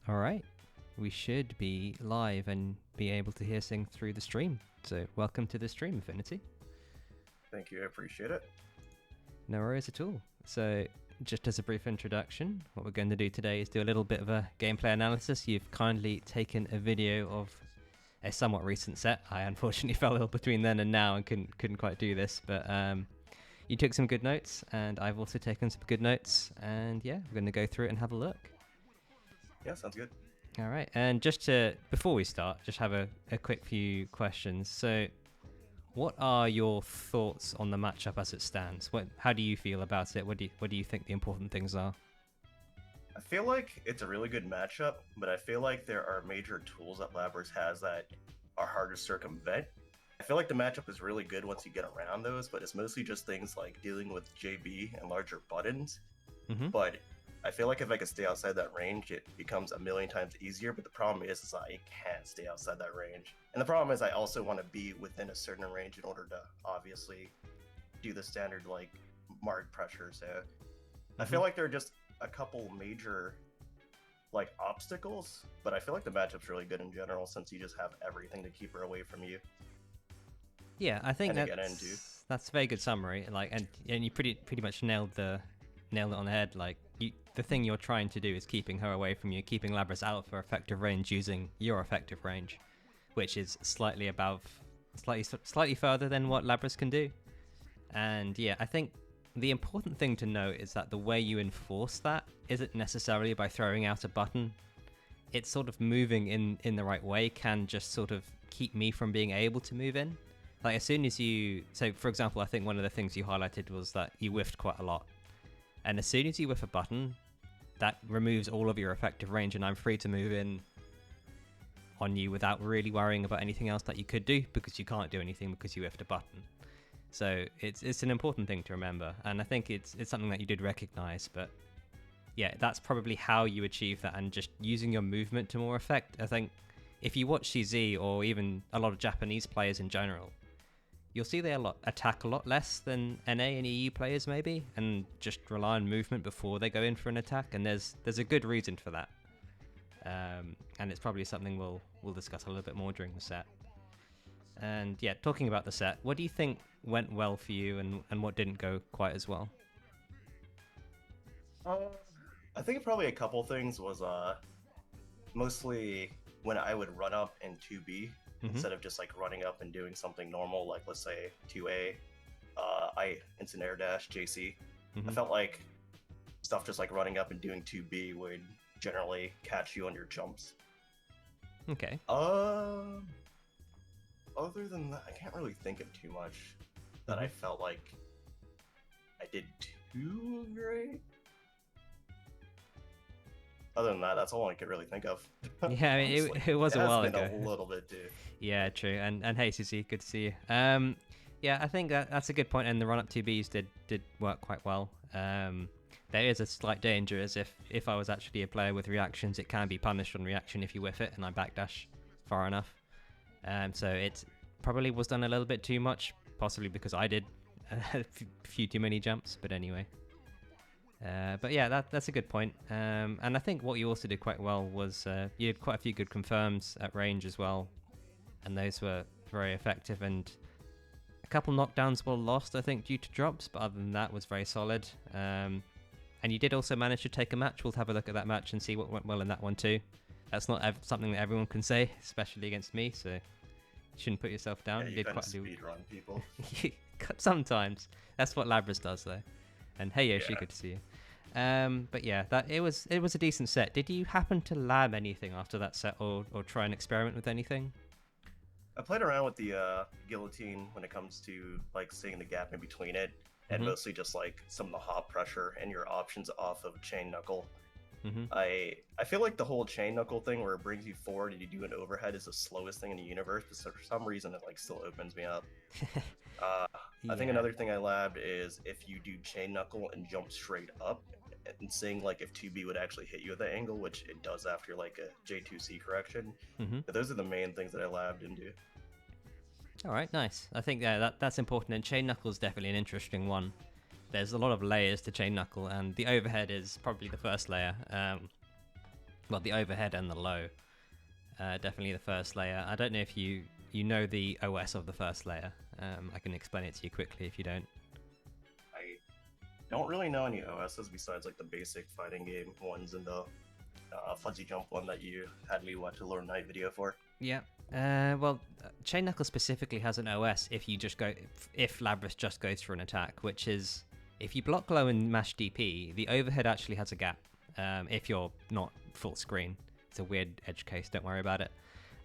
All right. We should be live and be able to hear things through the stream. So welcome to the stream, Infinity. Thank you, I appreciate it. No worries at all. So just as a brief introduction, what we're going to do today is do a little bit of a gameplay analysis. You've kindly taken a video of a somewhat recent set. I unfortunately fell ill between then and now and couldn't quite do this, but you took some good notes, and I've also taken some good notes, and yeah, we're going to go through it and have a look. Yeah, sounds good. All right, and before we start, just have a quick few questions. So, what are your thoughts on the matchup as it stands? How do you feel about it? What do you think the important things are? I feel like it's a really good matchup, but I feel like there are major tools that Labrys has that are hard to circumvent. I feel like the matchup is really good once you get around those, but it's mostly just things like dealing with JB and larger buttons. Mm-hmm. But I feel like if I can stay outside that range, it becomes a million times easier. But the problem is I can't stay outside that range. And the problem is I also want to be within a certain range in order to obviously do the standard like mark pressure. So I feel like there are just a couple major like obstacles, but I feel like the matchup's really good in general since you just have everything to keep her away from you. Yeah, I think that's a very good summary. Like, and you pretty much nailed it on the head. Like, the thing you're trying to do is keeping her away from you, keeping Labrys out for effective range using your effective range, which is slightly further than what Labrys can do. And yeah, I think the important thing to note is that the way you enforce that isn't necessarily by throwing out a button. It's sort of moving in the right way can just sort of keep me from being able to move in. Like, as soon as so for example, I think one of the things you highlighted was that you whiffed quite a lot. And as soon as you whiff a button, that removes all of your effective range, and I'm free to move in on you without really worrying about anything else that you could do, because you can't do anything because you whiffed a button. So it's an important thing to remember, and I think it's something that you did recognize. But yeah, that's probably how you achieve that, and just using your movement to more effect. I think if you watch CZ or even a lot of Japanese players in general, you'll see they attack a lot less than NA and EU players maybe, and just rely on movement before they go in for an attack. And there's a good reason for that, and it's probably something we'll discuss a little bit more during the set. And yeah, talking about the set, what do you think went well for you, and what didn't go quite as well? I think probably a couple things was mostly when I would run up in 2B instead of just like running up and doing something normal, like let's say 2A, I instant air dash JC. I felt like stuff just like running up and doing 2B would generally catch you on your jumps. Okay. Other than that, I can't really think of too much that I felt like I did too great. Other than that, that's all I could really think of. Yeah, I mean, it was a while ago. A little bit too. Yeah, true. And hey, Susie, good to see you. Yeah, I think that's a good point. And the run up 2Bs did work quite well. There is a slight danger, as if I was actually a player with reactions, it can be punished on reaction if you whiff it and I backdash far enough. So it probably was done a little bit too much, possibly because I did a few too many jumps. But anyway. But yeah, that's a good point. And I think what you also did quite well was you had quite a few good confirms at range as well, and those were very effective. And a couple knockdowns were lost, I think, due to drops, but other than that, was very solid. And you did also manage to take a match. We'll have a look at that match and see what went well in that one too. That's not something that everyone can say, especially against me. So you shouldn't put yourself down. Yeah, you did kind quite of speed run people. Sometimes that's what Labrys does, though. And hey, Yoshi, good to see you. But yeah, it was a decent set. Did you happen to lab anything after that set, or try and experiment with anything? I played around with the guillotine when it comes to like seeing the gap in between it, and mostly just like some of the hop pressure and your options off of chain knuckle. I feel like the whole chain knuckle thing where it brings you forward and you do an overhead is the slowest thing in the universe, but for some reason it like still opens me up. I think another thing I labbed is if you do chain knuckle and jump straight up, and seeing like if 2B would actually hit you at the angle, which it does after like a J2C correction. But those are the main things that I labbed into. All right, nice. I think that's important, and chain knuckle is definitely an interesting one. There's a lot of layers to chain knuckle, and the overhead is probably the first layer. well, the overhead and the low. Definitely the first layer. I don't know if you know the OS of the first layer. I can explain it to you quickly if you don't. I don't really know any OSs besides like the basic fighting game ones and the fuzzy jump one that you had me watch a Lord Knight video for. Yeah. Well, Chain Knuckle specifically has an OS if Labrys just goes for an attack, which is if you block low and mash DP, the overhead actually has a gap. If you're not full screen, it's a weird edge case. Don't worry about it.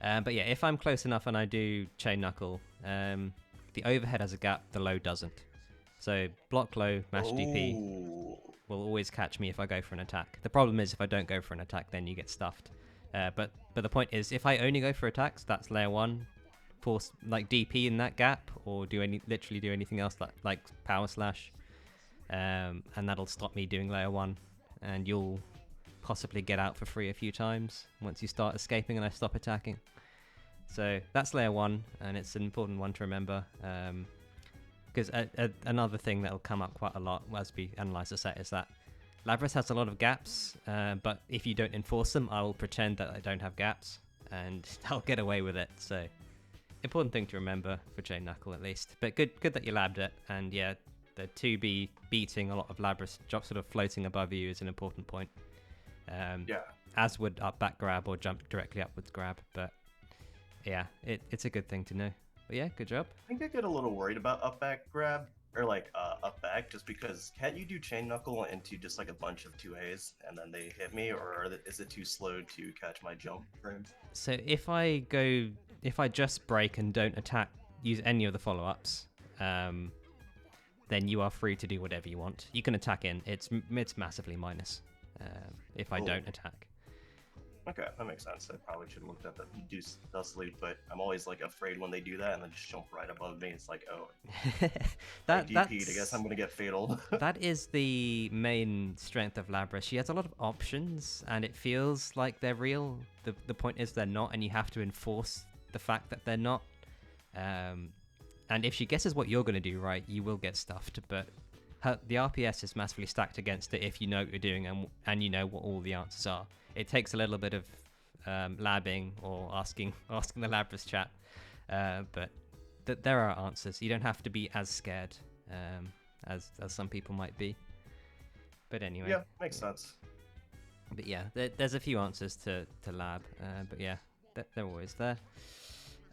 But yeah, if I'm close enough and I do Chain Knuckle, the overhead has a gap, the low doesn't. So block low, mash DP will always catch me if I go for an attack. The problem is if I don't go for an attack, then you get stuffed. But the point is, if I only go for attacks, that's layer 1. Force like DP in that gap, or literally do anything else like power slash, and that'll stop me doing layer 1, and you'll possibly get out for free a few times once you start escaping and I stop attacking. So that's layer 1, and it's an important one to remember, because another thing that'll come up quite a lot as we analyze the set is that Labrys has a lot of gaps, but if you don't enforce them, I'll pretend that I don't have gaps, and I'll get away with it. So important thing to remember for Chain Knuckle at least. But good that you labbed it, and yeah, the 2B beating a lot of Labrys, sort of floating above you, is an important point. Yeah. As would up back grab or jump directly upwards grab, but yeah, it's a good thing to know. But yeah, good job. I think I get a little worried about up back grab, or like up back, just because can't you do Chain Knuckle into just like a bunch of 2As and then they hit me, or is it too slow to catch my jump frames? So if I just break and don't use any of the follow-ups, then you are free to do whatever you want. You can attack in. It's massively minus if I don't attack. Okay, that makes sense. I probably should have looked at the dust lead, but I'm always like afraid when they do that and then just jump right above me. It's like, oh, that's I guess I'm gonna get fatal. That is the main strength of Labrys. She has a lot of options, and it feels like they're real. The point is they're not, and you have to enforce the fact that they're not. And if she guesses what you're going to do right, you will get stuffed. But the RPS is massively stacked against it if you know what you're doing and you know what all the answers are. It takes a little bit of labbing or asking the Labrys chat, but there are answers. You don't have to be as scared as some people might be. But anyway. Yeah, makes sense. But yeah, there's a few answers to lab, but yeah, they're always there.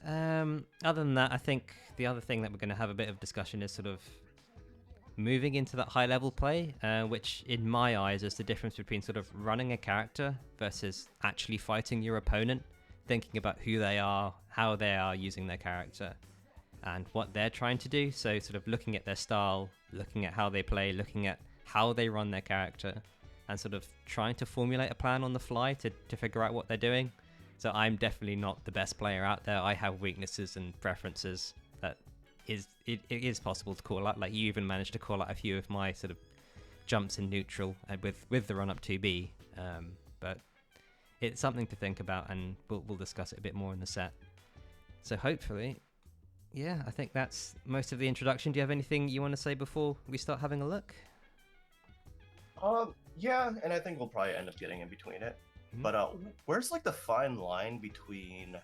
Other than that, I think the other thing that we're going to have a bit of discussion is sort of moving into that high level play, which in my eyes is the difference between sort of running a character versus actually fighting your opponent, thinking about who they are, how they are using their character, and what they're trying to do. So sort of looking at their style, looking at how they play, looking at how they run their character, and sort of trying to formulate a plan on the fly to figure out what they're doing. So I'm definitely not the best player out there. I have weaknesses and preferences that it is possible to call out. Like you even managed to call out a few of my sort of jumps in neutral with the run up 2B. But it's something to think about, and we'll discuss it a bit more in the set. So hopefully, yeah, I think that's most of the introduction. Do you have anything you want to say before we start having a look? Yeah, and I think we'll probably end up getting in between it. Mm-hmm. But where's like the fine line between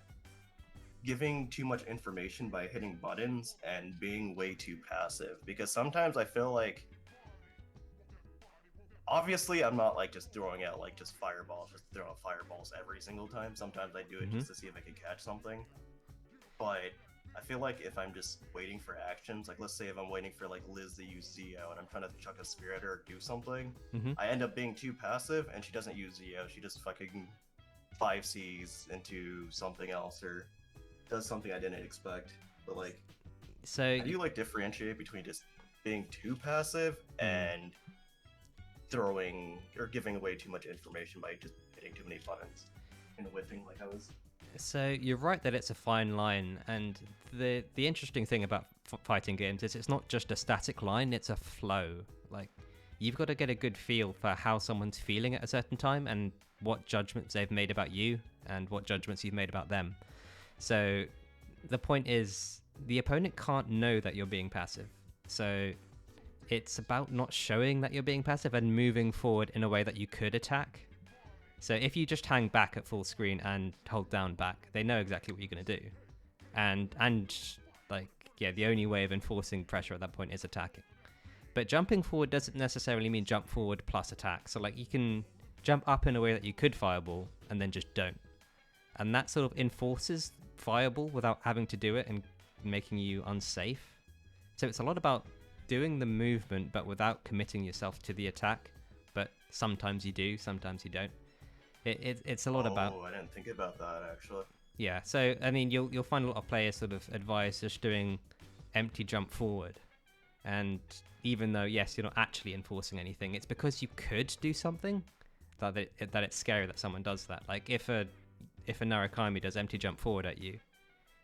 giving too much information by hitting buttons and being way too passive? Because sometimes I feel like, obviously I'm not like just throwing out like just throwing fireballs every single time. Sometimes I do it just to see if I can catch something. But I feel like if I'm just waiting for actions, like let's say if I'm waiting for like Liz to use Zeo and I'm trying to chuck a spear at her or do something, I end up being too passive and she doesn't use Zeo. She just fucking 5Cs into something else or does something I didn't expect. But like, so how do you like differentiate between just being too passive and throwing or giving away too much information by just hitting too many buttons and whipping like I was? So you're right that it's a fine line, and the interesting thing about fighting games is it's not just a static line, it's a flow. Like, you've got to get a good feel for how someone's feeling at a certain time and what judgments they've made about you and what judgments you've made about them. So the point is, the opponent can't know that you're being passive. So it's about not showing that you're being passive and moving forward in a way that you could attack. So if you just hang back at full screen and hold down back, they know exactly what you're going to do. And like, yeah, the only way of enforcing pressure at that point is attacking. But jumping forward doesn't necessarily mean jump forward plus attack. So like you can jump up in a way that you could fireball and then just don't. And that sort of enforces fireball without having to do it and making you unsafe. So it's a lot about doing the movement but without committing yourself to the attack. But sometimes you do, sometimes you don't. It's a lot about... Oh, I didn't think about that, actually. Yeah, so, I mean, you'll find a lot of players sort of advise just doing empty jump forward. And even though, yes, you're not actually enforcing anything, it's because you could do something that it's scary that someone does that. Like, if a Narukami does empty jump forward at you,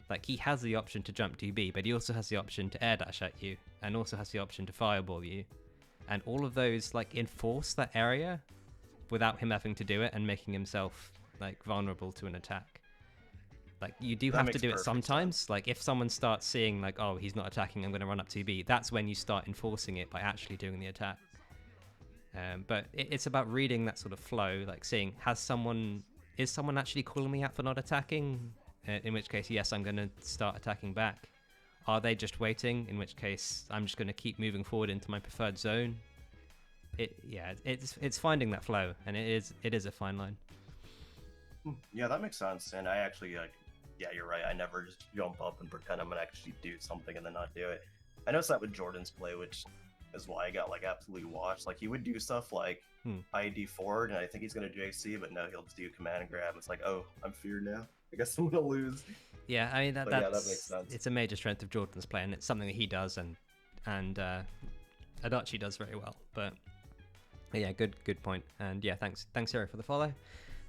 like, he has the option to jump DB, but he also has the option to air dash at you, and also has the option to fireball you. And all of those, like, enforce that area without him having to do it and making himself, like, vulnerable to an attack. Like, you do have to do it sometimes. Sense. Like, if someone starts seeing, like, oh, he's not attacking, I'm going to run up 2B, that's when you start enforcing it by actually doing the attack. But it's about reading that sort of flow, like seeing, is someone actually calling me out for not attacking? In which case, yes, I'm going to start attacking back. Are they just waiting? In which case, I'm just going to keep moving forward into my preferred zone. It's finding that flow, and it is a fine line. Yeah, that makes sense. And I actually, yeah, you're right. I never just jump up and pretend I'm gonna actually do something and then not do it. I noticed that with Jordan's play, which is why I got like absolutely washed. Like he would do stuff like ID forward, and I think he's gonna JC, but no, he'll just do command and grab. It's like, oh, I'm feared now. I guess I'm gonna lose. Yeah, I mean that makes sense. It's a major strength of Jordan's play, and it's something that he does, and Adachi does very well. But yeah, good point. And yeah, thanks Sarah for the follow.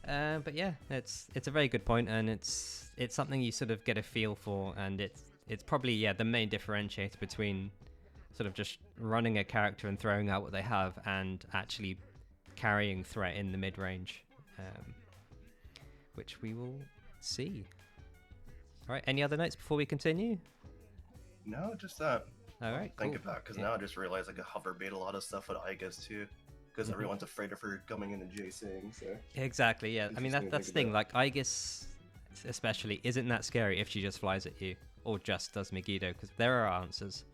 But yeah, it's a very good point, and it's something you sort of get a feel for, and it's probably the main differentiator between sort of just running a character and throwing out what they have and actually carrying threat in the mid range, which we will see. All right, any other notes before we continue? No, just that. All right, think about, because now I just realized I could hover bait a lot of stuff with Igus too. Because everyone's afraid of her coming in and JCing, so... Exactly, yeah. I mean, that's the thing. Like, Aegis, especially, isn't that scary if she just flies at you. Or just does Megiddo, because there are answers.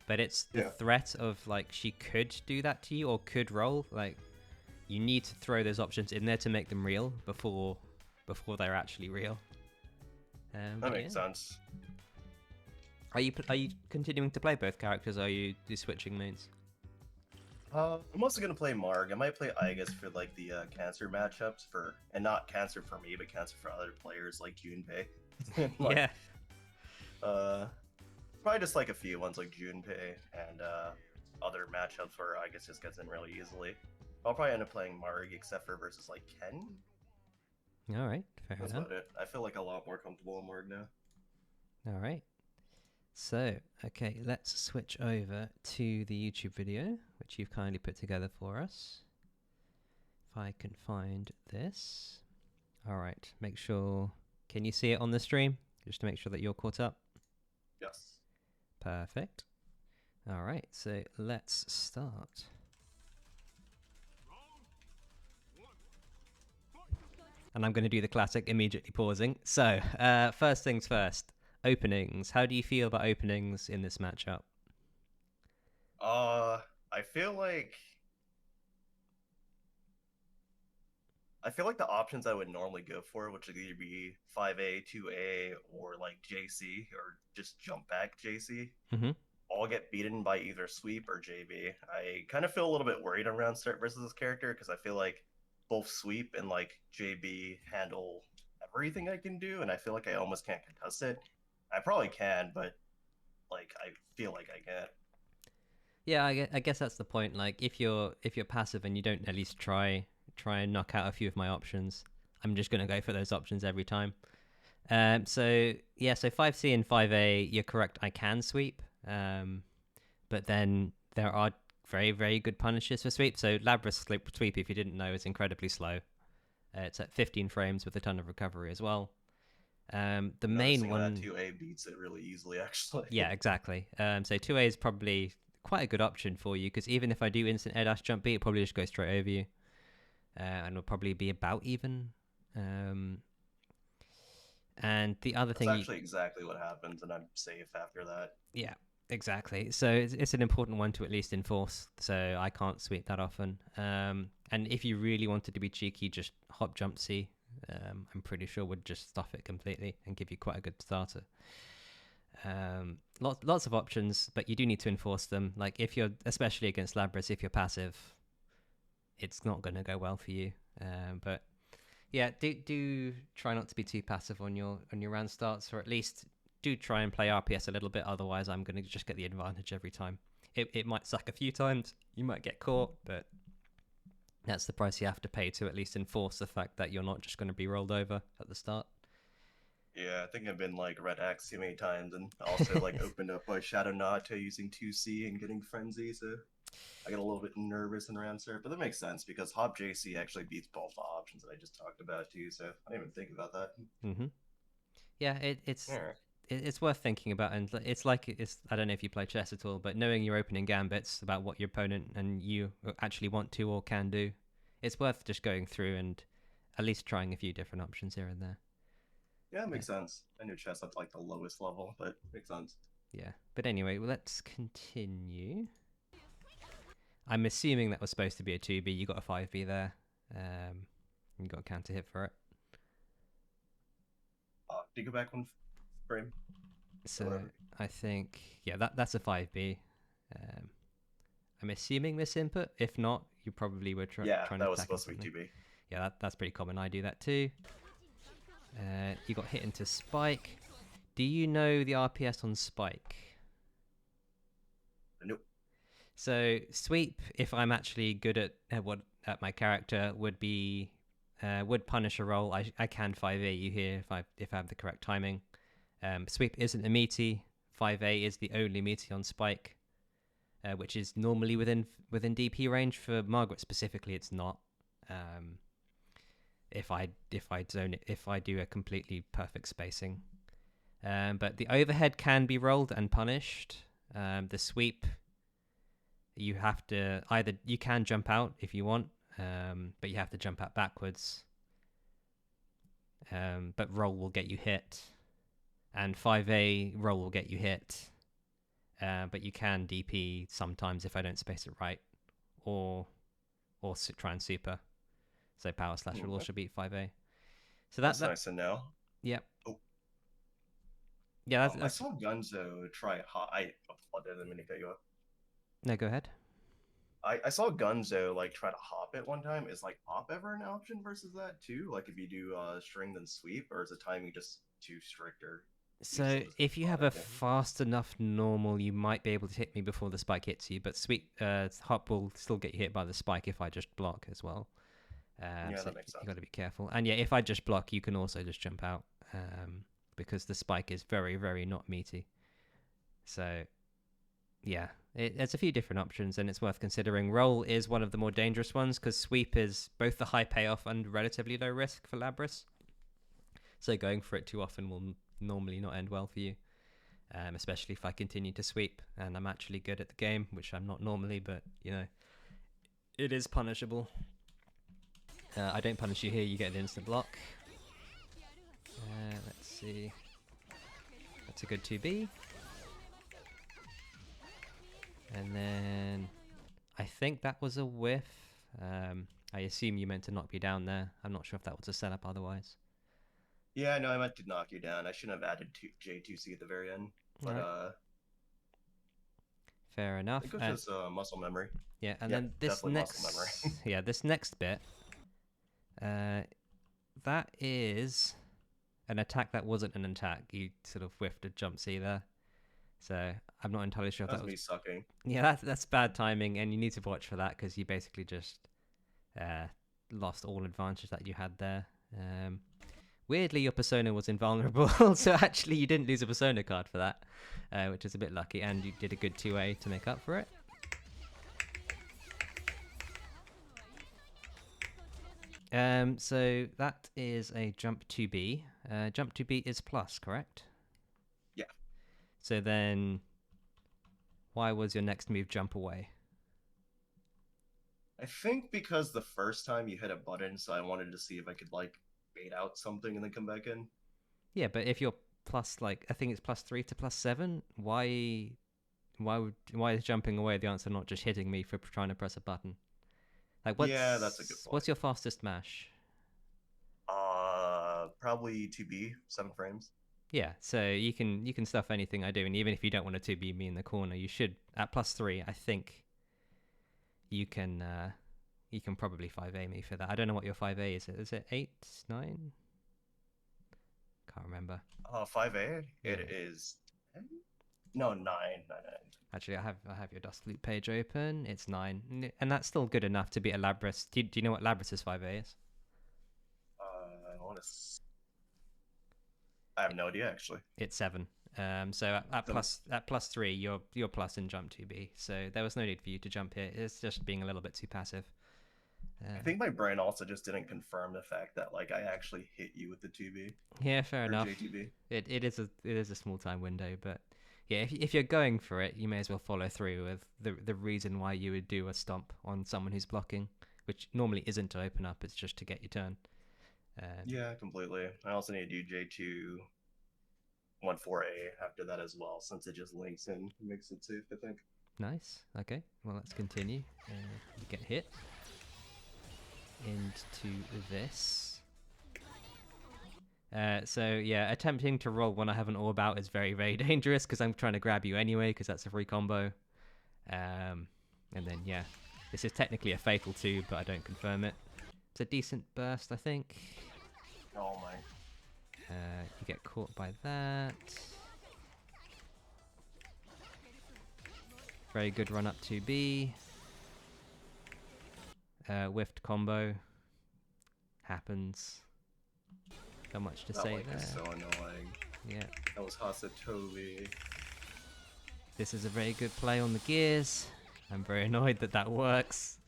But it's the threat of, like, she could do that to you, or could roll. Like, you need to throw those options in there to make them real before they're actually real. That makes sense. Are you continuing to play both characters, or are you switching mains? I'm also gonna play Marg. I might play Igus for like the cancer matchups and not cancer for me, but cancer for other players like Junpei. Yeah. Probably just like a few ones like Junpei and other matchups where Igus just gets in really easily. I'll probably end up playing Marg except for versus like Ken. All right, fair enough. That's about it. I feel like a lot more comfortable in Marg now. All right. So, okay, let's switch over to the YouTube video, which you've kindly put together for us. If I can find this. All right, make sure... Can you see it on the stream? Just to make sure that you're caught up? Yes. Perfect. All right, so let's start. And I'm going to do the classic immediately pausing. So, first things first. Openings. How do you feel about openings in this matchup? I feel like the options I would normally go for, which would either be 5A, 2A, or like JC, or just jump back JC, all get beaten by either sweep or JB. I kind of feel a little bit worried around start versus this character because I feel like both sweep and like JB handle everything I can do, and I feel like I almost can't contest it. I probably can, but like I feel like I can't. Yeah, I guess that's the point. Like if you're passive and you don't at least try and knock out a few of my options, I'm just gonna go for those options every time. So 5C and 5A, you're correct. I can sweep, but then there are very, very good punishes for sweep. So Labrys sweep, if you didn't know, is incredibly slow. It's at 15 frames with a ton of recovery as well. The main one, 2A beats it really easily, actually. Yeah, exactly. So 2A is probably quite a good option for you because even if I do instant air dash jump beat, it probably just goes straight over you. and will probably be about even. And the other That's thing... actually exactly what happens, and I'm safe after that. Yeah, exactly. So it's an important one to at least enforce, so I can't sweep that often. And if you really wanted to be cheeky, just hop jump C. I'm pretty sure would just stuff it completely and give you quite a good starter. Lots of options, but you do need to enforce them. Like if you're, especially against Labrys, if you're passive, it's not going to go well for you. But yeah, do try not to be too passive on your round starts, or at least do try and play RPS a little bit. Otherwise, I'm going to just get the advantage every time. It might suck a few times. You might get caught, but that's the price you have to pay to at least enforce the fact that you're not just going to be rolled over at the start. Yeah, I think I've been like red X too many times, and also like opened up my Shadow Nate using 2C and getting Frenzy, so I get a little bit nervous in round start, but that makes sense because Hop JC actually beats both the options that I just talked about too, so I didn't even think about that. Yeah, it's worth thinking about, and it's I don't know if you play chess at all, but knowing your opening gambits about what your opponent and you actually want to or can do, it's worth just going through and at least trying a few different options here and there. Yeah, it makes sense. I knew chess at like the lowest level, but makes sense. Yeah, but anyway, let's continue. I'm assuming that was supposed to be a 2B. You got a 5B there. You got a counter hit for it. Do you go back one frame? So I think, yeah, that's a 5B. I'm assuming this input. If not, you probably were trying to attack. Yeah, that was supposed to be 2B. Yeah, that's pretty common. I do that too. You got hit into Spike. Do you know the RPS on Spike? Nope. So sweep, if I'm actually good at my character, would punish a roll. I can 5A you here if I have the correct timing. Sweep isn't a meaty. 5A is the only meaty on Spike, which is normally within DP range. For Margaret specifically, it's not. If I do a completely perfect spacing, but the overhead can be rolled and punished. The sweep, you have to you can jump out if you want, but you have to jump out backwards. But roll will get you hit, and 5A roll will get you hit. But you can DP sometimes if I don't space it right, or try and super. So power slash will also beat 5A. So that's nice to know. Yep. Oh. Yeah, that's... I saw Gunzo try hop. I didn't mean to cut you off. No, go ahead. I saw Gunzo like try to hop it one time. Is like hop ever an option versus that too? Like if you do string then sweep, or is the timing just too stricter? So if you have a fast enough normal, you might be able to hit me before the spike hits you. But sweep hop will still get you hit by the spike if I just block as well. Yeah, so that makes sense. You got to be careful. And yeah, if I just block, you can also just jump out because the spike is very, very not meaty. So yeah, there's a few different options, and it's worth considering. Roll is one of the more dangerous ones because sweep is both the high payoff and relatively low risk for Labrys. So going for it too often will normally not end well for you, especially if I continue to sweep and I'm actually good at the game, which I'm not normally, but you know, it is punishable. I don't punish you here, you get an instant block. Let's see. That's a good 2B. And then I think that was a whiff. I assume you meant to knock me down there. I'm not sure if that was a setup otherwise. Yeah, no, I meant to knock you down. I shouldn't have added J2C at the very end. But right. Fair enough. It was just muscle memory. Yeah, and then this next yeah, this next bit that is an attack that wasn't an attack. You sort of whiffed a jump C there. So I'm not entirely sure if that was me sucking. Yeah, that's bad timing, and you need to watch for that because you basically just lost all advantage that you had there. Weirdly, your persona was invulnerable, so actually you didn't lose a persona card for that, which is a bit lucky, and you did a good 2A to make up for it. So that is a jump 2B. Jump 2B is plus, correct? Yeah. So then, why was your next move jump away? I think because the first time you hit a button, so I wanted to see if I could like bait out something and then come back in. Yeah, but if you're plus like I think it's +3 to +7, why is jumping away the answer, not just hitting me for trying to press a button? Like Yeah, that's a good point. what's your fastest mash? Probably 2B, 7 frames. Yeah, so you can stuff anything I do, and even if you don't want to be me in the corner, you should at +3. I think you can probably 5A me for that. I don't know what your 5A is. Is it 8, 9? Can't remember. 5A. Yeah. It is. No, 9. 9. Actually, I have your Dust Loop page open. It's 9, and that's still good enough to beat a Labrys. Do you know what Labrys' 5A is? I want to. I have no idea actually. It's 7. So at +3, you're plus in jump 2B. So there was no need for you to jump here. It's just being a little bit too passive. I think my brain also just didn't confirm the fact that like I actually hit you with the 2B. Yeah, fair enough. JTB. It is a small time window, but yeah, if you're going for it, you may as well follow through with the reason why you would do a stomp on someone who's blocking, which normally isn't to open up. It's just to get your turn. Yeah, completely. I also need to do J2 14A after that as well, since it just links in, makes it safe, I think. Nice. Okay, well, let's continue. You get hit into this. So yeah, attempting to roll when I have an orb out is very, very dangerous because I'm trying to grab you anyway because that's a free combo. And then yeah, this is technically a fatal too, but I don't confirm it. It's a decent burst, I think. Oh my. You get caught by that. Very good run up to B. Whiffed combo. Happens. Not much to say there. Is so annoying. Yeah. That was Hasatobi. This is a very good play on the gears. I'm very annoyed that that works.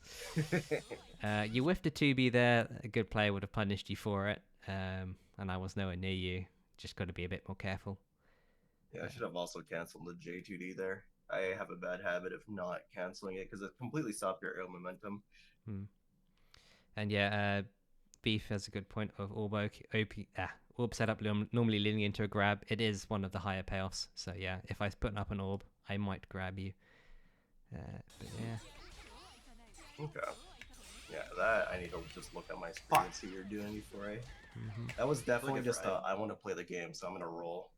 You whiffed a 2B there. A good player would have punished you for it. And I was nowhere near you. Just got to be a bit more careful. Yeah, I should have also canceled the J2D there. I have a bad habit of not canceling it because it completely stopped your air momentum. And yeah, Beef has a good point of orb setup normally leading into a grab. It is one of the higher payoffs. So yeah, if I was putting up an orb, I might grab you. But yeah. Okay. Yeah, that I need to just look at my screen and see what you're doing before I. That was definitely just I want to play the game, so I'm gonna roll.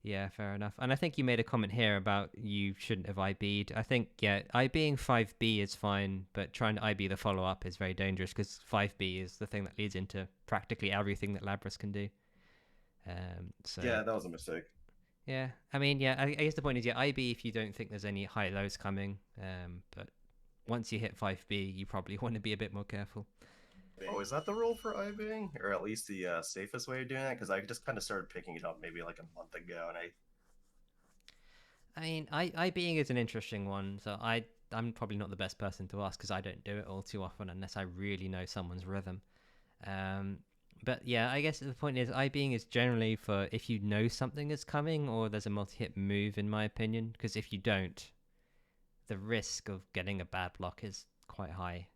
Yeah, fair enough. And I think you made a comment here about you shouldn't have IB'd. I think, yeah, IBing 5B is fine, but trying to IB the follow-up is very dangerous because 5B is the thing that leads into practically everything that Labrys can do. So yeah, that was a mistake. Yeah, I mean, yeah, I guess the point is, yeah, IB if you don't think there's any high lows coming, but once you hit 5B, you probably want to be a bit more careful. Oh, is that the rule for IBing? Or at least the safest way of doing that? Because I just kind of started picking it up maybe like a month ago, and I mean, IBing is an interesting one, so I'm probably not the best person to ask because I don't do it all too often unless I really know someone's rhythm. But yeah, I guess the point is IBing is generally for if you know something is coming or there's a multi-hit move, in my opinion, because if you don't, the risk of getting a bad block is quite high.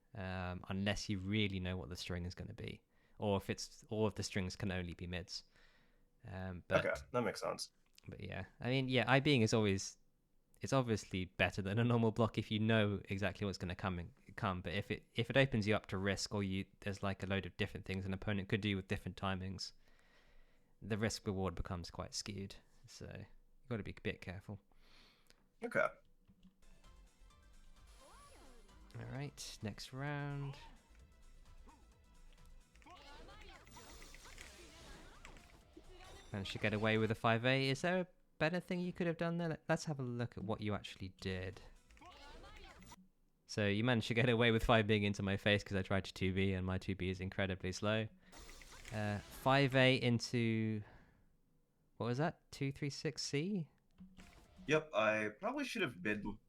Unless you really know what the string is going to be, or if the strings can only be mids. But, okay, that makes sense. But yeah, I mean, yeah, IBing is it's obviously better than a normal block if you know exactly what's going to come. But if it opens you up to risk, or there's like a load of different things an opponent could do with different timings, the risk reward becomes quite skewed. So you've got to be a bit careful. Okay. All right, next round. Managed to get away with a 5A. Is there a better thing you could have done there? Let's have a look at what you actually did. So you managed to get away with 5 being into my face because I tried to 2B and my 2B is incredibly slow. 5A into... What was that? 236C? Yep, I probably should have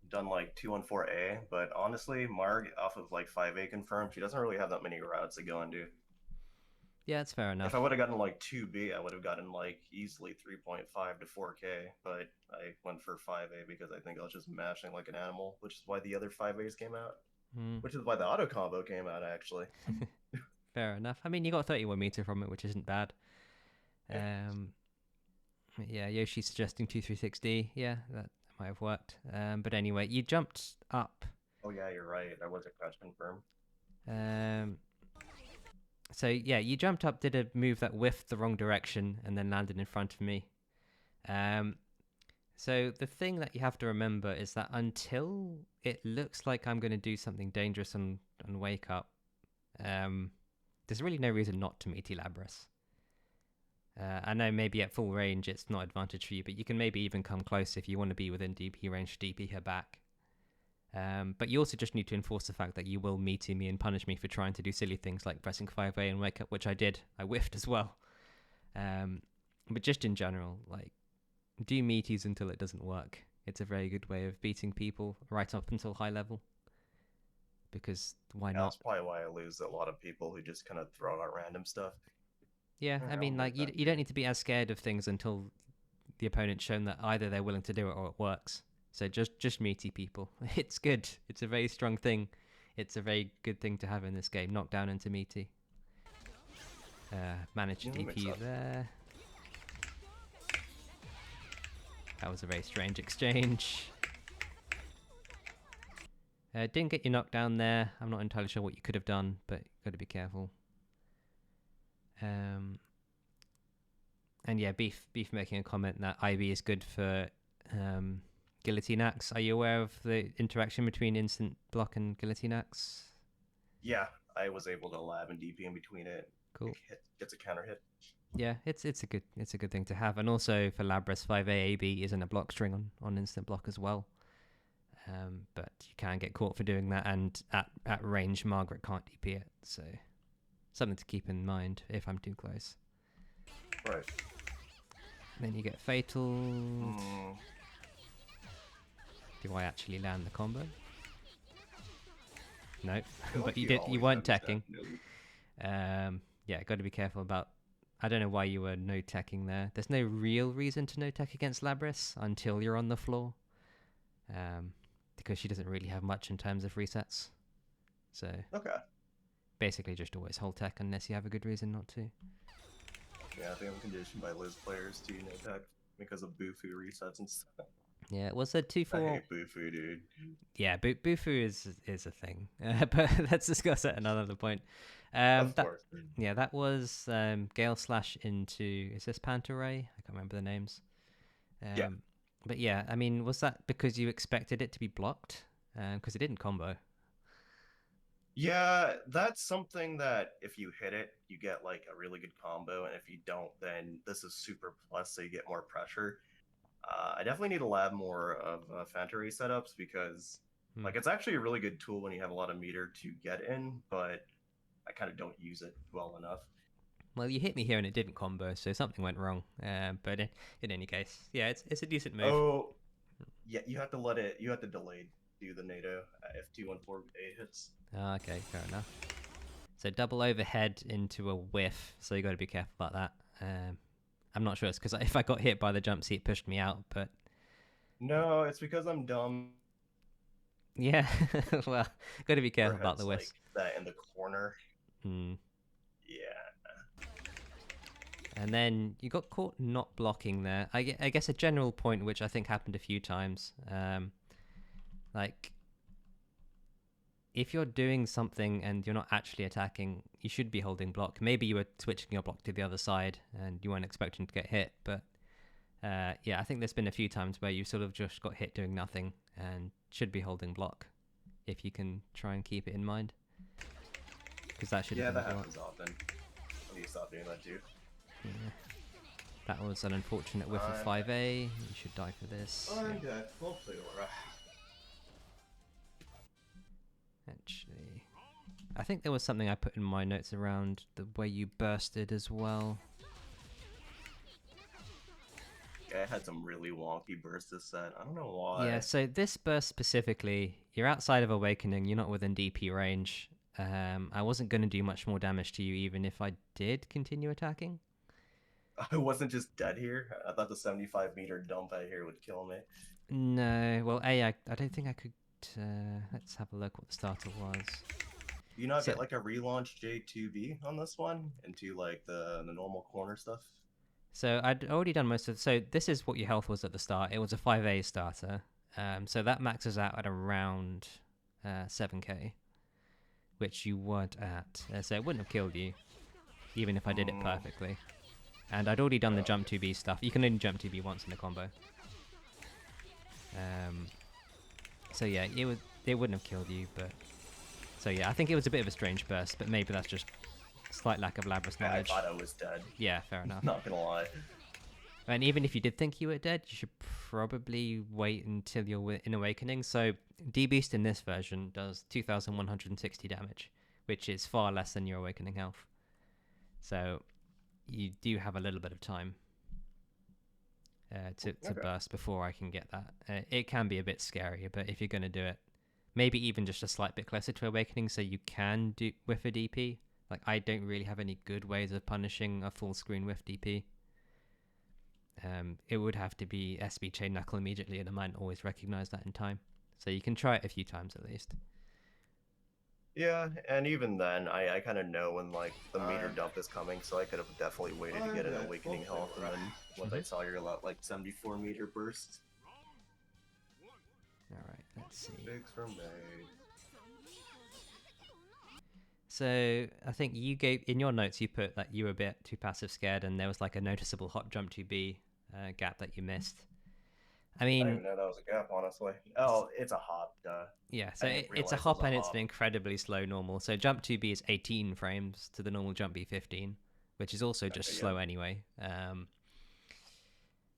done like 214A, but honestly, Marg off of like 5A confirmed, she doesn't really have that many routes to go into. Yeah, that's fair enough. If I would have gotten like 2B, I would have gotten like easily 3.5 to 4K, but I went for 5A because I think I was just mashing like an animal, which is why the other 5As came out. which is why the auto combo came out actually. Fair enough. I mean, you got 31 meter from it, which isn't bad. Yeah, Yoshi suggesting 236D. Yeah, that might have worked. But anyway, you jumped up. Oh yeah, you're right. I was a crash confirm. So yeah, you jumped up, did a move that whiffed the wrong direction, and then landed in front of me. So the thing that you have to remember is that until it looks like I'm going to do something dangerous and wake up, there's really no reason not to meaty Labrys. I know maybe at full range it's not advantage for you, but you can maybe even come close if you want to be within DP range, DP her back. But you also just need to enforce the fact that you will meaty me and punish me for trying to do silly things like pressing 5A and wake up, which I did. I whiffed as well. But just in general, like, do meaties until it doesn't work. It's a very good way of beating people right up until high level. Because why not? That's probably why I lose a lot of people who just kind of throw out random stuff. Yeah, I mean, like, you don't need to be as scared of things until the opponent's shown that either they're willing to do it or it works. So just meaty people. It's good. It's a very strong thing. It's a very good thing to have in this game. Knockdown into meaty. Manage to DP there. That was a very strange exchange. Didn't get your knockdown there. I'm not entirely sure what you could have done, but got to be careful. And yeah, Beef making a comment that IB is good for Guillotine Axe. Are you aware of the interaction between Instant Block and Guillotine Axe? Yeah, I was able to lab and DP in between it. Cool. Gets a counter hit. Yeah, it's a good thing to have, and also for Labrys 5A AB isn't a block string on Instant Block as well. But you can get caught for doing that, and at range Margaret can't DP it, so something to keep in mind if I'm too close. Right. Then you get fatal. Do I actually land the combo? No, but you did. You weren't teching. Yeah, got to be careful about. I don't know why you were no teching there. There's no real reason to no tech against Labrys until you're on the floor, because she doesn't really have much in terms of resets. So okay, basically just always hold tech unless you have a good reason not to. Yeah, I think I'm conditioned by Liz players to no tech because of Bufu resets and stuff. Yeah, it was a 2-4. I hate Bufu, dude. Yeah, Bufu is a thing, but let's discuss it at another point. Of course. Yeah, that was Gale Slash into, is this Panta Ray? I can't remember the names. Yeah. But yeah, I mean, was that because you expected it to be blocked? Because it didn't combo. Yeah, that's something that if you hit it, you get like a really good combo, and if you don't, then this is super plus, so you get more pressure. I definitely need to lab more of Phantom Ray setups because like it's actually a really good tool when you have a lot of meter to get in, but I kind of don't use it well enough. Well, you hit me here and it didn't combo, so something went wrong. But in any case, yeah, it's a decent move. Oh, yeah, you have to delay do the NATO if 214A hits. Okay, fair enough. So double overhead into a whiff, so you got to be careful about that. I'm not sure it's because if I got hit by the jump seat, it pushed me out, but... No, it's because I'm dumb. Yeah, well, got to be careful about the whiffs. Like that in the corner. Yeah. And then you got caught not blocking there. I guess a general point, which I think happened a few times, like... if you're doing something and you're not actually attacking, you should be holding block. Maybe you were switching your block to the other side and you weren't expecting to get hit, but yeah, I think there's been a few times where you sort of just got hit doing nothing and should be holding block if you can try and keep it in mind. Because that should that happens often. I need to stop doing that too. Yeah. That was an unfortunate whiff of 5A. You should die for this. I'm dead. Well played, Laura. Actually, I think there was something I put in my notes around the way you bursted as well. Yeah, I had some really wonky bursts this set. I don't know why. Yeah, so this burst specifically, you're outside of Awakening, you're not within DP range. I wasn't going to do much more damage to you even if I did continue attacking. I wasn't just dead here. I thought the 75-meter dump out here would kill me. No, well, I don't think I could let's have a look what the starter was. Do you not get like a relaunch J2B on this one into like the normal corner stuff? So I'd already done most of. So this is what your health was at the start. It was a 5A starter. So that maxes out at around 7k, which you weren't at. So it wouldn't have killed you, even if I did it perfectly. And I'd already done the jump 2B stuff. You can only jump 2B once in the combo. So yeah, it wouldn't have killed you, but so yeah, I think it was a bit of a strange burst, but maybe that's just slight lack of Labrys knowledge. I thought I was dead. Yeah, fair enough. Not gonna lie. And even if you did think you were dead, you should probably wait until you're in Awakening. So D-Beast in this version does 2,160 damage, which is far less than your Awakening health. So you do have a little bit of time to burst before I can get that. It can be a bit scary, but if you're going to do it, maybe even just a slight bit closer to Awakening so you can do whiff a DP. Like, I don't really have any good ways of punishing a full screen whiff DP. It would have to be SB Chain Knuckle immediately, and I might always recognize that in time. So you can try it a few times at least. Yeah, and even then, I kind of know when like the meter dump is coming, so I could have definitely waited to get an Awakening health, and then once I saw your like 74 meter burst. All right, let's see. Bigs for made. So I think you gave in your notes you put that you were a bit too passive scared, and there was like a noticeable hop jump 2B gap that you missed. I mean, I didn't even know that was a gap, honestly. Oh, it's a hop, duh. Yeah, so it's a hop, and it's an incredibly slow normal. So jump 2B is 18 frames to the normal jump B 15, which is also just slow anyway.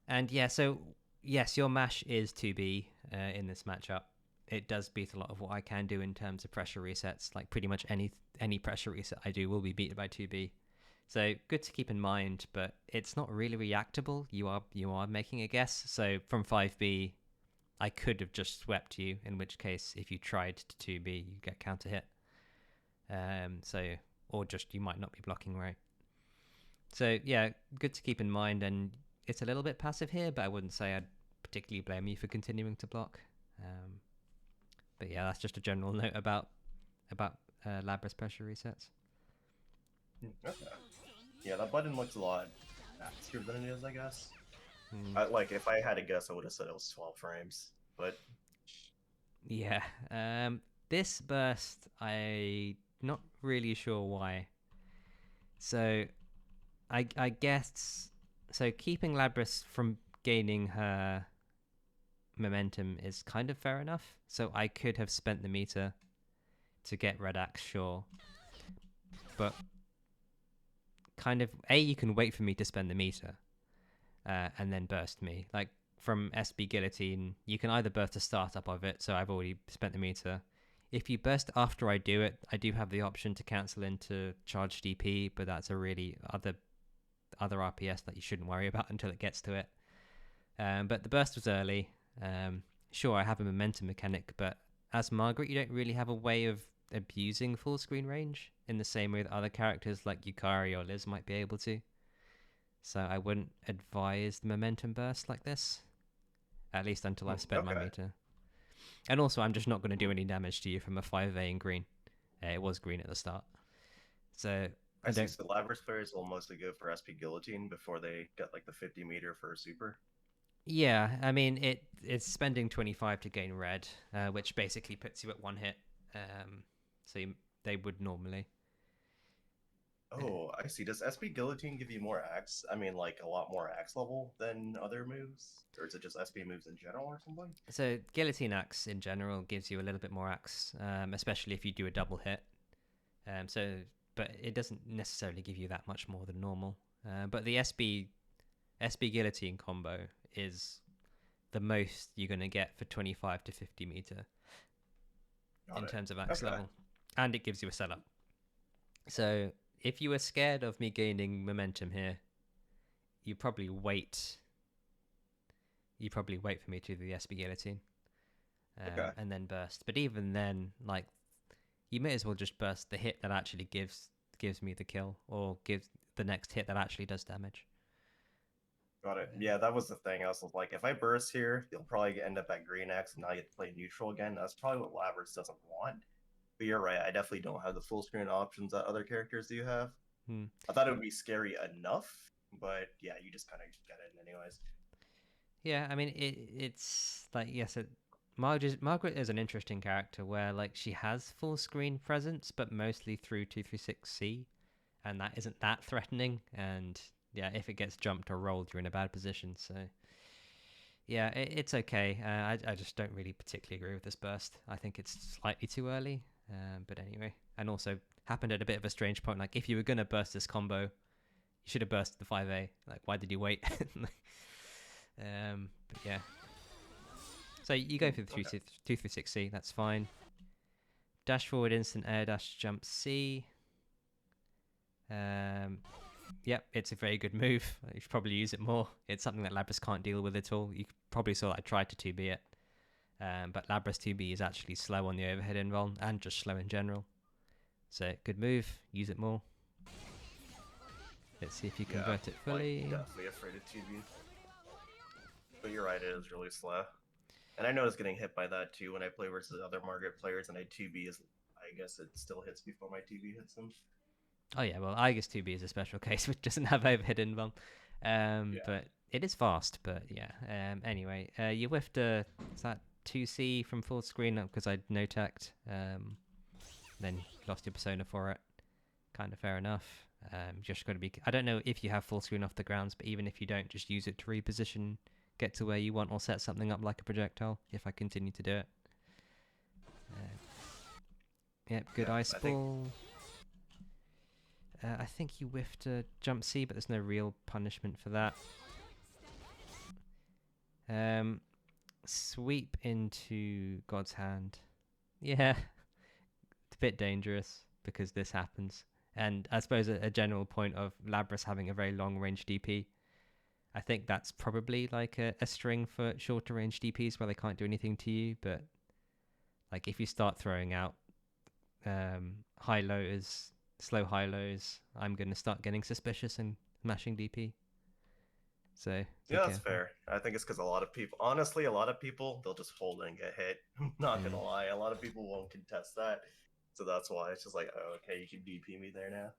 And yeah, so yes, your mash is 2B in this matchup. It does beat a lot of what I can do in terms of pressure resets. Like pretty much any pressure reset I do will be beaten by 2B. So good to keep in mind, but it's not really reactable. You are making a guess. So from 5B, I could have just swept you, in which case if you tried to 2B, you get counter hit. Or just you might not be blocking right. So yeah, good to keep in mind, and it's a little bit passive here, but I wouldn't say I'd particularly blame you for continuing to block. But yeah, that's just a general note about Labrys pressure resets. Okay. Yeah, that button looks a lot faster than it is, I guess. Like, if I had to guess, I would have said it was 12 frames, but... Yeah, this burst, I'm not really sure why. So, I guess... So, keeping Labrys from gaining her momentum is kind of fair enough. So, I could have spent the meter to get Red Axe, sure. But... kind of you can wait for me to spend the meter and then burst me. Like from SB Guillotine, you can either burst a startup of it, so I've already spent the meter. If you burst after I do it, I do have the option to cancel into charge DP, but that's a really other RPS that you shouldn't worry about until it gets to it. But the burst was early. Sure, I have a momentum mechanic, but as Margaret, you don't really have a way of abusing full screen range in the same way that other characters like Yukari or Liz might be able to. So I wouldn't advise the momentum burst like this, at least until I've spent my meter. And also, I'm just not going to do any damage to you from a 5A in green. It was green at the start. So I think the Labrys players will mostly go for SP Guillotine before they get like the 50 meter for a super. Yeah, I mean, it's spending 25 to gain red, which basically puts you at one hit. So they would normally. Oh, I see. Does SP Guillotine give you more axe? I mean, like a lot more axe level than other moves? Or is it just SP moves in general or something? So Guillotine axe in general gives you a little bit more axe, especially if you do a double hit. But it doesn't necessarily give you that much more than normal. But the SB Guillotine combo is the most you're going to get for 25 to 50 meter in terms of axe level. And it gives you a setup. So if you were scared of me gaining momentum here, you probably wait for me to do the SB Guillotine and then burst. But even then, like, you may as well just burst the hit that actually gives me the kill, or gives the next hit that actually does damage. Got it. Yeah, that was the thing. I was like, if I burst here, you'll probably end up at green X, and now you have to play neutral again. That's probably what Labrys doesn't want. But you're right. I definitely don't have the full screen options that other characters do have. Hmm. I thought it would be scary enough, but yeah, you just kind of get it anyways. Yeah, I mean, it's like, yes, Margaret is an interesting character where, like, she has full screen presence, but mostly through 236C, and that isn't that threatening. And yeah, if it gets jumped or rolled, you're in a bad position. So yeah, it's okay. I just don't really particularly agree with this burst. I think it's slightly too early. But anyway, and also happened at a bit of a strange point. Like, if you were gonna burst this combo, you should have bursted the 5A. Like, why did you wait? But yeah. So you go for the 236C. That's fine. Dash forward, instant air dash, jump C. Yep, it's a very good move. You should probably use it more. It's something that Labrys can't deal with at all. You probably saw that I tried to 2B it. But Labrys 2B is actually slow on the overhead invuln and just slow in general. So good move. Use it more. Let's see if you convert it fully. Like, definitely afraid of 2B. But you're right, it is really slow. And I noticed getting hit by that too when I play versus other Margaret players, and I 2B is, I guess it still hits before my 2B hits them. Oh yeah, well I guess 2B is a special case which doesn't have overhead invuln. But it is fast, but yeah. Anyway, you whiffed is that 2C from full screen because I no-tacked. Then lost your persona for it. Kind of fair enough. Just got to be. I don't know if you have full screen off the grounds, but even if you don't, just use it to reposition, get to where you want, or set something up like a projectile. If I continue to do it. Yep, good ice ball. I think you whiffed a jump C, but there's no real punishment for that. Sweep into God's hand. Yeah, it's a bit dangerous because this happens. And I suppose a general point of Labrys having a very long range DP. I think that's probably like a string for shorter range DPs where they can't do anything to you. But like if you start throwing out high lows, slow high lows, I'm going to start getting suspicious and mashing DP. So yeah, that's fair. I think it's because a lot of people, honestly, they'll just hold and get hit. I'm not gonna lie, a lot of people won't contest that, so that's why it's just like, oh, okay, you can DP me there now.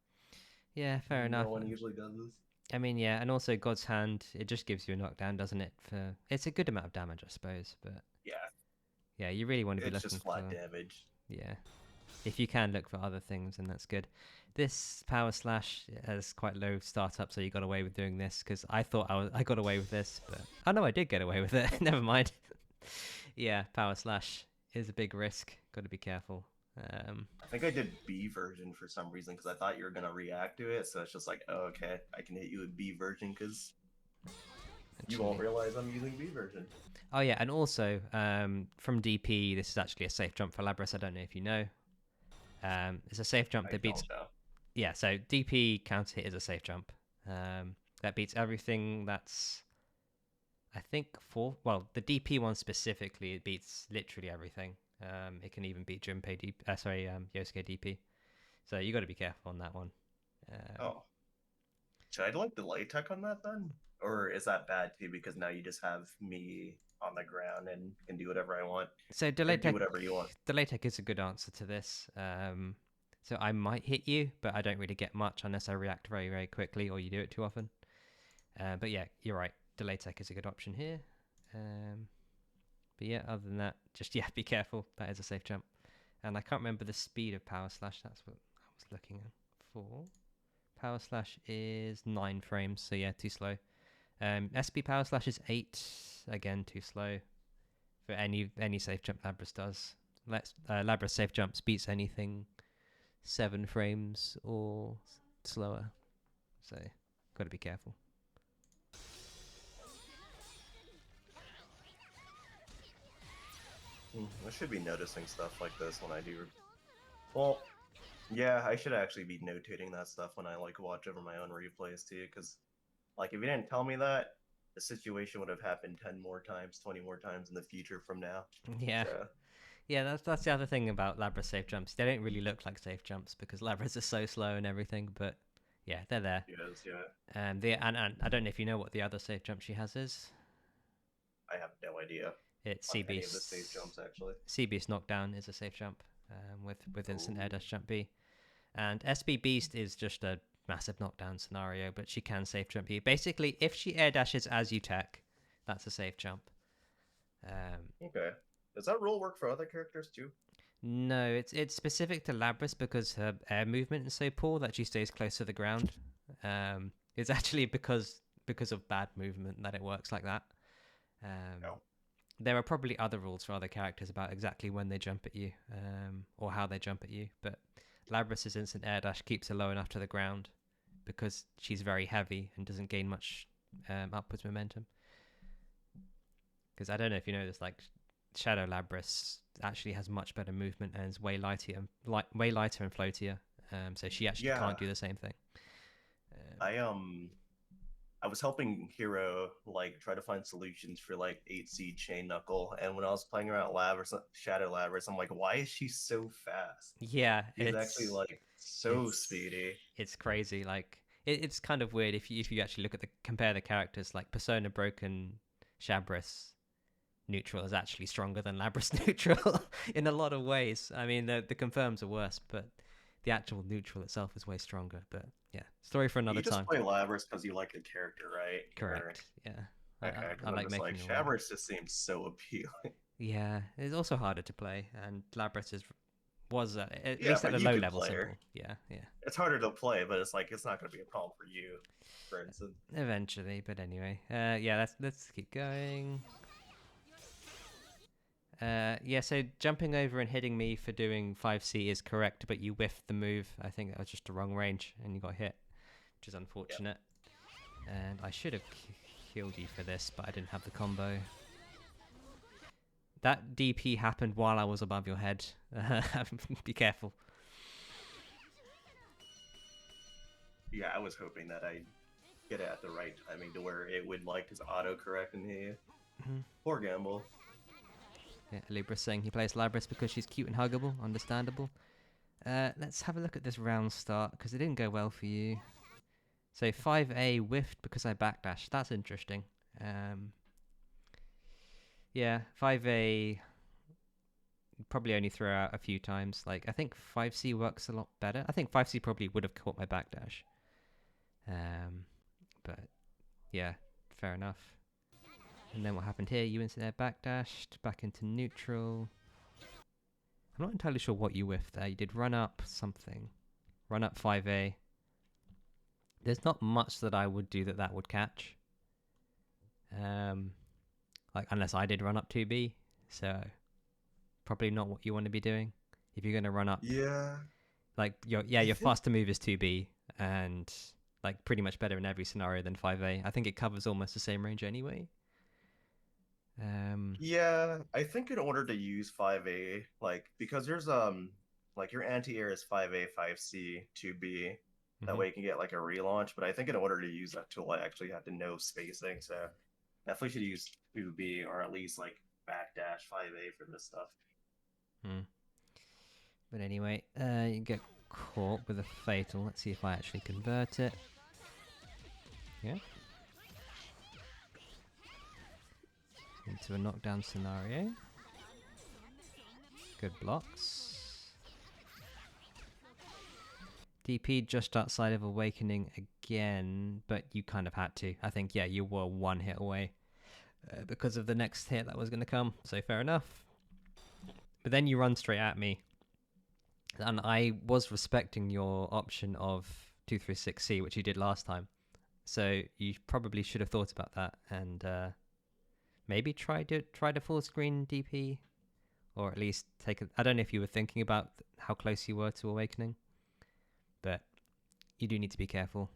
Yeah, fair enough. No one usually does this. I mean, yeah, and also God's hand, it just gives you a knockdown, doesn't it? It's a good amount of damage, I suppose, but yeah, you really want to be looking for just flat damage. Yeah, if you can look for other things, then that's good. This power slash has quite low startup, so you got away with doing this because I thought I got away with this, but oh no, I did get away with it. Never mind. Yeah, power slash is a big risk. Got to be careful. I think I did B version for some reason because I thought you were gonna react to it, so it's just like, oh, okay, I can hit you with B version because you won't realize I'm using B version. Oh yeah, and also from DP, this is actually a safe jump for Labrys. I don't know if you know. It's a safe jump that beats. Yeah, so DP counter hit is a safe jump. That beats everything that's, I think, the DP one specifically, it beats literally everything. It can even beat Junpei DP, Yosuke DP. So you got to be careful on that one. Should I like delay tech on that then? Or is that bad too because now you just have me on the ground and can do whatever I want? So delay tech, do whatever you want. Delay tech is a good answer to this. So I might hit you, but I don't really get much unless I react very, very quickly or you do it too often. But yeah, you're right. Delay tech is a good option here. But yeah, other than that, just be careful. That is a safe jump. And I can't remember the speed of power slash. That's what I was looking for. Power slash is 9 frames, so yeah, too slow. SP power slash is 8. Again, too slow. For any safe jump Labrys does. Labrys safe jumps beats anything 7 frames or slower, so got to be careful. I should be noticing stuff like this when I do. Well, yeah, I should actually be notating that stuff when I watch over my own replays too, because if you didn't tell me that, the situation would have happened 10 more times, 20 more times in the future from now. Yeah. So. Yeah, that's the other thing about Labrys safe jumps. They don't really look like safe jumps because Labrys are so slow and everything, but Yeah, they're there. Yes, yeah. And I don't know if you know what the other safe jump she has is. I have no idea It's on C any of the Beast. safe jumps actually. C Beast knockdown is a safe jump with instant air Ooh. dash jump B. And SB Beast is just a massive knockdown scenario, but she can safe jump you. Basically, if she air dashes as you tech, that's a safe jump. Okay. Does that rule work for other characters too? No, it's specific to Labrys because her air movement is so poor that she stays close to the ground. It's actually because of bad movement that it works like that. No. There are probably other rules for other characters about exactly when they jump at you, or how they jump at you, but Labrys's instant air dash keeps her low enough to the ground because she's very heavy and doesn't gain much upwards momentum. Because I don't know if you know this, like Shadow Labrys actually has much better movement and is way lighter and floatier. So she actually can't do the same thing. I was helping Hero like try to find solutions for like 8C chain knuckle, and when I was playing around Shadow Labrys, I'm like, why is she so fast? Yeah, She's actually like so speedy. It's crazy. Like it's kind of weird if you actually look at compare the characters. Like Persona Broken Shabris neutral is actually stronger than Labrys neutral in a lot of ways. I mean, the confirms are worse, but the actual neutral itself is way stronger. But yeah, story for another time. You just play Labrys because you like the character, right? Correct. Yeah. Okay, I like making Shabris just seems so appealing. Yeah, it's also harder to play, and Labrys was at least at a low level simple. Yeah. It's harder to play, but it's like it's not going to be a problem for you, for instance. Eventually, but anyway, yeah. Let's keep going. Yeah, so jumping over and hitting me for doing 5C is correct, but you whiffed the move. I think that was just the wrong range, and you got hit, which is unfortunate. Yep. And I should have killed you for this, but I didn't have the combo. That DP happened while I was above your head. Be careful. Yeah, I was hoping that I'd get it at the right timing to where it would like just auto-correct and hit you. Poor gamble. Yeah, Labrys saying he plays Labrys because she's cute and huggable. Understandable. Let's have a look at this round start, because it didn't go well for you. So 5A whiffed because I backdashed. That's interesting. Yeah, 5A probably only threw out a few times. Like, I think 5C works a lot better. I think 5C probably would have caught my backdash. But yeah, fair enough. And then what happened here? You into there backdashed, back into neutral. I'm not entirely sure what you whiffed there. You did run up something. Run up 5A. There's not much that I would do that would catch. Like, unless I did run up 2B. So, probably not what you want to be doing. If you're going to run up. Yeah. Like, your faster move is 2B. And, like, pretty much better in every scenario than 5A. I think it covers almost the same range anyway. Yeah, I think in order to use 5A, like, because there's like your anti-air is 5A, 5C, 2B. That way you can get like a relaunch. But I think in order to use that tool, I actually have to know spacing. So definitely should use 2B or at least like backdash 5A for this stuff. But anyway, you get caught with a fatal. Let's see if I actually convert it. Yeah. Into a knockdown scenario. Good blocks. DP just outside of Awakening again, but you kind of had to. I think, yeah, you were one hit away because of the next hit that was going to come, so fair enough. But then you run straight at me, and I was respecting your option of 236C, which you did last time, so you probably should have thought about that, and maybe try to full screen DP, or at least take I don't know if you were thinking about how close you were to Awakening. But you do need to be careful,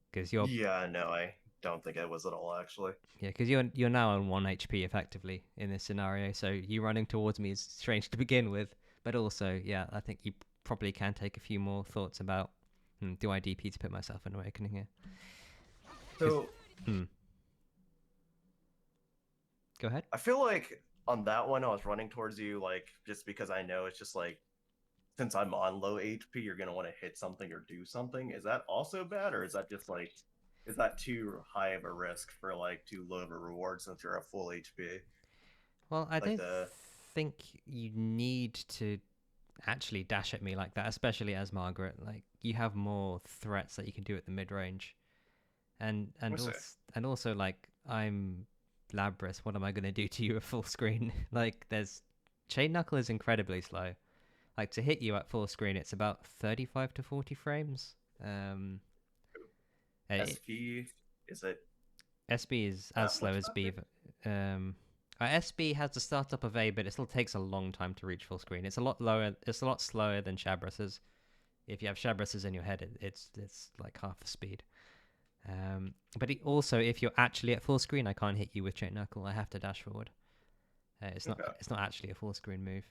because you're. Yeah, no, I don't think I was at all actually. Yeah, because you're now on 1 HP effectively in this scenario, so you running towards me is strange to begin with. But also, yeah, I think you probably can take a few more thoughts about, do I DP to put myself in Awakening here? So. Go ahead. I feel like on that one, I was running towards you, like, just because I know it's just like since I'm on low HP, you're gonna want to hit something or do something. Is that also bad, or is that just like, is that too high of a risk for like too low of a reward since you're at full HP? Well, I Like don't the think you need to actually dash at me like that, especially as Margaret. Like you have more threats that you can do at the mid range, let me see. and also like I'm Labrys. What am I gonna do to you at full screen? Like there's chain knuckle is incredibly slow. Like to hit you at full screen, it's about 35 to 40 frames. Um, it, SP is it SB is as that slow much as B. faster? SB has the startup of A, but it still takes a long time to reach full screen. It's a lot lower. It's a lot slower than Shabras's. If you have Shabras's in your head, it's like half the speed. But also, if you're actually at full screen, I can't hit you with chain knuckle. I have to dash forward. Okay. It's not actually a full screen move.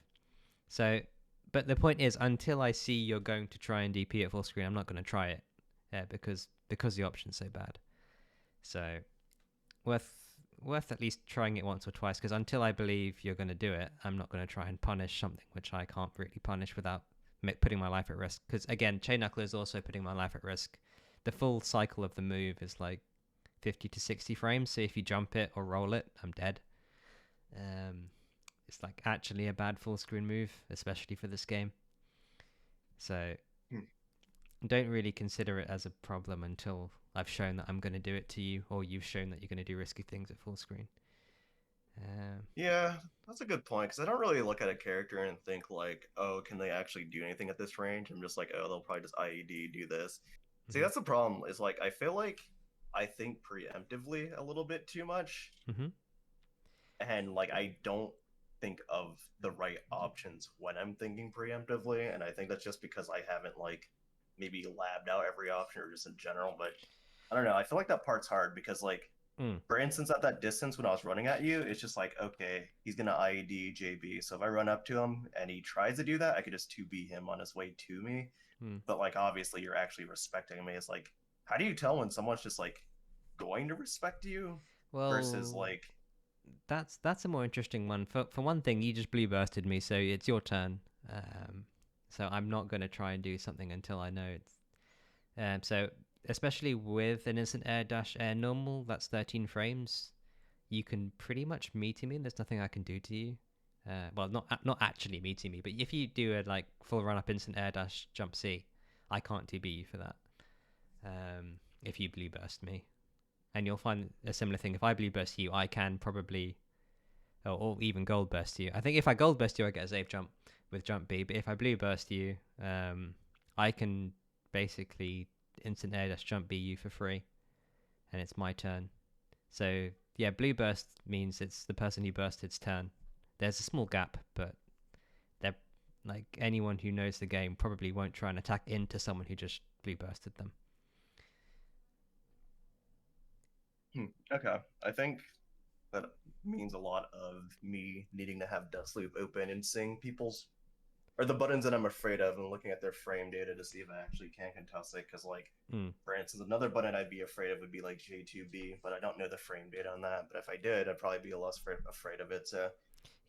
So, but the point is, until I see you're going to try and DP at full screen, I'm not going to try it, because the option's so bad. So worth at least trying it once or twice, because until I believe you're going to do it, I'm not going to try and punish something which I can't really punish without putting my life at risk. Because again, chain knuckle is also putting my life at risk. The full cycle of the move is like 50 to 60 frames, so if you jump it or roll it, I'm dead. It's like actually a bad full screen move, especially for this game. So Hmm. don't really consider it as a problem until I've shown that I'm going to do it to you, or you've shown that you're going to do risky things at full screen. Yeah, that's a good point because I don't really look at a character and think like, oh, can they actually do anything at this range? I'm just like, oh, they'll probably just IED do this. See, Mm-hmm. that's the problem. Is like I feel like I think preemptively a little bit too much, Mm-hmm. and like I don't think of the right options when I'm thinking preemptively, and I think that's just because I haven't like maybe labbed out every option or just in general. But I don't know. I feel like that part's hard because like Mm. for instance, at that distance when I was running at you, it's just like, okay, he's gonna IED JB. So if I run up to him and he tries to do that, I could just 2B him on his way to me. Mm. But like obviously you're actually respecting me. It's like, how do you tell when someone's just like going to respect you versus Well, like that's a more interesting one. For one thing, you just blue bursted me, so it's your turn. So I'm not going to try and do something until I know it's. So especially with an instant air dash air normal, that's 13 frames. You can pretty much meet me, and there's nothing I can do to you. Well, not actually meeting me, but if you do a like full run up instant air dash jump C, I can't TB you for that. If you blue burst me, and you'll find a similar thing. If I blue burst you, I can probably, or even gold burst you. I think if I gold burst you, I get a safe jump with jump B. But if I blue burst you, I can basically instant air dash jump B you for free, and it's my turn. So yeah, blue burst means it's the person who bursted's turn. There's a small gap, but they're like anyone who knows the game probably won't try and attack into someone who just blue bursted them. okay. I think that means a lot of me needing to have Dust Loop open and seeing people's or the buttons that I'm afraid of and looking at their frame data to see if I actually can contest it. Because, like, Mm. for instance, another button I'd be afraid of would be like J2B, but I don't know the frame data on that. But if I did, I'd probably be less afraid of it. So I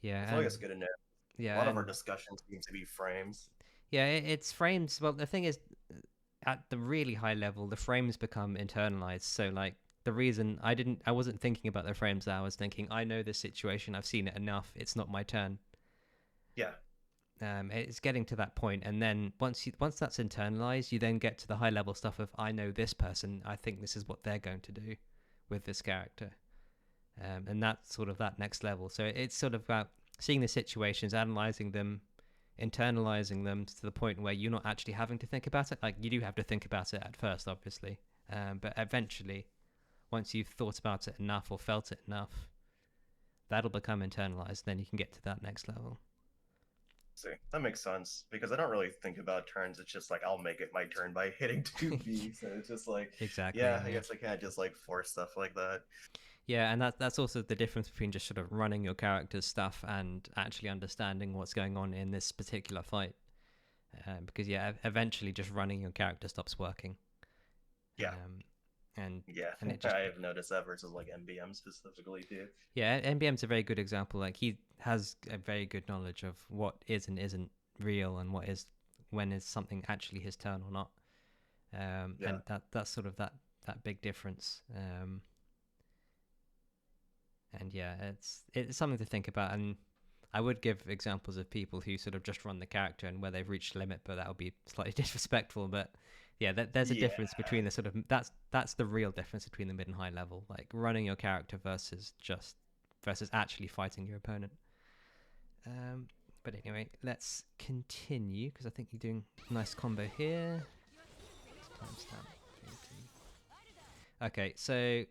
Yeah, feel like and it's good to know. A yeah, lot of our and discussions seem to be frames. yeah, it's frames. Well, the thing is, at the really high level, the frames become internalized. So like the reason I wasn't thinking about the frames. I was thinking, I know this situation. I've seen it enough. It's not my turn. Yeah. It's getting to that point, and then once that's internalized, you then get to the high level stuff of I know this person. I think this is what they're going to do with this character, and that's sort of that next level. So it's sort of about seeing the situations, analyzing them, internalizing them to the point where you're not actually having to think about it. Like you do have to think about it at first, obviously, but eventually, once you've thought about it enough or felt it enough, that'll become internalized. Then you can get to that next level. See, that makes sense because I don't really think about turns. It's just like I'll make it my turn by hitting 2B. So it's just like, Exactly. yeah, I Yeah. guess I can't just like force stuff like that. Yeah, and that's also the difference between just sort of running your character's stuff and actually understanding what's going on in this particular fight. Because yeah, eventually just running your character stops working. Yeah. Um, and Yeah, and it just I have noticed that versus like MBM specifically too. yeah, NBM's a very good example. Like he has a very good knowledge of what is and isn't real and what is when is something actually his turn or not. And that's sort of that big difference. And yeah, it's something to think about. And I would give examples of people who sort of just run the character and where they've reached limit, but that would be slightly disrespectful. But yeah, there's a difference between the sort of that's the real difference between the mid and high level, like running your character versus actually fighting your opponent. But anyway, let's continue because I think you're doing a nice combo here. Okay, so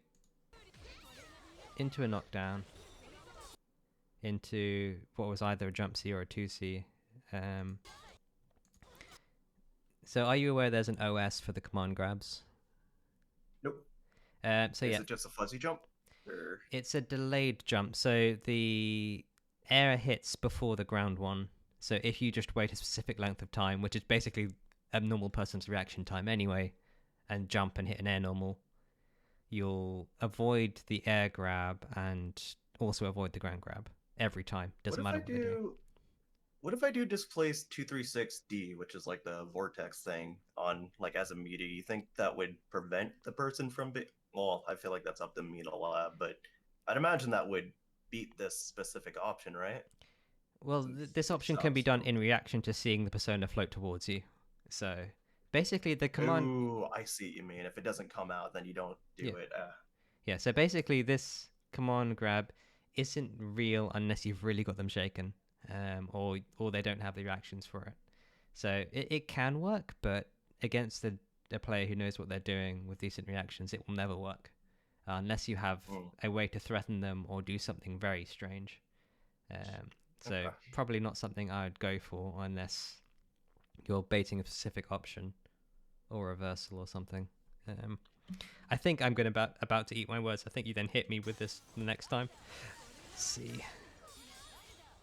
into a knockdown, into what was either a jump C or a 2C. So are you aware there's an OS for the command grabs? Nope. So Is it just a fuzzy jump? Or... It's a delayed jump, so the air hits before the ground one. So if you just wait a specific length of time, which is basically a normal person's reaction time anyway, and jump and hit an air normal, you'll avoid the air grab and also avoid the ground grab every time. Doesn't matter what they do. What if I do displace 236D, which is like the vortex thing, on like as a meter? You think that would prevent the person from well, I feel like that's up to me to lab, but I'd imagine that would beat this specific option, right? Well, this option can be done in reaction to seeing the persona float towards you. So basically the command... Ooh, I see what you mean. If it doesn't come out, then you don't do it. Yeah, so basically this command grab isn't real unless you've really got them shaken, or they don't have the reactions for it. So it can work, but against a player who knows what they're doing with decent reactions, it will never work. Unless you have a way to threaten them or do something very strange. So probably not something I would go for unless you're baiting a specific option or reversal or something. I think I'm going about to eat my words. I think you then hit me with this the next time. Let's see.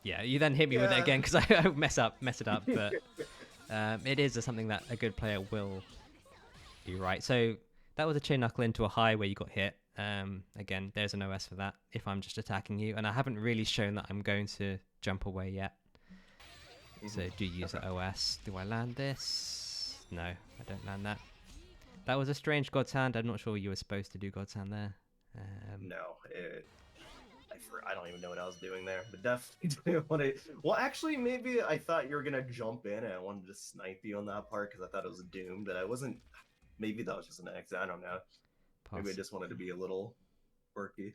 Yeah, you then hit me with it again because I mess it up. But it is something that a good player will do right. So that was a chain knuckle into a high where you got hit. Again, there's an OS for that if I'm just attacking you. And I haven't really shown that I'm going to jump away yet. So do use the OS. Do I land this? No, I don't land that. That was a strange God's Hand. I'm not sure you were supposed to do God's Hand there. No, I don't even know what I was doing there, but definitely didn't want to. Well, actually, maybe I thought you were gonna jump in, and I wanted to snipe you on that part because I thought it was doomed. But I wasn't. Maybe that was just an X. I don't know. Maybe I just wanted to be a little quirky.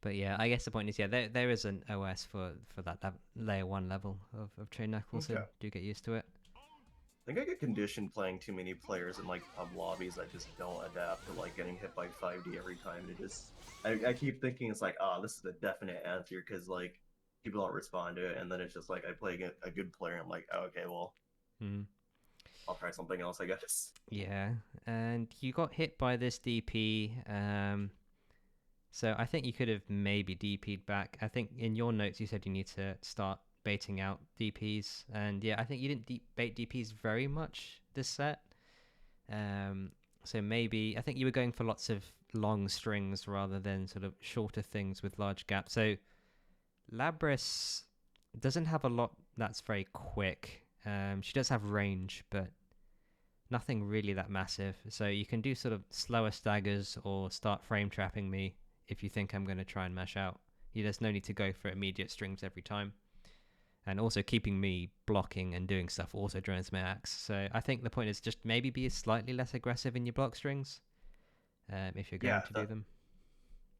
But yeah, I guess the point is, there is an OS for that layer 1 level of chain knuckles, so do get used to it. I think I get conditioned playing too many players in like pub lobbies. I just don't adapt to like getting hit by 5D every time. I keep thinking it's like, this is a definite answer because like people don't respond to it, and then it's just like I play a good player. I'm like, okay, well, I'll try something else, I guess. Yeah, and you got hit by this DP. So I think you could have maybe DP'd back. I think in your notes you said you need to start baiting out DPs, and yeah, I think you didn't bait DPs very much this set. So maybe I think you were going for lots of long strings rather than sort of shorter things with large gaps. So Labrys doesn't have a lot that's very quick. She does have range, but nothing really that massive. So you can do sort of slower staggers or start frame trapping me if you think I'm going to try and mash out. There's no need to go for immediate strings every time. And also keeping me blocking and doing stuff also drains my axe. So I think the point is just maybe be slightly less aggressive in your block strings if you're going to do them.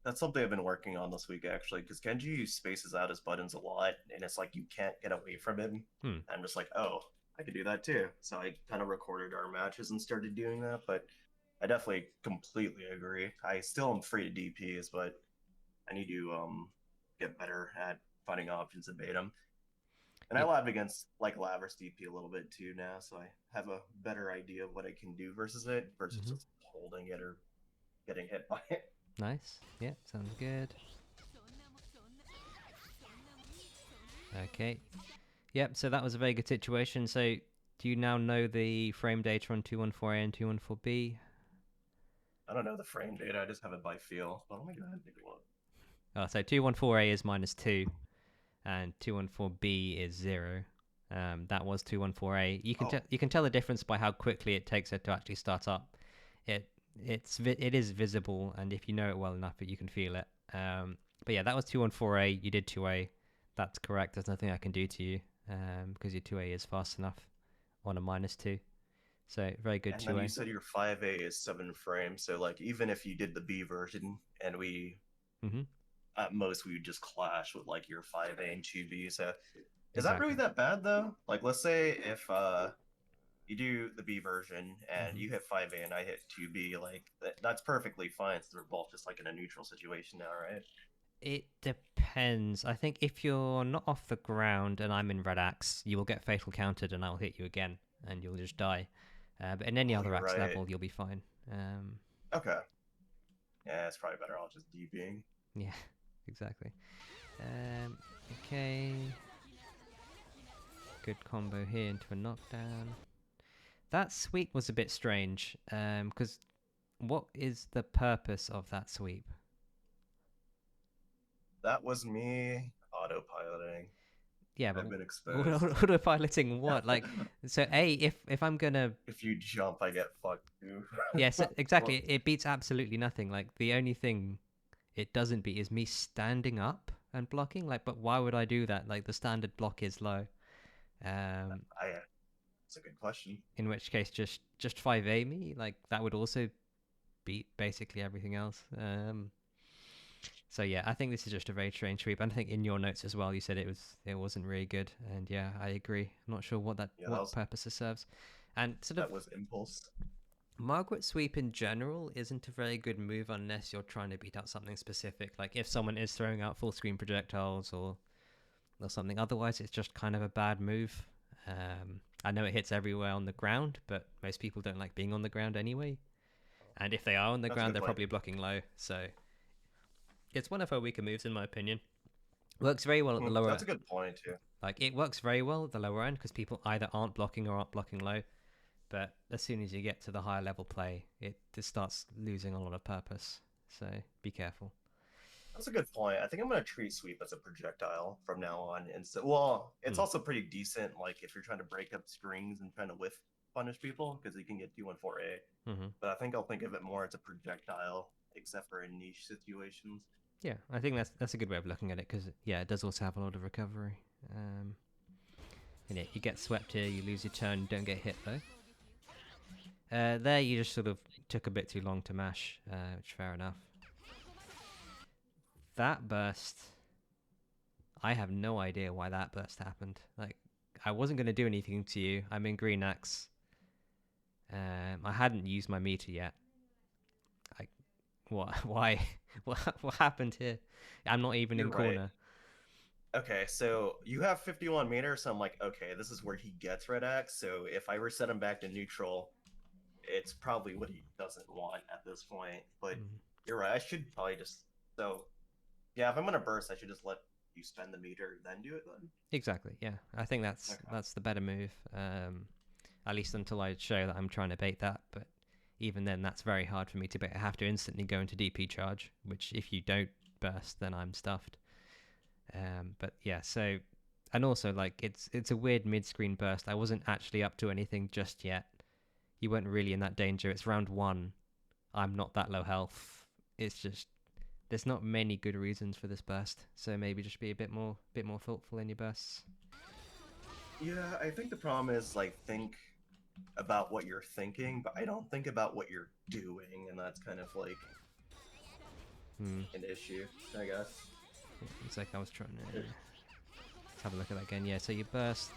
That's something I've been working on this week, actually, because Kenji spaces out his buttons a lot, and it's like you can't get away from him. I'm just like, oh, I could do that too. So I kind of recorded our matches and started doing that, but I definitely completely agree. I still am free to DPs, but I need to get better at finding options and bait them. And I lab against like Labrys DP a little bit too now, so I have a better idea of what I can do versus it, versus just holding it or getting hit by it. Nice. Yeah, sounds good. Okay. Yep, so that was a very good situation. So do you now know the frame data on 214A and 214B? I don't know the frame data, I just have it by feel. But let me go ahead and take a look. Oh, so 214A is -2 and 214B is 0. That was 214A. You can tell the difference by how quickly it takes it to actually start up. It is visible, and if you know it well enough, you can feel it. But yeah, that was 214A. You did 2A. That's correct. There's nothing I can do to you because your 2A is fast enough on a -2. So very good 2A. And then you said your 5A is 7 frames. So like even if you did the B version and we at most we would just clash with like your 5A and 2B. So is that really that bad though? Like let's say if you do the B version and you hit 5A and I hit 2B, like that's perfectly fine. So they're both just like in a neutral situation now, right? It depends. I think if you're not off the ground and I'm in red axe, you will get fatal countered and I'll hit you again and you'll just die. But in any other axe level, you'll be fine. Okay. Yeah, it's probably better. I'll just DBing. Yeah, exactly. Okay. Good combo here into a knockdown. That sweep was a bit strange, because what is the purpose of that sweep? That was me autopiloting. Yeah, but I've been exposed. Autopiloting what? Like, so if I'm gonna... If you jump, I get fucked too. Yes, exactly. It beats absolutely nothing. Like, the only thing it doesn't beat is me standing up and blocking. Like, but why would I do that? Like, the standard block is low. That's a good question. In which case, just 5A me, like that would also beat basically everything else. So yeah, I think this is just a very strange sweep. And I think in your notes as well, you said it wasn't really good. And yeah, I agree. I'm not sure what purpose it serves. And that was impulse. Margaret sweep in general isn't a very good move unless you're trying to beat out something specific. Like if someone is throwing out full screen projectiles or something. Otherwise, it's just kind of a bad move. I know it hits everywhere on the ground, but most people don't like being on the ground anyway. And if they are on the ground, they're probably blocking low. So it's one of her weaker moves, in my opinion. Works very well at the lower end. That's a good point, too. Like, it works very well at the lower end because people either aren't blocking or aren't blocking low. But as soon as you get to the higher level play, it just starts losing a lot of purpose. So be careful. That's a good point. I think I'm going to treat sweep as a projectile from now on. And so, well, it's also pretty decent, like, if you're trying to break up screens and trying to whiff punish people, because you can get 214A. But I think I'll think of it more as a projectile, except for in niche situations. Yeah, I think that's a good way of looking at it, because, yeah, it does also have a lot of recovery. And yeah, you get swept here, you lose your turn, you don't get hit, though. There you just sort of took a bit too long to mash, which fair enough. That burst, I have no idea why that burst happened. Like, I wasn't going to do anything to you. I'm in green axe. I hadn't used my meter yet. Like, what? Why? What happened here? I'm not even in corner. Okay, so you have 51 meters, so I'm like, okay, this is where he gets red axe. So if I reset him back to neutral, it's probably what he doesn't want at this point. But you're right. I should probably just yeah, if I'm gonna burst, I should just let you spend the meter, then do it then. Exactly. Yeah, I think that's the better move. At least until I show that I'm trying to bait that. But even then, that's very hard for me to bait. I have to instantly go into DP charge, which if you don't burst, then I'm stuffed. But yeah, so, and also like it's a weird mid-screen burst. I wasn't actually up to anything just yet. You weren't really in that danger. It's round 1. I'm not that low health. It's just there's not many good reasons for this burst. So maybe just be a bit more thoughtful in your bursts. Yeah, I think the problem is like think about what you're thinking, but I don't think about what you're doing, and that's kind of like an issue, I guess. It's like I was trying to let's have a look at that again. Yeah, so you burst.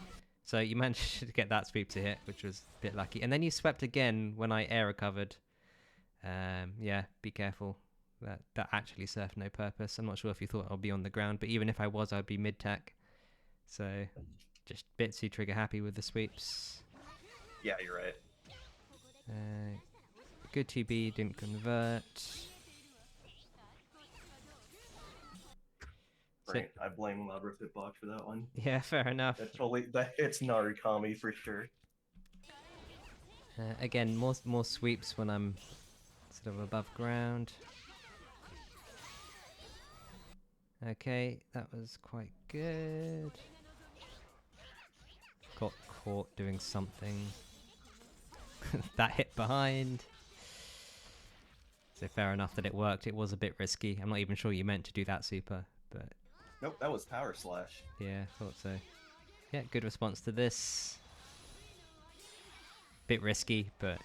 So you managed to get that sweep to hit, which was a bit lucky. And then you swept again when I air recovered. Yeah, be careful. That actually served no purpose. I'm not sure if you thought I'd be on the ground, but even if I was, I'd be mid-tack. So just Bitsy trigger happy with the sweeps. Yeah, you're right. Good 2B, didn't convert. Right, I blame Labrys hitbox for that one. Yeah, fair enough. That hits Narukami for sure. Again, more sweeps when I'm sort of above ground. Okay, that was quite good. got caught doing something. That hit behind. So fair enough that it worked. It was a bit risky. I'm not even sure you meant to do that super, but... Nope, that was power slash. Yeah, thought so. Yeah, good response to this. Bit risky, but...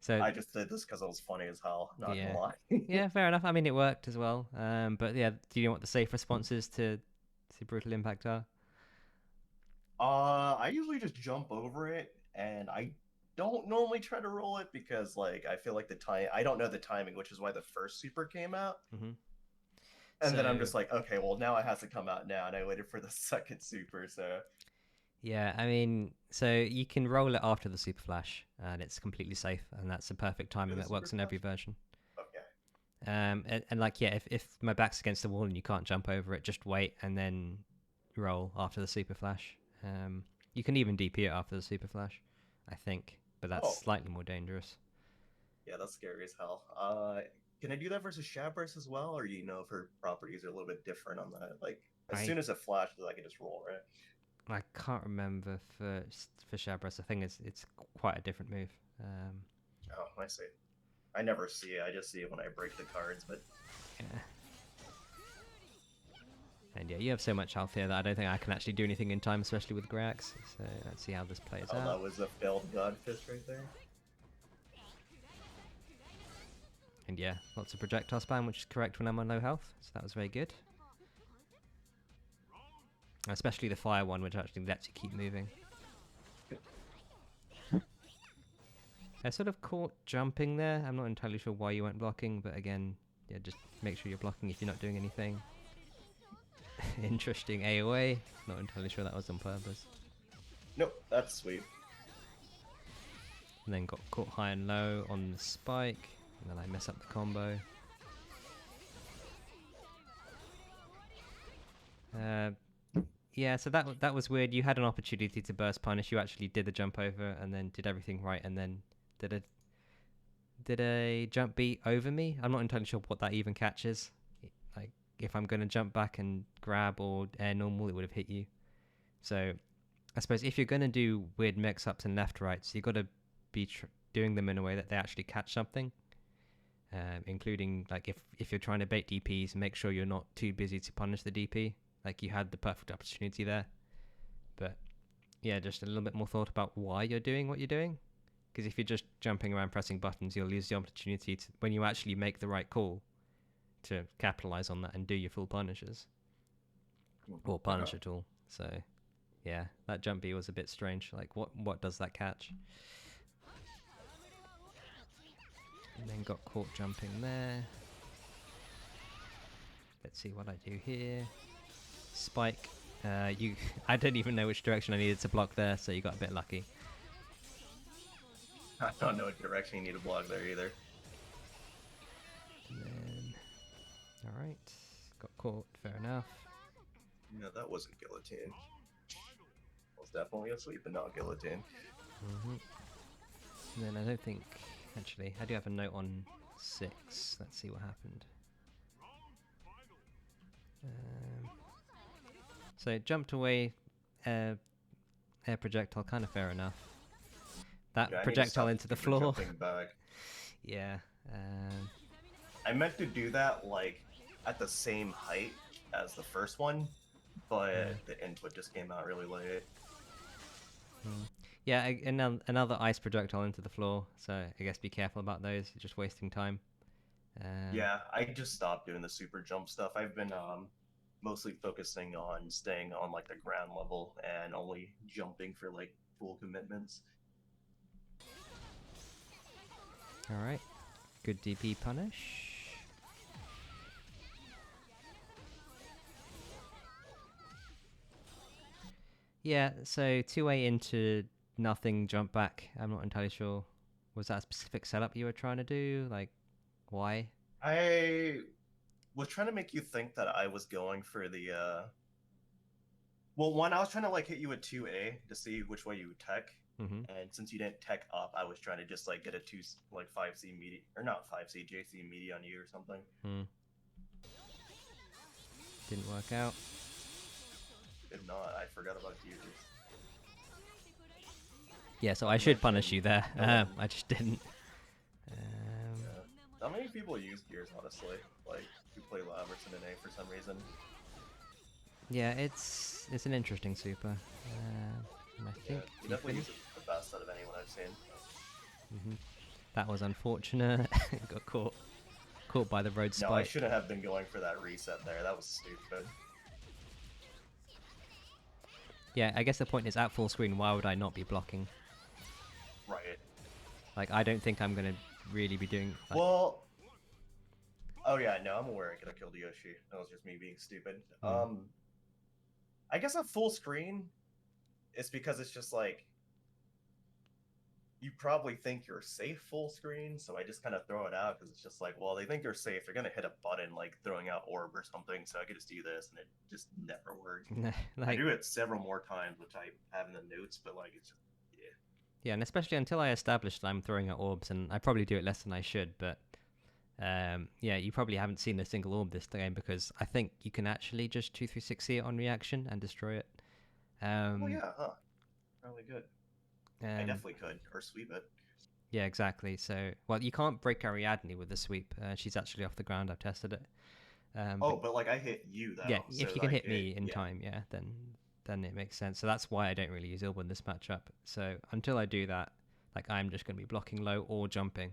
So I just did this because it was funny as hell, not yeah. gonna lie. Yeah, fair enough. I mean, it worked as well. But yeah, do you know what the safe responses to Brutal Impact are? I usually just jump over it, and I don't normally try to roll it because, like, I feel like I don't know the timing, which is why the first super came out. Mm-hmm. And then I'm just like, okay, well, now it has to come out now, and I waited for the second super, so... Yeah, I mean, so you can roll it after the super flash, and it's completely safe, and that's a perfect timing that works in every version. Okay. And like, yeah, if my back's against the wall and you can't jump over it, just wait and then roll after the super flash. You can even DP it after the super flash, I think, but that's slightly more dangerous. Yeah, that's scary as hell. Can I do that versus Shabras as well, or you know if her properties are a little bit different on that? Like, as soon as it flashes, I can just roll, right? I can't remember for Shabras. I think it's quite a different move. Oh, I see. I never see it. I just see it when I break the cards, but... Yeah. And yeah, you have so much health here that I don't think I can actually do anything in time, especially with Grax. So let's see how this plays out. Oh, that was a failed God Fist right there. And yeah, lots of projectile spam, which is correct when I'm on low health. So that was very good. Especially the fire one, which actually lets you keep moving. I sort of caught jumping there. I'm not entirely sure why you weren't blocking, but again, yeah, just make sure you're blocking if you're not doing anything. Interesting AOA. Not entirely sure that was on purpose. Nope, that's sweet. And then got caught high and low on the spike, and then I mess up the combo. Yeah, so that was weird. You had an opportunity to burst punish. You actually did the jump over and then did everything right, and then did a jump beat over me. I'm not entirely sure what that even catches. Like, if I'm going to jump back and grab or air normal, it would have hit you. So I suppose if you're going to do weird mix-ups and left-rights, you've got to be doing them in a way that they actually catch something. Including, like, if you're trying to bait DPs, make sure you're not too busy to punish the DP. Like, you had the perfect opportunity there. But yeah, just a little bit more thought about why you're doing what you're doing. Because if you're just jumping around pressing buttons, you'll lose the opportunity to, when you actually make the right call, to capitalize on that and do your full punishes. Or punish at all. So yeah, that jump B was a bit strange. Like, what does that catch? And then got caught jumping there. Let's see what I do here. Spike. I don't even know which direction I needed to block there, so you got a bit lucky. I don't know what direction you need to block there either. And then, alright, got caught, fair enough. Yeah, that wasn't guillotine. It was definitely a sweep, but not guillotine. And then I don't think, actually, I do have a note on 6. Let's see what happened. So jumped away, air projectile, kind of fair enough. That projectile into the floor. Yeah. I meant to do that like at the same height as the first one, but the input just came out really late. Yeah, another ice projectile into the floor, so I guess be careful about those. You're just wasting time. Yeah, I just stopped doing the super jump stuff. I've been mostly focusing on staying on like the ground level and only jumping for like full commitments. Alright, good DP punish. Yeah, so 2A into nothing, jump back. I'm not entirely sure. Was that a specific setup you were trying to do? Like, why? I was trying to make you think that I was going for the, well, one, I was trying to like hit you at 2A to see which way you would tech. And since you didn't tech up, I was trying to just like get a 5C media, or not 5C, JC media on you or something. Didn't work out. Did not. I forgot about you. Yeah, so I should punish you there. I just didn't. Yeah. Not many people use gears, honestly. Like, who play Labrys in an A for some reason. Yeah, it's an interesting super. And I think he definitely uses the best out of anyone I've seen. That was unfortunate. Got caught by the road spike. No, I shouldn't have been going for that reset there. That was stupid. Yeah, I guess the point is, at full screen, why would I not be blocking? Right. Like, I don't think I'm gonna really be doing. Like... Well. Oh yeah, no, I'm aware I could have killed Yoshi. That was just me being stupid. I guess at full screen, it's because it's just like you probably think you're safe full screen, so I just kind of throw it out because it's just like, well, they think you're safe. They're gonna hit a button like throwing out orb or something, so I could just do this, and it just never worked. Like, I do it several more times, which I have in the notes, but like it's just yeah, and especially until I established I'm throwing out orbs, and I probably do it less than I should, but yeah, you probably haven't seen a single orb this game because I think you can actually just 2-3-6 it on reaction and destroy it. Oh yeah, huh? Really good. I definitely could, or sweep it. Yeah, exactly. So, well, you can't break Ariadne with the sweep. She's actually off the ground. I've tested it. But like I hit you, though. Yeah, so if you can hit me in time, yeah, then it makes sense. So that's why I don't really use Ilba in this matchup. So until I do that, like I'm just going to be blocking low or jumping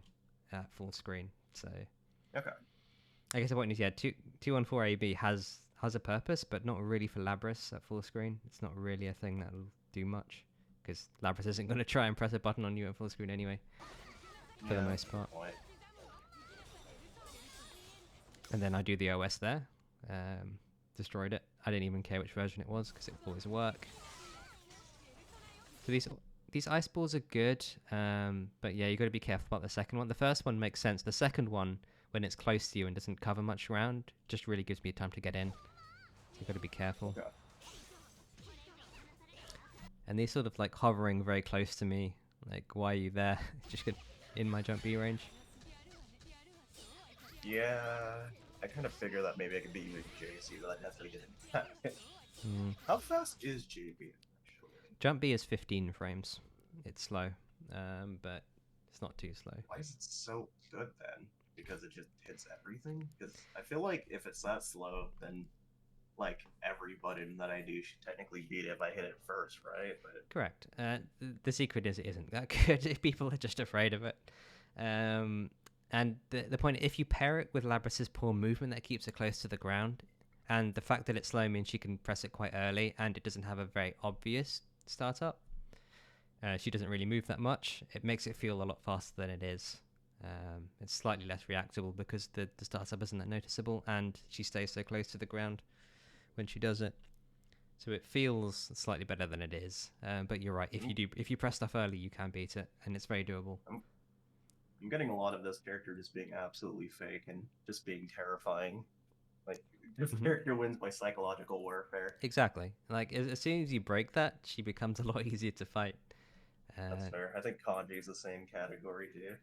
at full screen. So okay. I guess the point is, yeah, 2-1-4 AB has a purpose, but not really for Labrys at full screen. It's not really a thing that'll do much because Labrys isn't going to try and press a button on you at full screen anyway, for the most part. And then I do the OS there. Destroyed it. I didn't even care which version it was because it will always work. So these ice balls are good, but yeah, you got to be careful about the second one. The first one makes sense. The second one, when it's close to you and doesn't cover much ground, just really gives me time to get in. So you got to be careful. Okay. And these sort of like hovering very close to me, like why are you there? Just get in my jump B range. Yeah. I kind of figure that maybe I could be using JC, but I'd have to get it. How fast is JB? Jump B is 15 frames. It's slow, but it's not too slow. Why is it so good then? Because it just hits everything? Because I feel like if it's that slow, then like every button that I do should technically beat it if I hit it first, right? But... Correct. The secret is it isn't that good. People are just afraid of it. And the point, if you pair it with Labrys' poor movement that keeps it close to the ground, and the fact that it's slow means she can press it quite early, and it doesn't have a very obvious startup. She doesn't really move that much. It makes it feel a lot faster than it is. It's slightly less reactable because the startup isn't that noticeable, and she stays so close to the ground when she does it. So it feels slightly better than it is. But you're right. If you press stuff early, you can beat it, and it's very doable. I'm getting a lot of this character just being absolutely fake and just being terrifying. Like, this character wins by psychological warfare. Exactly. Like, as soon as you break that, she becomes a lot easier to fight. That's fair. I think Kanji's the same category, too.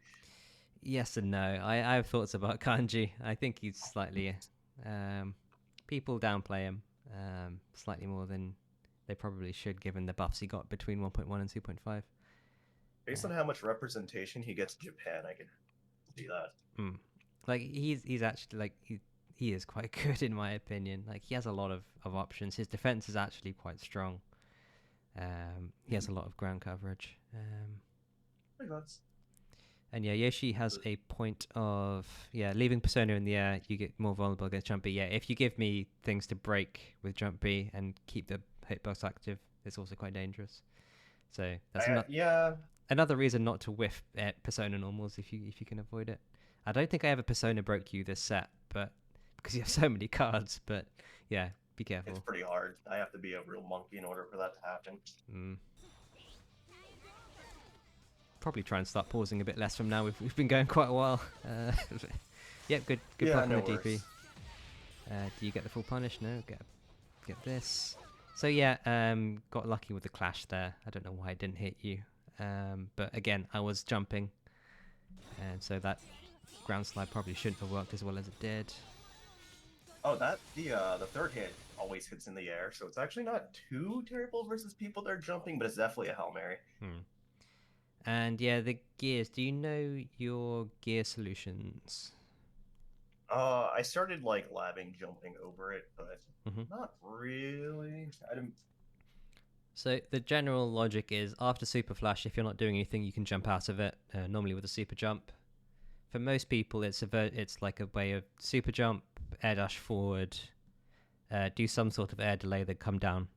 Yes and no. I have thoughts about Kanji. I think he's slightly... people downplay him slightly more than they probably should, given the buffs he got between 1.1 and 2.5. Based on how much representation he gets in Japan, I can see that. Like he's actually like he is quite good in my opinion. Like he has a lot of options. His defense is actually quite strong. He has a lot of ground coverage. And yeah, Yoshi has a point of leaving Persona in the air. You get more vulnerable against Jump B. Yeah, if you give me things to break with Jump B and keep the hitbox active, it's also quite dangerous. So that's another reason not to whiff at Persona normals if you can avoid it. I don't think I ever Persona broke you this set, but because you have so many cards. But yeah, be careful. It's pretty hard. I have to be a real monkey in order for that to happen. Probably try and start pausing a bit less from now. We've been going quite a while. Yep, good block on the DP. Do you get the full punish? No, get this. So yeah, got lucky with the clash there. I don't know why I didn't hit you. But again, I was jumping, and so that ground slide probably shouldn't have worked as well as it did. Oh, the third hit always hits in the air, so it's actually not too terrible versus people that are jumping, but it's definitely a Hail Mary. And yeah, the gears. Do you know your gear solutions? I started like labbing jumping over it, but not really. I didn't. So the general logic is after Super Flash, if you're not doing anything, you can jump out of it. Normally with a Super Jump. For most people, it's like a way of Super Jump, air dash forward, do some sort of air delay, then come down.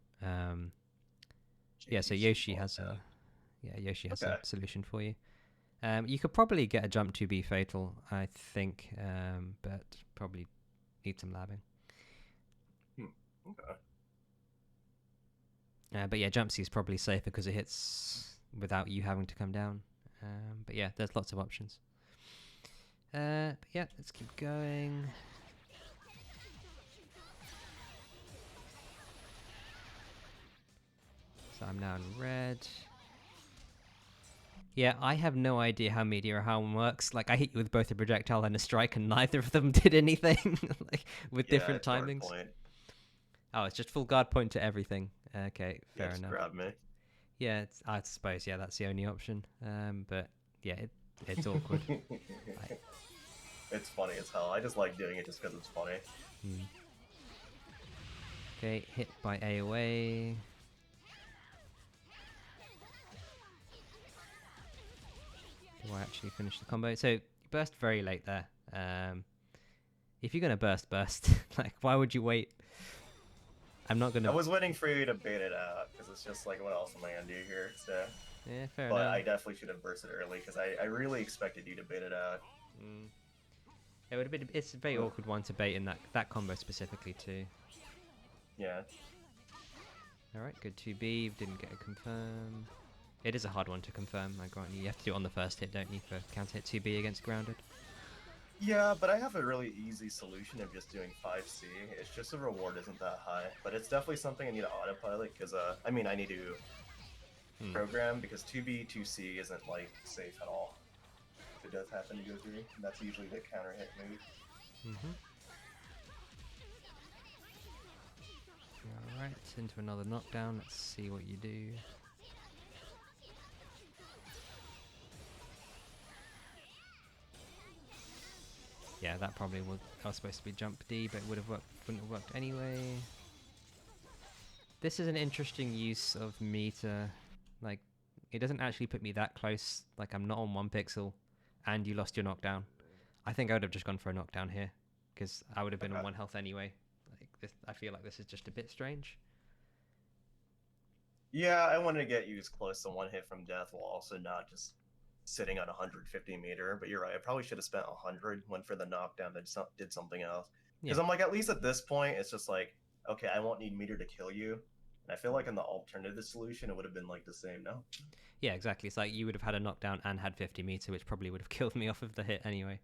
Yeah, so Yoshi has a solution for you. You could probably get a jump to be fatal, I think, but probably need some labbing. Okay. But yeah, jump C is probably safer because it hits without you having to come down. But yeah, there's lots of options. But yeah, let's keep going. So I'm now in red. Yeah, I have no idea how Meteor Helm works. Like, I hit you with both a projectile and a strike, and neither of them did anything. Like, with different timings. Oh, it's just full guard point to everything. Okay, fair enough. Grab me. Yeah, I suppose, yeah, that's the only option. But yeah, it's awkward. It's funny as hell. I just like doing it just because it's funny. Okay, hit by AoA. Do I actually finish the combo? So you burst very late there. If you're gonna burst, like, why would you wait? I'm not gonna. I was waiting for you to bait it out because it's just like, what else am I gonna do here? So. Yeah, fair enough. But I definitely should have bursted early because I really expected you to bait it out. It would have been. It's a very awkward one to bait in that combo specifically too. Yeah. All right, good 2B. Didn't get a confirm. It is a hard one to confirm. I grant you. You have to do it on the first hit, don't you, for counter hit 2B against grounded? Yeah, but I have a really easy solution of just doing 5C. It's just the reward isn't that high, but it's definitely something I need to autopilot because I mean I need to program because 2B 2C isn't like safe at all. If it does happen to go through, and that's usually the counter hit move. Alright, into another knockdown. Let's see what you do. Yeah, that probably was supposed to be jump D, but wouldn't have worked anyway. This is an interesting use of meter. Like, it doesn't actually put me that close. Like, I'm not on 1 pixel, and you lost your knockdown. I think I would have just gone for a knockdown here, because I would have been on 1 health anyway. Like, this, I feel like this is just a bit strange. Yeah, I wanted to get you as close to 1 hit from death while also not just sitting on 150 meter, but you're right. I probably should have spent 100, went for the knockdown, then did something else. Because I'm like, at least at this point, it's just like, okay, I won't need meter to kill you. And I feel like in the alternative solution, it would have been like the same, no? Yeah, exactly. It's like you would have had a knockdown and had 50 meter, which probably would have killed me off of the hit anyway.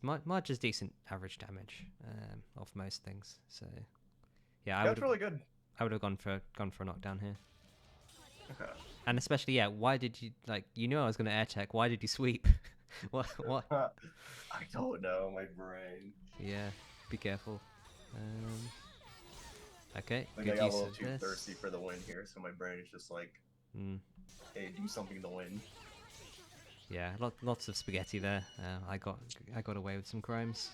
Marge is decent average damage off most things. So yeah, that's really good. I would have gone for a knockdown here. Okay. And especially, yeah, why did you, like, you knew I was going to air tech, why did you sweep? what? I don't know, my brain. Yeah, be careful. Okay, I got a little too thirsty for the win here, so my brain is just like, hey, do something to win. Yeah, lots of spaghetti there. I got away with some crimes.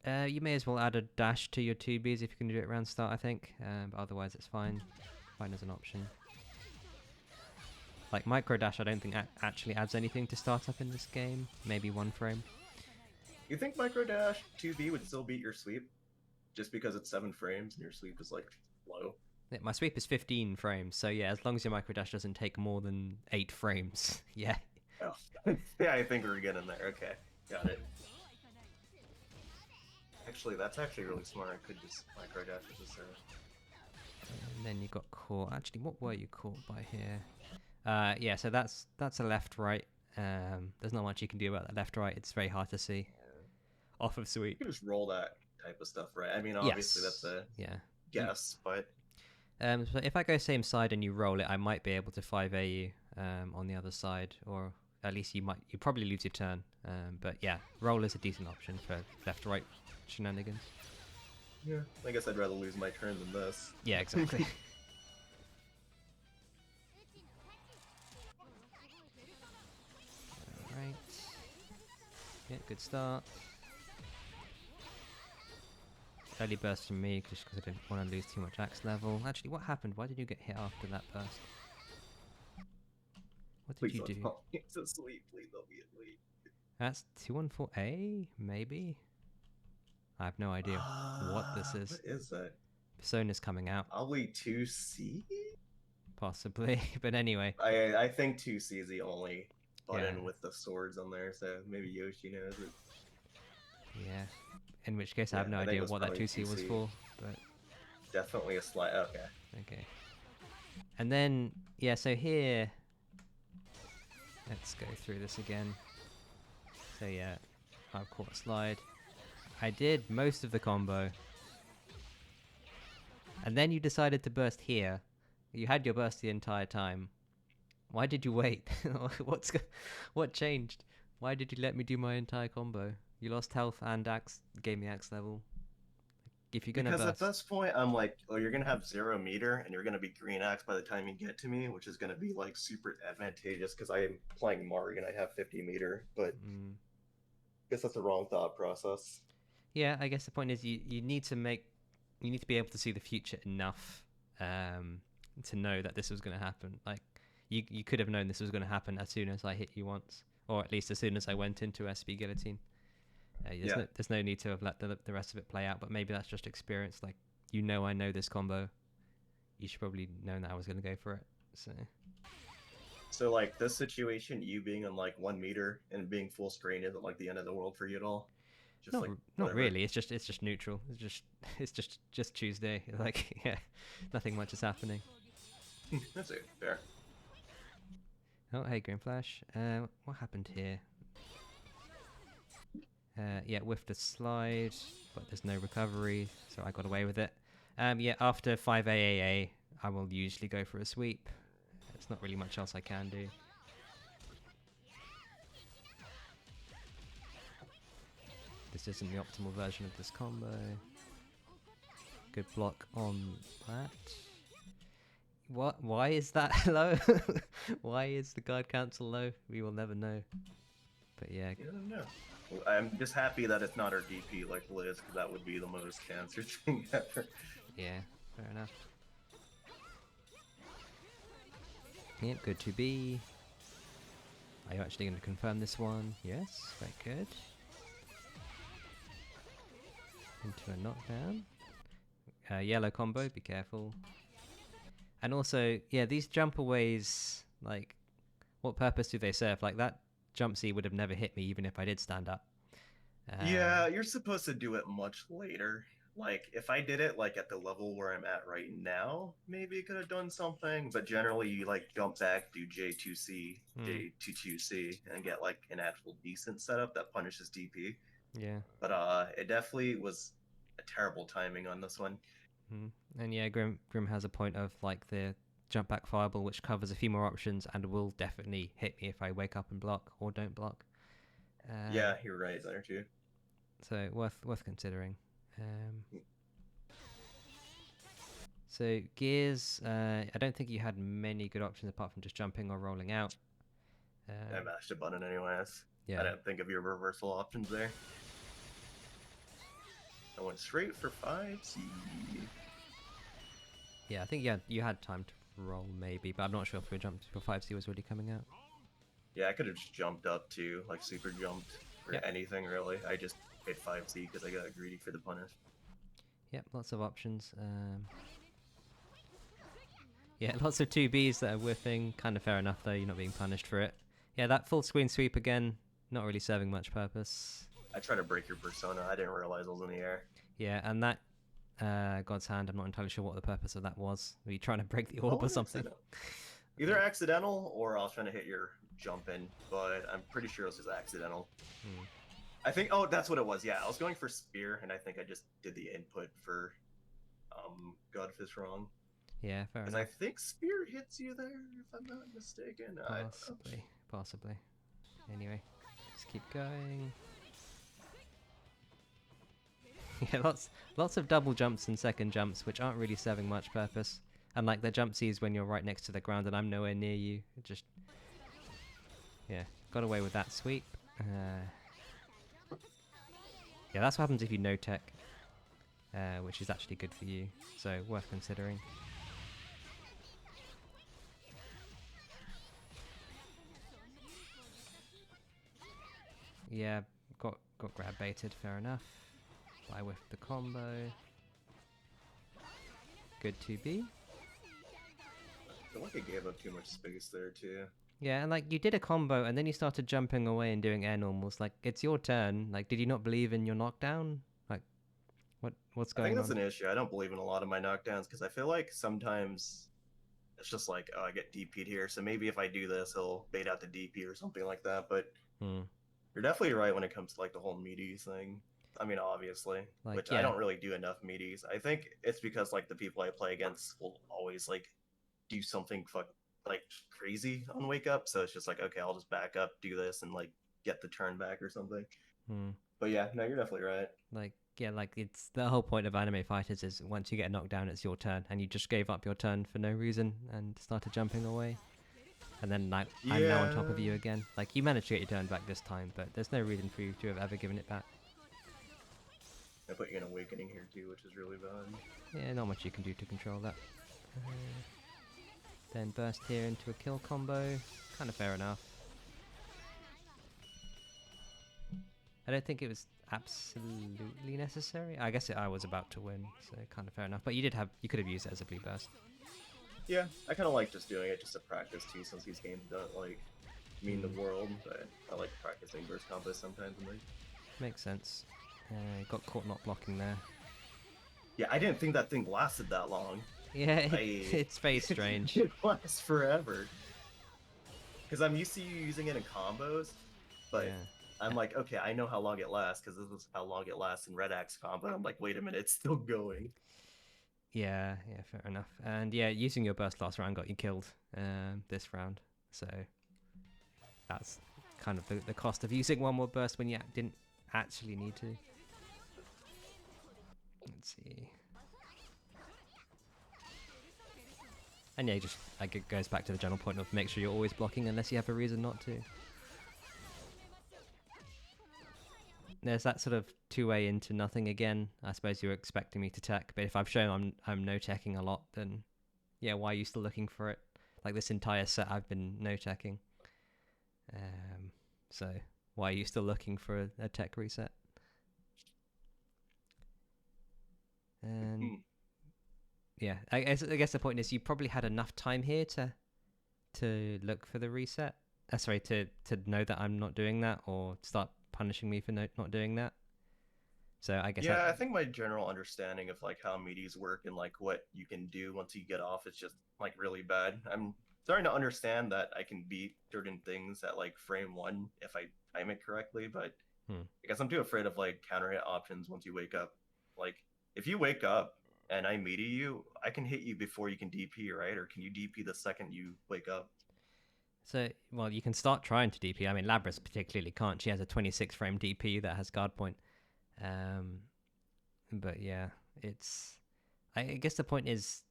You may as well add a dash to your 2Bs if you can do it around start, I think. But otherwise, it's fine. Fine as an option. Like, micro dash, I don't think actually adds anything to start up in this game. Maybe 1 frame. You think micro dash 2B would still beat your sweep? Just because it's 7 frames and your sweep is, like, low? Yeah, my sweep is 15 frames, so yeah, as long as your micro dash doesn't take more than 8 frames. Yeah. Oh. Yeah, I think we're getting there. Okay, got it. Actually, that's actually really smart. I could just micro dash with this. And then you got caught. Actually, what were you caught by here? Yeah, so that's a left-right. There's not much you can do about that left-right. It's very hard to see off of sweep. You can just roll that type of stuff, right? I mean, obviously that's a guess, but... So if I go same side and you roll it, I might be able to 5A you on the other side, or at least you probably lose your turn. But yeah, roll is a decent option for left-right shenanigans. Yeah, I guess I'd rather lose my turn than this. Yeah, exactly. Alright. Yeah, good start. Early burst from me just because I didn't want to lose too much axe level. Actually, what happened? Why did you get hit after that burst? What did Please you don't do? tell me it's asleep. Please don't be asleep. That's 214A? Maybe? I have no idea what this is. What is that? Persona's coming out. Probably 2C? Possibly. But anyway. I think 2C is the only button Yeah. with the swords on there, so maybe Yoshi knows it. Yeah. In which case I have no idea what that 2C was for. But definitely a slide. Okay. Okay. And then, yeah, so here... Let's go through this again. So yeah, I've caught a slide. I did most of the combo. And then you decided to burst here. You had your burst the entire time. Why did you wait? What changed? Why did you let me do my entire combo? You lost health and axe, gave me axe level. If you're gonna because burst... at this point I'm like, oh, you're gonna have 0 meter and you're gonna be green axe by the time you get to me, which is gonna be like super advantageous because I am playing Margaret and I have 50 meter, but I guess that's the wrong thought process. Yeah, I guess the point is you need to be able to see the future enough to know that this was going to happen. Like you could have known this was going to happen as soon as I hit you once, or at least as soon as I went into SB guillotine. There's no need to have let the rest of it play out, but maybe that's just experience. Like I know this combo. You should probably know that I was going to go for it. So like this situation, you being on like 1 meter and being full screen isn't like the end of the world for you at all. Just not really. It's just neutral. It's just Tuesday. Like yeah, nothing much is happening. That's it. Fair. Oh hey, Green Flash. What happened here? Yeah, whiffed a slide, but there's no recovery, so I got away with it. Yeah, after 5 AAA, I will usually go for a sweep. There's not really much else I can do. This isn't the optimal version of this combo. Good block on that. What? Why is that low? Why is the guard cancel low? We will never know. But yeah. I don't know. I'm just happy that it's not our DP like Liz, because that would be the most cancer thing ever. Yeah, fair enough. Yep, good to be. Are you actually going to confirm this one? Yes, very good. Into a knockdown. Yellow combo, be careful. And also, yeah, these jumpaways, like, what purpose do they serve? Like, that jump C would have never hit me even if I did stand up. Yeah, you're supposed to do it much later. Like, if I did it, like, at the level where I'm at right now, maybe it could have done something. But generally, you, like, jump back, do J2C, J22C, and get, like, an actual decent setup that punishes DP. Yeah. But it definitely was a terrible timing on this one. And yeah, Grim has a point of, like, the jump back fireball, which covers a few more options and will definitely hit me if I wake up and block or don't block. Yeah, you're right there too. So worth considering. So gears, I don't think you had many good options apart from just jumping or rolling out. I mashed a button anyways. Yeah. I didn't think of your reversal options there. I went straight for 5C. Yeah, I think you had time to roll maybe, but I'm not sure if your 5C was already coming out. Yeah, I could have just jumped up too, like super jumped, or anything really. I just hit 5C because I got greedy for the punish. Yep, lots of options. Yeah, lots of 2Bs that are whiffing. Kind of fair enough though, you're not being punished for it. Yeah, that full screen sweep again, not really serving much purpose. I tried to break your persona, I didn't realize it was in the air. Yeah, and that God's Hand, I'm not entirely sure what the purpose of that was. Were you trying to break the orb or something? Either accidental or I was trying to hit your jump in, but I'm pretty sure it was just accidental. I think, oh, that's what it was. Yeah, I was going for spear, and I think I just did the input for Godfist wrong. Yeah, fair enough. I think spear hits you there, if I'm not mistaken. Possibly. Anyway, just keep going. Yeah, lots of double jumps and second jumps, which aren't really serving much purpose. And like the jump sees when you're right next to the ground and I'm nowhere near you. It just, yeah, got away with that sweep. Yeah, that's what happens if you no tech, which is actually good for you, so worth considering. Yeah, got grab baited, fair enough. I whiffed the combo. Good 2B. I feel like it gave up too much space there too. Yeah, and like you did a combo and then you started jumping away and doing air normals. Like, it's your turn. Like, did you not believe in your knockdown? Like, what's going on? I think that's an issue. I don't believe in a lot of my knockdowns because I feel like sometimes it's just like, oh, I get DP'd here, so maybe if I do this, he'll bait out the DP or something like that. But you're definitely right when it comes to like the whole meaties thing. I mean, obviously, like, which I don't really do enough meaties. I think it's because like the people I play against will always like do something like crazy on wake up, so it's just like, okay, I'll just back up, do this, and like get the turn back or something. But yeah, no, you're definitely right. Like, yeah, like it's the whole point of anime fighters is once you get knocked down, it's your turn, and you just gave up your turn for no reason and started jumping away. And then like, I'm now on top of you again. Like, you managed to get your turn back this time, but there's no reason for you to have ever given it back. I put you in Awakening here too, which is really bad. Yeah, not much you can do to control that. Then burst here into a kill combo. Kind of fair enough. I don't think it was absolutely necessary. I guess I was about to win, so kind of fair enough. But you could have used it as a blue burst. Yeah, I kind of like just doing it just to practice too, since these games don't like mean the world. But I like practicing burst combos sometimes. And makes sense. Got caught not blocking there. Yeah, I didn't think that thing lasted that long. Yeah, it's very strange. It lasts forever. Because I'm used to you using it in combos, but I'm like, okay, I know how long it lasts because this is how long it lasts in Red Axe combo. I'm like, wait a minute, it's still going. Yeah, fair enough. And yeah, using your burst last round got you killed this round. So that's kind of the cost of using one more burst when you didn't actually need to. Let's see. And yeah, just like it goes back to the general point of make sure you're always blocking unless you have a reason not to. There's that sort of two-way into nothing again. I suppose you were expecting me to tech, but if I've shown I'm no teching a lot, then yeah, why are you still looking for it? Like this entire set I've been no teching. So why are you still looking for a tech reset? And yeah, I guess the point is you probably had enough time here to look for the reset. Sorry, to know that I'm not doing that or start punishing me for not doing that. So I guess I think my general understanding of like how meaties work and like what you can do once you get off is just like really bad. I'm starting to understand that I can beat certain things at like frame 1 if I time it correctly, but I guess I'm too afraid of like counter hit options once you wake up. Like if you wake up and I meaty you, I can hit you before you can DP, right? Or can you DP the second you wake up? So, well, you can start trying to DP. I mean, Labrys particularly can't. She has a 26 frame DP that has guard point. But yeah, I guess the point is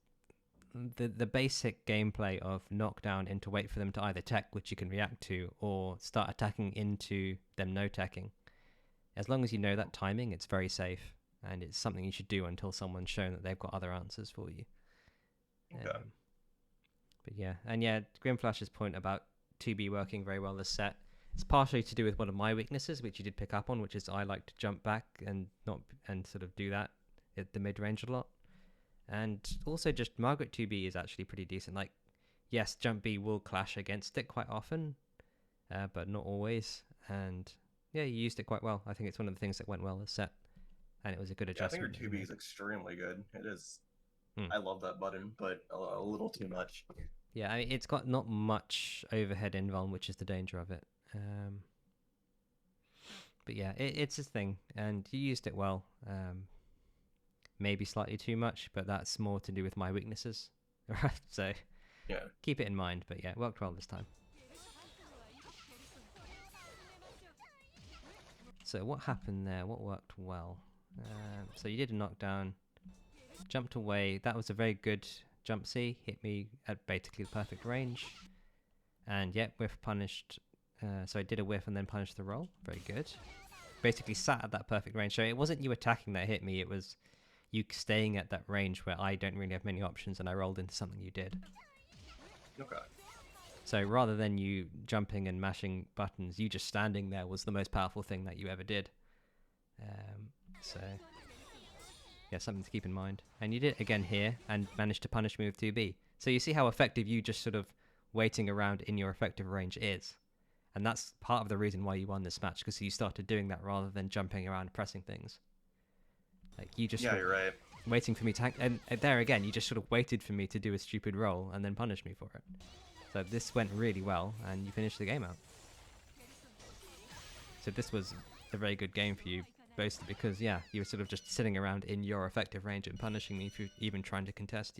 the basic gameplay of knockdown into wait for them to either tech, which you can react to, or start attacking into them no teching. As long as you know that timing, it's very safe, and it's something you should do until someone's shown that they've got other answers for you. Okay. But yeah, and yeah, Grimflash's point about 2B working very well this set, it's partially to do with one of my weaknesses, which you did pick up on, which is I like to jump back and sort of do that at the mid range a lot. And also just Margaret 2B is actually pretty decent. Like, yes, jump B will clash against it quite often, but not always. And yeah, you used it quite well. I think it's one of the things that went well this set, and it was a good adjustment. I think her 2B is extremely good. It is. I love that button, but a little too much. Yeah, I mean, it's got not much overhead invuln, which is the danger of it. But yeah, it's a thing, and you used it well. Maybe slightly too much, but that's more to do with my weaknesses. So yeah, keep it in mind. But yeah, it worked well this time. So what happened there? What worked well? So you did a knockdown, jumped away. That was a very good jump C. Hit me at basically the perfect range. And yet, whiff punished. So I did a whiff and then punished the roll. Very good. Basically sat at that perfect range. So it wasn't you attacking that hit me. It was you staying at that range where I don't really have many options and I rolled into something you did. Okay. So rather than you jumping and mashing buttons, you just standing there was the most powerful thing that you ever did. So yeah, something to keep in mind. And you did it again here and managed to punish me with 2B. So you see how effective you just sort of waiting around in your effective range is. And that's part of the reason why you won this match, because you started doing that rather than jumping around and pressing things. Like you just you're right. Waiting for me to and there again, you just sort of waited for me to do a stupid roll and then punish me for it. So this went really well, and you finished the game out. So this was a very good game for you, mostly because, yeah, you were sort of just sitting around in your effective range and punishing me for even trying to contest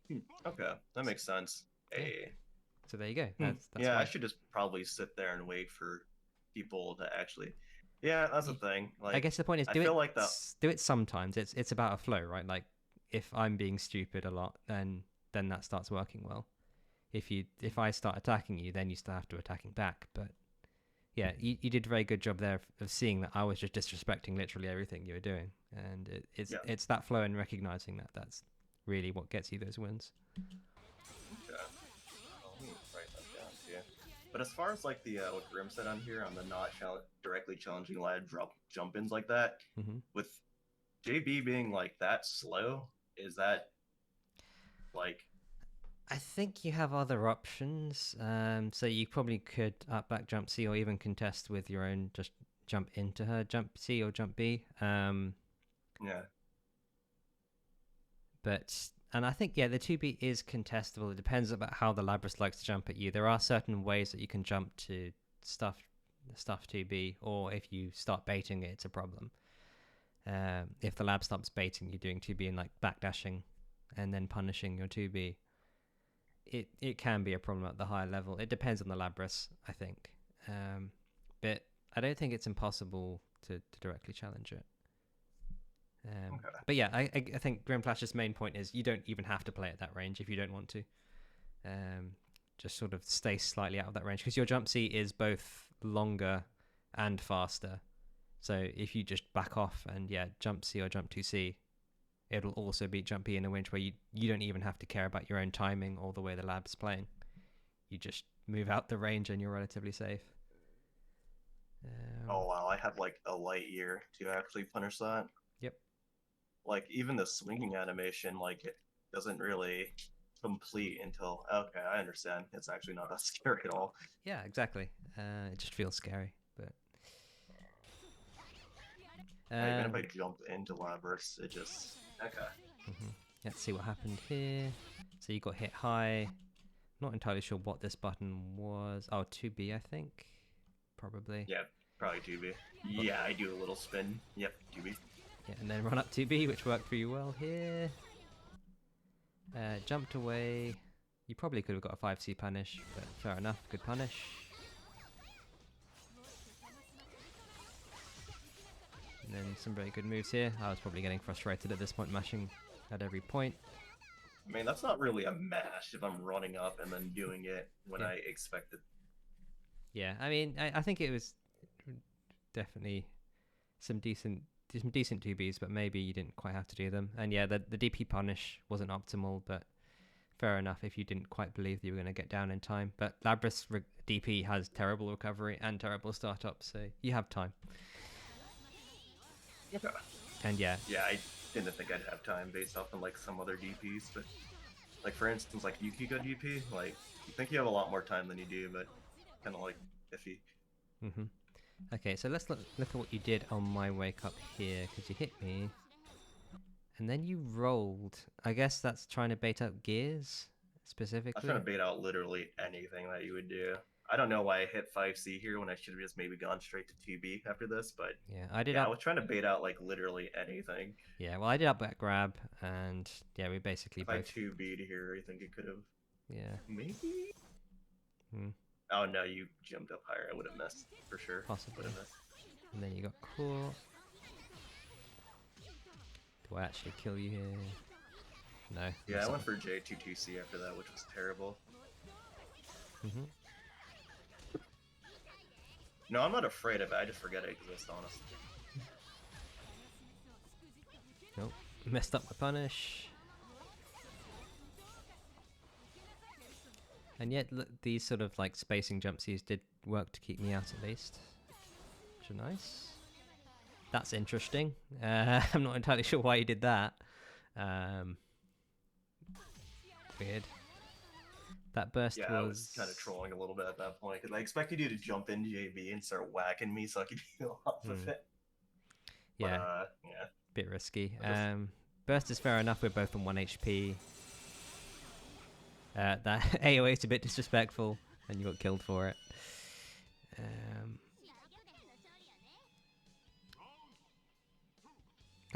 you. Okay, that makes sense. Yeah. So there you go. That's yeah, I should just probably sit there and wait for people to actually... Yeah, that's the thing. Like, I guess the point is, do it sometimes. It's about a flow, right? Like, if I'm being stupid a lot, then that starts working well. If I start attacking you, then you still have to attacking back. But yeah, you did a very good job there of seeing that I was just disrespecting literally everything you were doing, and it's that flow and recognizing that's really what gets you those wins. Okay. Let me write that down too. But as far as like the what Grim said on here on the not directly challenging lad jump ins like that, with JB being like that slow, is that like? I think you have other options. So you probably could up back jump C or even contest with your own, just jump into her, jump C or jump B. Yeah. And I think, yeah, the 2B is contestable. It depends about how the Labrys likes to jump at you. There are certain ways that you can jump to stuff 2B, or if you start baiting it, it's a problem. If the lab stops baiting you doing 2B and like backdashing and then punishing your 2B, it can be a problem at the higher level. It depends on the Labrys, I think. But I don't think it's impossible to directly challenge it. Okay. But yeah, I think Grimflash's main point is you don't even have to play at that range if you don't want to. Just sort of stay slightly out of that range, because your jump C is both longer and faster. So if you just back off and jump C or jump 2C, it'll also beat jump B in a range where you don't even have to care about your own timing or the way the lab's playing. You just move out the range and you're relatively safe. Oh wow, I have like a light year to actually punish that. Yep. Like even the swinging animation, like it doesn't really complete until I understand. It's actually not that scary at all. Yeah, exactly. It just feels scary, but even if I jump into Labrys, it just Let's see what happened here. So you got hit high. Not entirely sure what this button was. Oh, 2B, I think. Probably. Yeah, probably 2B. Yeah, I do a little spin. Yep, 2B. Yeah, and then run up 2B, which worked for you well here. Jumped away. You probably could have got a 5C punish, but fair enough. Good punish. And then some very good moves here. I was probably getting frustrated at this point, mashing at every point. I mean, that's not really a mash if I'm running up and then doing it when I expected. Yeah, I mean, I think it was definitely some decent 2Bs, but maybe you didn't quite have to do them. And yeah, the DP punish wasn't optimal, but fair enough if you didn't quite believe that you were going to get down in time. But Labrys DP has terrible recovery and terrible startup, so you have time. Okay. And yeah, I didn't think I'd have time based off on like some other DPs, but like for instance, like Yukiko DP, like you think you have a lot more time than you do, but kind of like iffy. Okay, so let's look at what you did on my wake up here, because you hit me, and then you rolled. I guess that's trying to bait out gears specifically. I'm trying to bait out literally anything that you would do. I don't know why I hit 5C here when I should have just maybe gone straight to 2B after this, but yeah, I did. I was trying to bait out like literally anything. Yeah, well, I did up back grab, and yeah, we basically if both. I 2B'd here, I think it could have. Yeah. Maybe. Oh no, you jumped up higher. I would have missed for sure. Possibly. And then you got Core. Do I actually kill you here? No. Yeah, I went for J22C after that, which was terrible. Mm-hmm. No, I'm not afraid of it. I just forget it exists, honestly. Nope. Messed up my punish. And yet, look, these sort of like spacing jumpsies did work to keep me out at least. Which are nice. That's interesting. I'm not entirely sure why you did that. Weird. That burst yeah, I was kind of trolling a little bit at that point because I expected you to jump in JB and start whacking me so I could heal off of it. Yeah, but, yeah, bit risky. Burst is fair enough. We're both on 1 HP. That AoE is a bit disrespectful, and you got killed for it.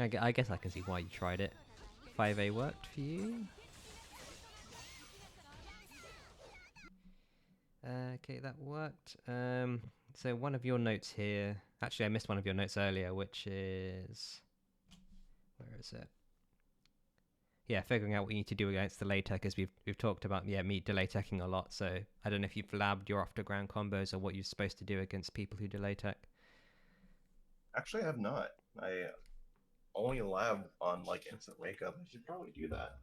I guess I can see why you tried it. 5A worked for you. Okay, that worked. So one of your notes here... Actually, I missed one of your notes earlier, which is... Where is it? Yeah, figuring out what you need to do against delay tech, as we've talked about, me delay teching a lot, so I don't know if you've labbed your off-the-ground combos or what you're supposed to do against people who delay tech. Actually, I have not. I only lab on, like, instant wake-up. I should probably do that.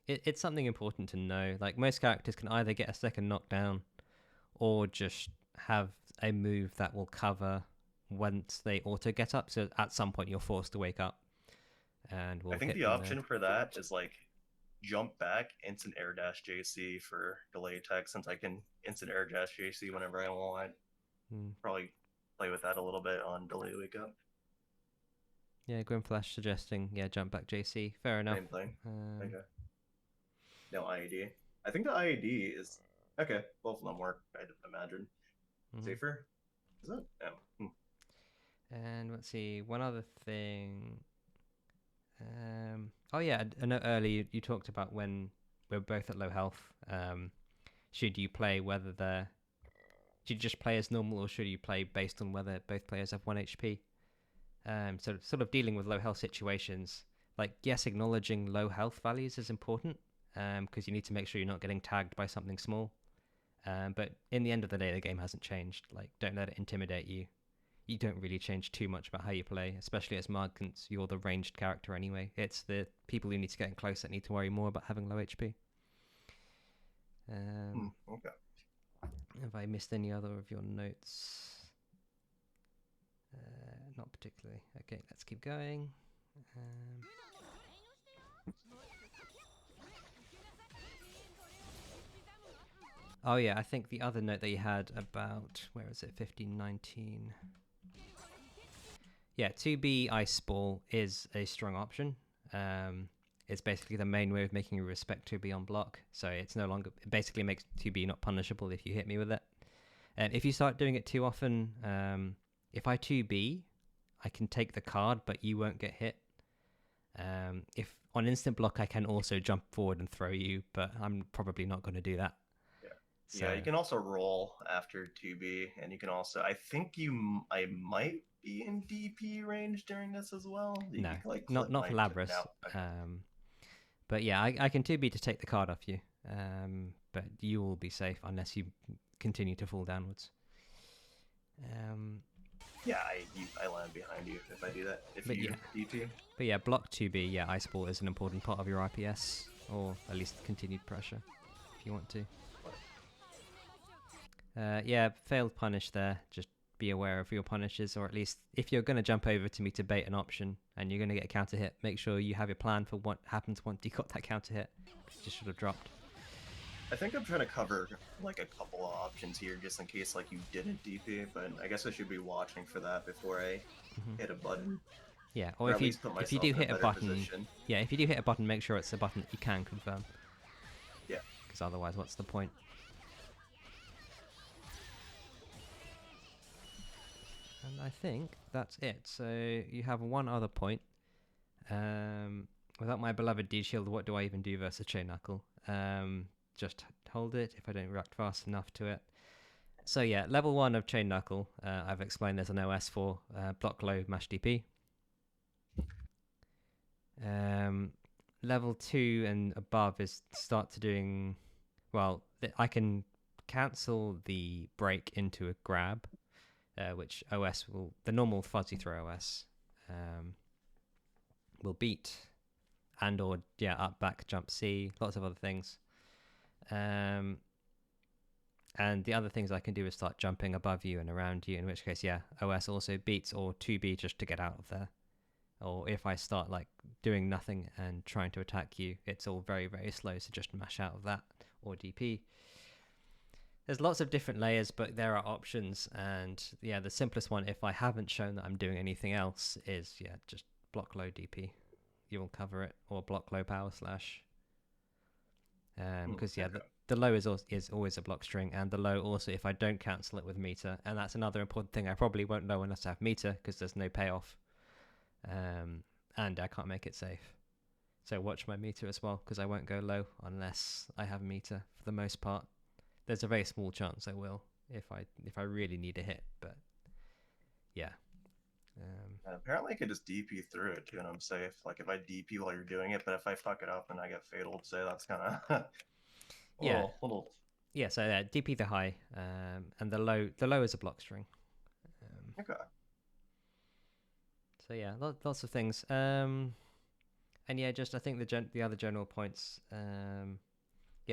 It's something important to know. Like, most characters can either get a second knockdown or just have a move that will cover once they auto get up, so at some point you're forced to wake up. And we'll I think the option for that is like jump back, instant air dash JC for delay tech, since I can instant air dash JC whenever I want. Probably play with that a little bit on delay wake up. Yeah, Grimflash suggesting jump back JC. Fair enough. Same thing. Okay. No IED. I think the IED is okay. Both of them work. I'd imagine. Safer. Is it? Yeah. And let's see. One other thing. Oh yeah, I know earlier you talked about when we're both at low health. Should you play should you just play as normal, or should you play based on whether both players have 1 HP? So sort of dealing with low health situations, like yes, acknowledging low health values is important, because you need to make sure you're not getting tagged by something small. But in the end of the day, the game hasn't changed. Like, don't let it intimidate you. You don't really change too much about how you play, especially as Margaret. You're the ranged character anyway. It's the people who need to get in close that need to worry more about having low HP. Okay. Have I missed any other of your notes? Not particularly. Okay, let's keep going. Oh yeah, I think the other note that you had about, where is it, 1519. Yeah, 2B Ice Ball is a strong option. It's basically the main way of making you respect 2B on block, so it's no longer, it basically makes 2B not punishable if you hit me with it. And if you start doing it too often, if I 2B, I can take the card, but you won't get hit. If on instant block, I can also jump forward and throw you, but I'm probably not going to do that. So. Yeah, you can also roll after 2B, and you can also, I think I might be in DP range during this as well. You no, can, like, not for Labrys. Okay. But yeah, I can 2B to take the card off you, but you will be safe unless you continue to fall downwards. Yeah, I land behind you if I do that. DP. But yeah, block 2B, yeah, Ice Ball is an important part of your IPS, or at least continued pressure, if you want to. Yeah, failed punish there. Just be aware of your punishes, or at least if you're going to jump over to me to bait an option and you're going to get a counter hit, make sure you have your plan for what happens once you got that counter hit. It just should have dropped. I think I'm trying to cover like a couple of options here just in case like you didn't DP, but I guess I should be watching for that before I hit a button. Yeah, or if you do hit a button, if you do hit a button, make sure it's a button that you can confirm. Yeah. Because otherwise, what's the point? And I think that's it. So you have one other point. Without my beloved D-Shield, what do I even do versus Chain Knuckle? Just hold it if I don't react fast enough to it. So yeah, level 1 of Chain Knuckle, I've explained there's an OS for block low mash DP. Level 2 and above is start to doing, well, I can cancel the break into a grab, which OS will, the normal fuzzy throw OS will beat, and or up, back, jump C, lots of other things. And the other things I can do is start jumping above you and around you, in which case, OS also beats, or 2B just to get out of there. Or if I start like doing nothing and trying to attack you, it's all very, very slow, so just mash out of that, or DP. There's lots of different layers, but there are options, and the simplest one, if I haven't shown that I'm doing anything else, is just block low DP. You will cover it, or block low power slash. Because the low is always a block string, and the low also, if I don't cancel it with meter, and that's another important thing, I probably won't know unless I have meter, because there's no payoff, and I can't make it safe. So watch my meter as well, because I won't go low unless I have meter for the most part. There's a very small chance I will if I really need a hit, but and apparently I could just DP through it too, and I'm safe. Like if I DP while you're doing it, but if I fuck it up and I get fataled, say that's kind of little. Yeah, so DP the high, and the low is a block string. Okay. So lots of things. And just I think the other general points.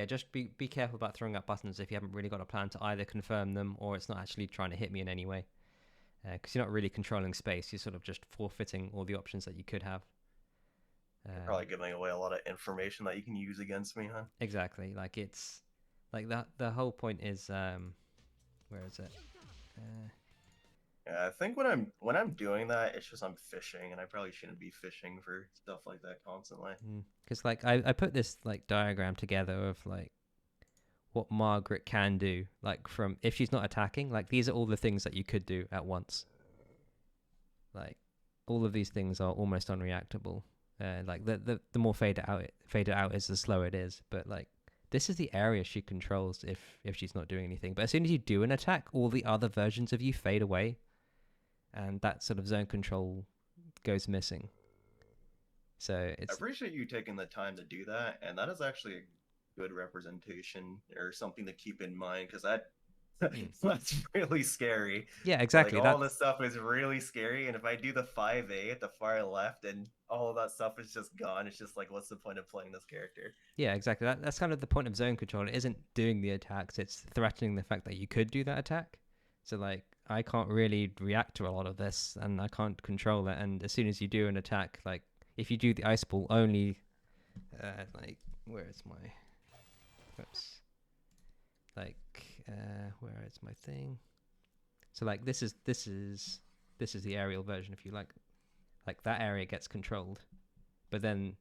Just be careful about throwing up buttons if you haven't really got a plan to either confirm them or it's not actually trying to hit me in any way. Because you're not really controlling space, you're sort of just forfeiting all the options that you could have. You're probably giving away a lot of information that you can use against me, huh? Exactly. Like it's like that. The whole point is, where is it? Yeah, I think when I'm doing that, it's just I'm fishing, and I probably shouldn't be fishing for stuff like that constantly. Because like I put this like diagram together of like what Margaret can do, like from if she's not attacking, like these are all the things that you could do at once. Like all of these things are almost unreactable. Like the more faded out is, the slower it is. But like this is the area she controls if she's not doing anything. But as soon as you do an attack, all the other versions of you fade away, and that sort of zone control goes missing. So I appreciate you taking the time to do that, and that is actually a good representation or something to keep in mind, because that's really scary. Yeah, exactly. Like, all this stuff is really scary, and if I do the 5A at the far left and all of that stuff is just gone, it's just like, what's the point of playing this character? Yeah, exactly. That's kind of the point of zone control. It isn't doing the attacks, it's threatening the fact that you could do that attack. So like I can't really react to a lot of this, and I can't control it, and as soon as you do an attack, like if you do the ice ball only, like where is my where is my thing? So like this is the aerial version, if you like that area gets controlled, but then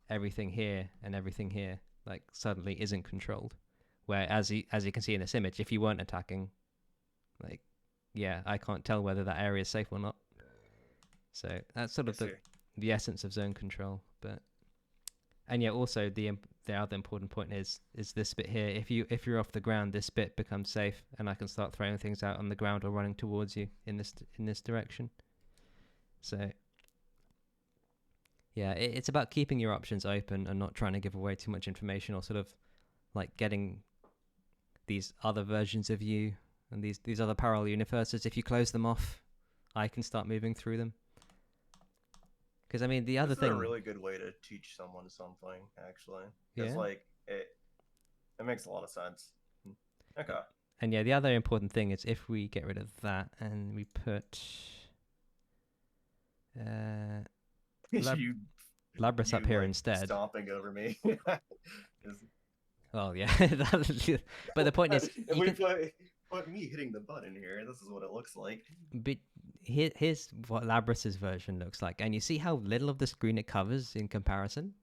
everything here and everything here like suddenly isn't controlled. Where as you can see in this image, if you weren't attacking, like I can't tell whether that area is safe or not. So that's sort of the essence of zone control. But and also the other important point is this bit here. If you're off the ground, this bit becomes safe, and I can start throwing things out on the ground or running towards you in this direction. So it's about keeping your options open and not trying to give away too much information, or sort of like getting these other versions of you and these other parallel universes. If you close them off, I can start moving through them. Because I mean, the other thing. This is a really good way to teach someone something, actually. Because like it makes a lot of sense. Okay. And the other important thing is if we get rid of that and we put Labrys up here instead. Stomping over me. Oh yeah, but the point is, put me hitting the button here. This is what it looks like. But here's what Labrys's version looks like, and you see how little of the screen it covers in comparison,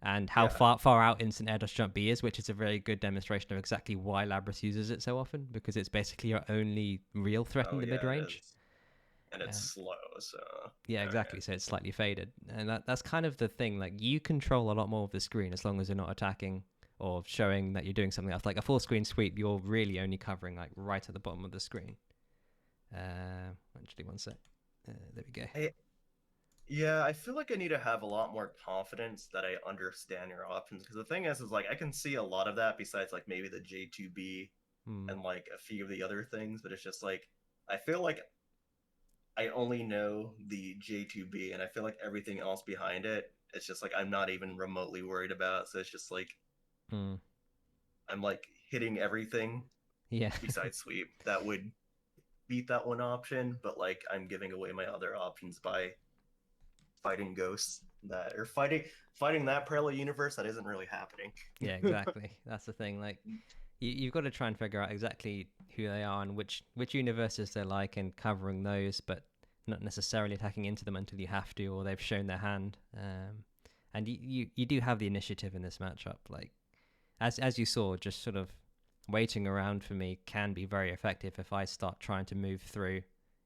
and how far out instant air dash jump B is, which is a very good demonstration of exactly why Labrys uses it so often, because it's basically your only real threat in the mid range. And it's slow, so exactly. Okay. So it's slightly faded, and that's kind of the thing. Like you control a lot more of the screen as long as you're not attacking, or showing that you're doing something else. Like a full screen sweep, you're really only covering like right at the bottom of the screen. Actually, one sec. There we go. Yeah, I feel like I need to have a lot more confidence that I understand your options, because the thing is like I can see a lot of that besides like maybe the J2B and like a few of the other things, but it's just like I feel like I only know the J2B, and I feel like everything else behind it, it's just like I'm not even remotely worried about. So it's just like I'm like hitting everything besides sweep that would beat that one option, but like I'm giving away my other options by fighting ghosts that or fighting that parallel universe that isn't really happening. Yeah, exactly. That's the thing. Like you've got to try and figure out exactly who they are and which universes they're like, and covering those, but not necessarily attacking into them until you have to, or they've shown their hand. And you do have the initiative in this matchup. Like as you saw, just sort of waiting around for me can be very effective if I start trying to move through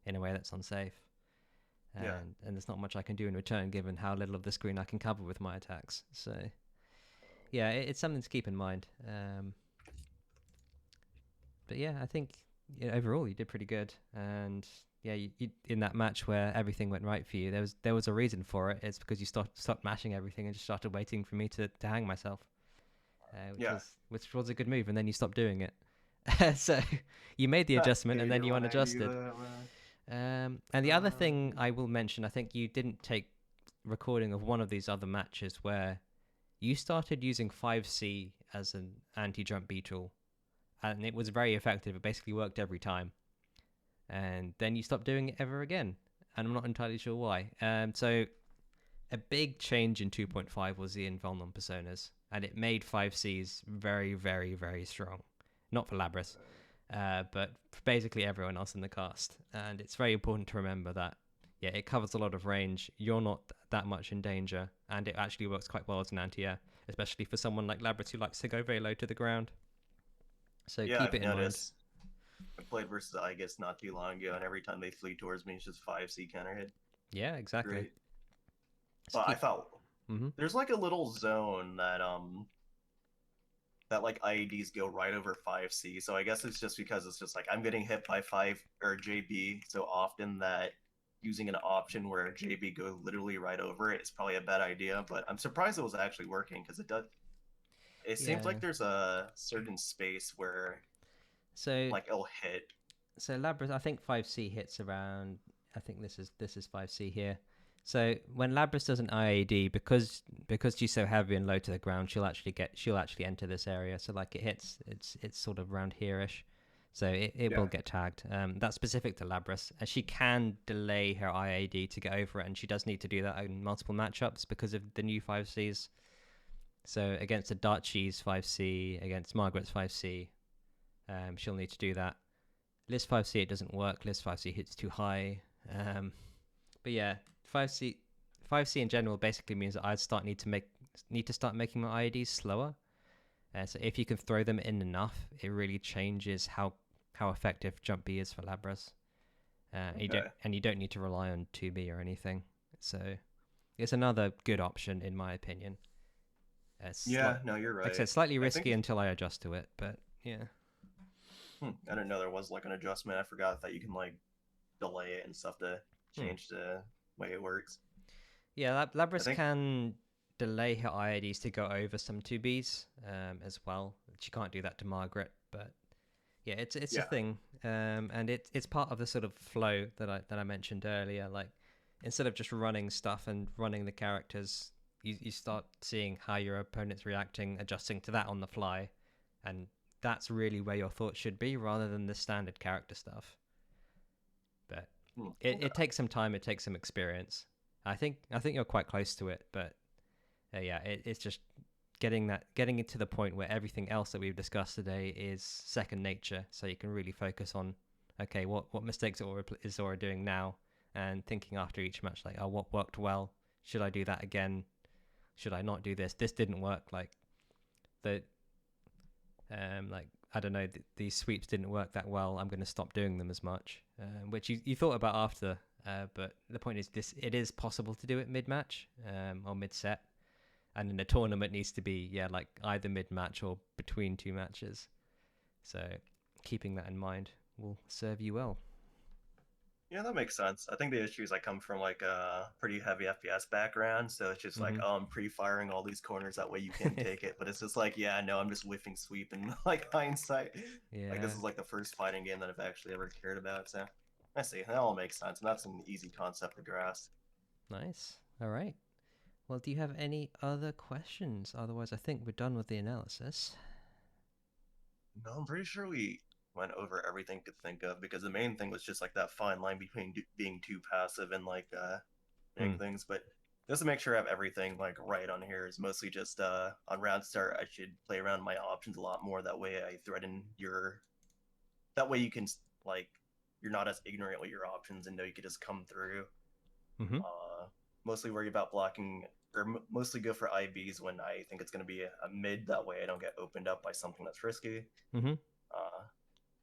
in a way that's unsafe. And there's not much I can do in return given how little of the screen I can cover with my attacks. So yeah, it's something to keep in mind. But yeah, I think overall you did pretty good. And yeah, you in that match where everything went right for you, there was a reason for it. It's because you stopped mashing everything and just started waiting for me to hang myself, which was a good move. And then you stopped doing it. So you made the adjustment and then you unadjusted. And the other thing I will mention, I think you didn't take recording of one of these other matches where you started using 5C as an anti-jump B tool, and it was very effective. It basically worked every time. And then you stopped doing it ever again, and I'm not entirely sure why. So a big change in 2.5 was the invuln on personas, and it made 5Cs very, very, very strong. Not for Labrys. But for basically everyone else in the cast. And it's very important to remember that, yeah, it covers a lot of range. You're not that much in danger, and it actually works quite well as an anti-air, especially for someone like Labrys who likes to go very low to the ground. So keep it in mind. I played versus Aegis not too long ago, and every time they flee towards me, it's just 5C counter hit. Yeah, exactly. Great. But I thought there's like a little zone that like IEDs go right over 5C. So I guess it's just because it's just like I'm getting hit by 5 or JB so often that using an option where JB go literally right over it is probably a bad idea. But I'm surprised it was actually working, because it does. It seems like there's a certain space where like it'll hit. So Labrys, I think 5C hits around. I think this is 5C here. So when Labrys does an IAD, because she's so heavy and low to the ground, she'll actually enter this area. So like it hits, it's sort of around here-ish. So it will get tagged. That's specific to Labrys. And she can delay her IAD to get over it, and she does need to do that in multiple matchups because of the new 5Cs. So against the Darchies 5C, against Margaret's 5C, she'll need to do that. Liz 5C, it doesn't work. Liz 5C hits too high. But yeah, 5C in general basically means that I need to start making my IEDs slower. So if you can throw them in enough, it really changes how effective jump B is for Labrys. You don't need to rely on 2B or anything. So it's another good option in my opinion. No, you're right. Like I said, slightly risky until I adjust to it, but yeah. I didn't know there was like an adjustment. I forgot that you can like delay it and stuff to change the way it works. Yeah, Labrys can delay her IIDs to go over some 2Bs as well. She can't do that to Margaret, but yeah, it's a thing, and it's part of the sort of flow that I mentioned earlier. Like instead of just running stuff and running the characters, you start seeing how your opponent's reacting, adjusting to that on the fly, and that's really where your thoughts should be, rather than the standard character stuff. But it takes some time, it takes some experience. I think you're quite close to it, but it's just getting it to the point where everything else that we've discussed today is second nature, so you can really focus on, okay, what mistakes is Aura doing now, and thinking after each match, like, oh, what worked well? Should I do that again? Should I not do this? This didn't work. Like I don't know, these sweeps didn't work that well. I'm going to stop doing them as much, which you thought about after. But the point is, it is possible to do it mid-match or mid-set. And in a tournament needs to be, like either mid-match or between 2 matches. So keeping that in mind will serve you well. Yeah, that makes sense. I think the issue is I come from like a pretty heavy FPS background, so it's just like, oh, I'm pre-firing all these corners, that way you can take it. But it's just like, yeah, no, I'm just whiffing sweep in like hindsight. Yeah. Like this is like the first fighting game that I've actually ever cared about. So I see, that all makes sense, and that's an easy concept to grasp. Nice. All right. Well, do you have any other questions? Otherwise, I think we're done with the analysis. No, I'm pretty sure we went over everything to think of, because the main thing was just like that fine line between being too passive and like doing things. But just to make sure I have everything like right on here, is mostly just on round start I should play around my options a lot more. That way I threaten your. That way you can like you're not as ignorant with your options and know you could just come through. Mostly worry about blocking, or mostly go for IVs when I think it's going to be a mid. That way I don't get opened up by something that's risky.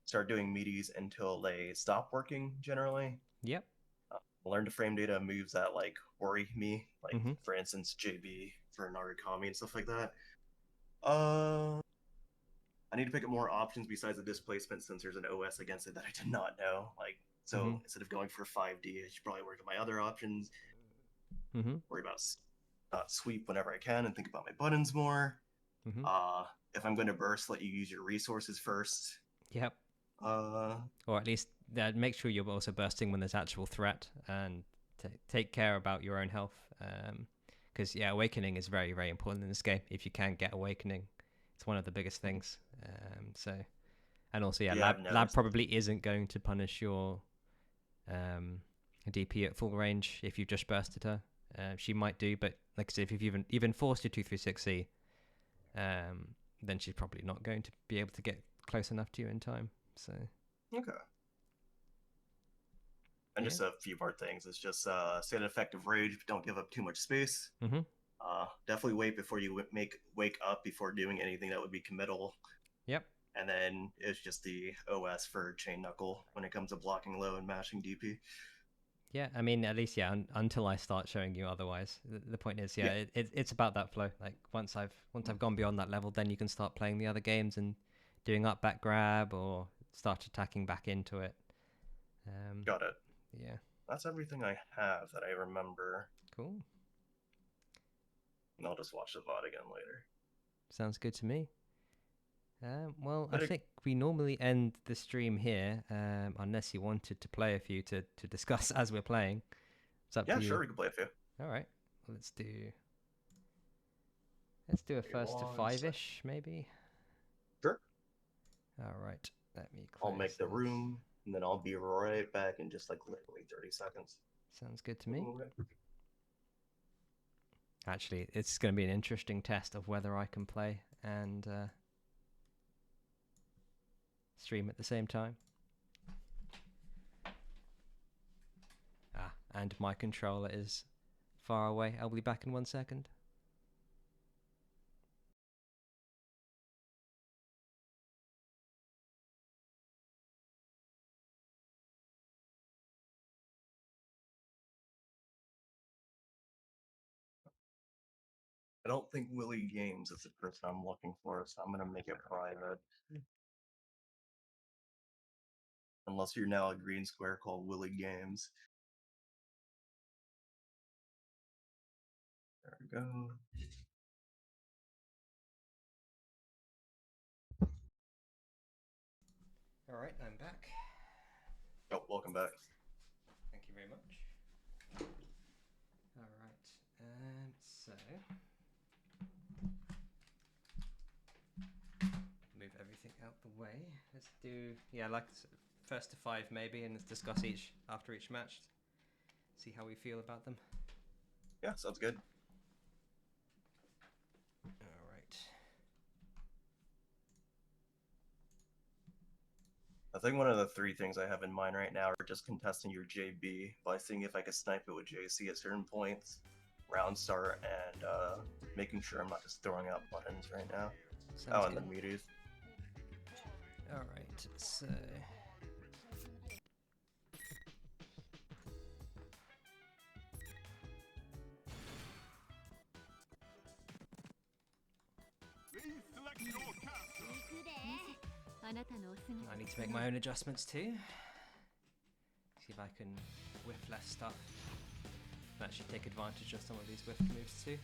Start doing meaties until they stop working generally. Yep. Learn to frame data moves that like worry me, like for instance JB for Narukami and stuff like that. I need to pick up more options besides the displacement, since there's an OS against it that I did not know. Like, so instead of going for 5D, I should probably work on my other options. Worry about sweep whenever I can, and think about my buttons more. If I'm going to burst, let you use your resources first. Yep. Or at least make sure you're also bursting when there's actual threat, and take care about your own health. Because awakening is very, very important in this game. If you can get awakening, it's one of the biggest things. And also Lab probably isn't going to punish your DP at full range if you've just bursted her. She might do, but like I said, if you've even forced your 236C, then she's probably not going to be able to get close enough to you in time. So okay. And just a few more things. It's just stay at effective rage, but don't give up too much space. Definitely wait before you wake up before doing anything that would be committal. Yep. And then it's just the OS for chain knuckle when it comes to blocking low and mashing DP. Yeah, I mean, at least until I start showing you otherwise. The point is, it's about that flow. Like once I've gone beyond that level, then you can start playing the other games and doing up back grab or start attacking back into it. Got it. Yeah. That's everything I have that I remember. Cool. And I'll just watch the VoD again later. Sounds good to me. Well, I think we normally end the stream here, unless you wanted to play a few to discuss as we're playing. It's up to you. Yeah, sure, we can play a few. All right. Well, let's do a first to 5-ish, maybe. Sure. All right. Let me I'll make the room, and then I'll be right back in just like literally 30 seconds. Sounds good to me. Actually, it's going to be an interesting test of whether I can play and stream at the same time. And my controller is far away. I'll be back in 1 second. I don't think Willie Games is the person I'm looking for, so I'm going to make it private. Unless you're now a green square called Willie Games. There we go. All right, I'm back. Oh, welcome back. Thank you very much. All right, so move everything out the way. Let's do like first to 5 maybe, and let's discuss after each match. See how we feel about them. Yeah, sounds good. All right. I think one of the 3 things I have in mind right now are just contesting your JB by seeing if I can snipe it with JC at certain points, round start, and making sure I'm not just throwing out buttons right now. Sounds and the meteors. All right, so I need to make my own adjustments too. See if I can whiff less stuff. And actually take advantage of some of these whiff moves too.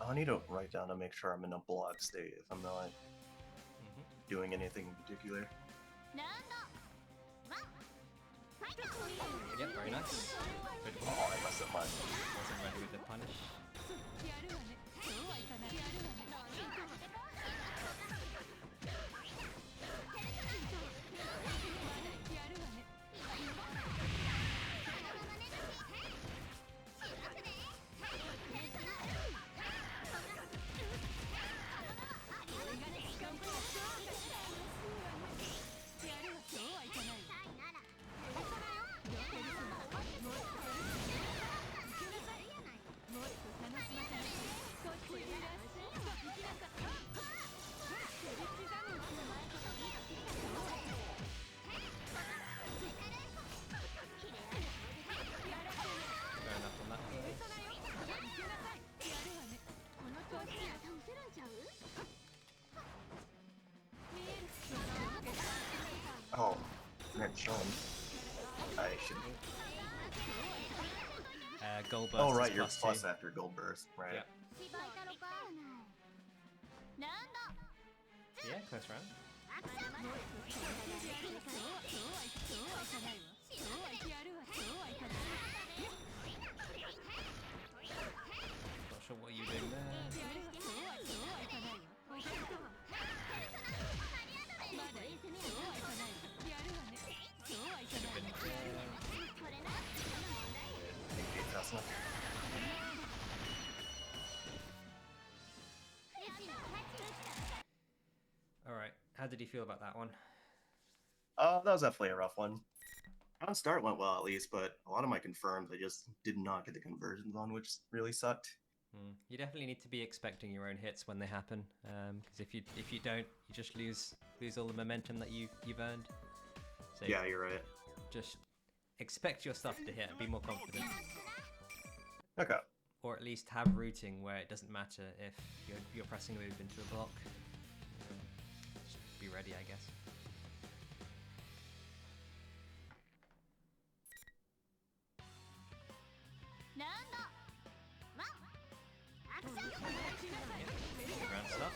I need to write down to make sure I'm in a block state if I'm not doing anything in particular. Yep, very nice. Good one. Oh, I messed up mine. Wasn't ready with the punish. Oh, man, Sean. I should. Gold burst. Oh, right, you're plus plus 2. after gold burst, right? Yeah. Yeah, close round. Not sure what you're doing there. Alright, how did you feel about that one? That was definitely a rough one. On start went well at least, but a lot of my confirms I just did not get the conversions on, which really sucked. You definitely need to be expecting your own hits when they happen, because if you don't, you just lose all the momentum that you've earned. So yeah, you're right. Just expect your stuff to hit and be more confident. Okay. Or at least have routing where it doesn't matter if you're pressing a move into a block. Just be ready, I guess. Ground stuff.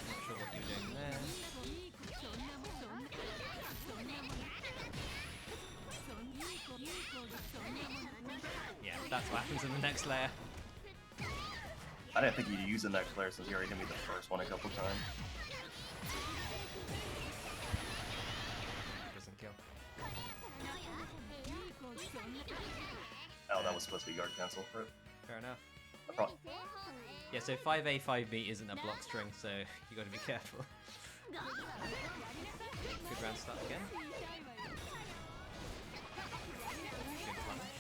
Not sure what you're doing there. Yeah, that's what happens in the next layer. I didn't think you'd use the next player since you already hit me the first one a couple times. Doesn't kill. Oh, that was supposed to be yard cancel for it. Fair enough. No problem. Yeah, so 5A, 5B isn't a block string, so you gotta be careful. Good round start again. Good punish.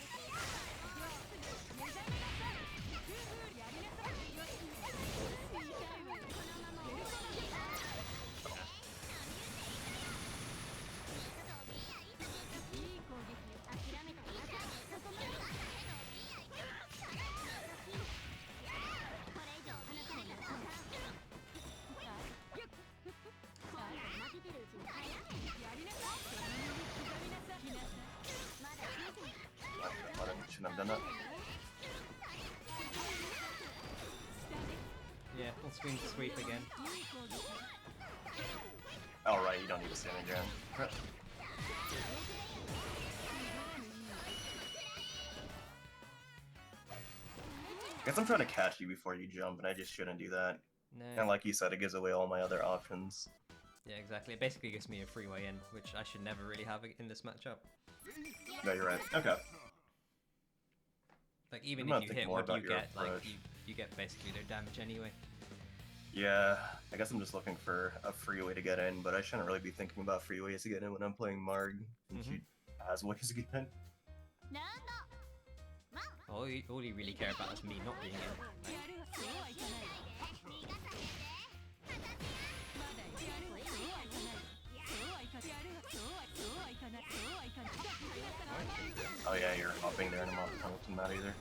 Shouldn't have done that. Yeah, full screen sweep again. Oh, right, you don't need to stand again. Guess I'm trying to catch you before you jump, and I just shouldn't do that. No. And like you said, it gives away all my other options. Yeah, exactly. It basically gives me a free way in, which I should never really have in this matchup. No, you're right. Okay. Like, even if you hit what you get, like, you get basically no damage anyway. Yeah, I guess I'm just looking for a free way to get in, but I shouldn't really be thinking about free ways to get in when I'm playing Marg. She has ways to get in. All you really care about is me not being in. Like, Oh yeah, you're hopping there and I'm not from that either.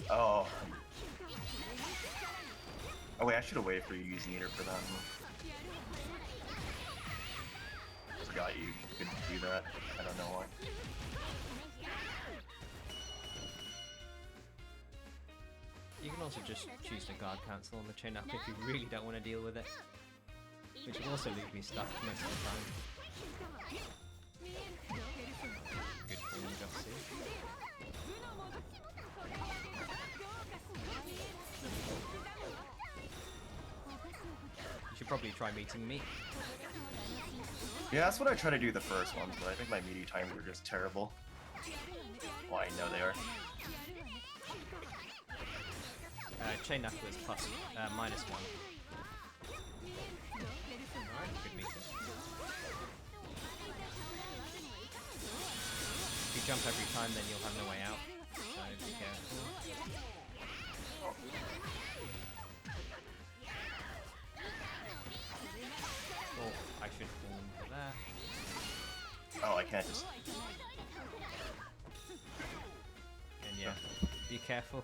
Oh. Oh wait, I should have waited for you using eater for that one. Forgot you could do that. I don't know why. You can also just choose to guard cancel on the chain up if you really don't want to deal with it. Which will also leave me stuck most of the time. Good for you, Jossie. You should probably try meeting me. Yeah, that's what I try to do the first ones, but I think my meaty times are just terrible. Well, I know they are. Chain knuckle is plus, -1. Alright, good meeting. If you jump every time, then you'll have no way out. So be careful. Oh, I should form for that. Oh, I can't just... And yeah, be careful.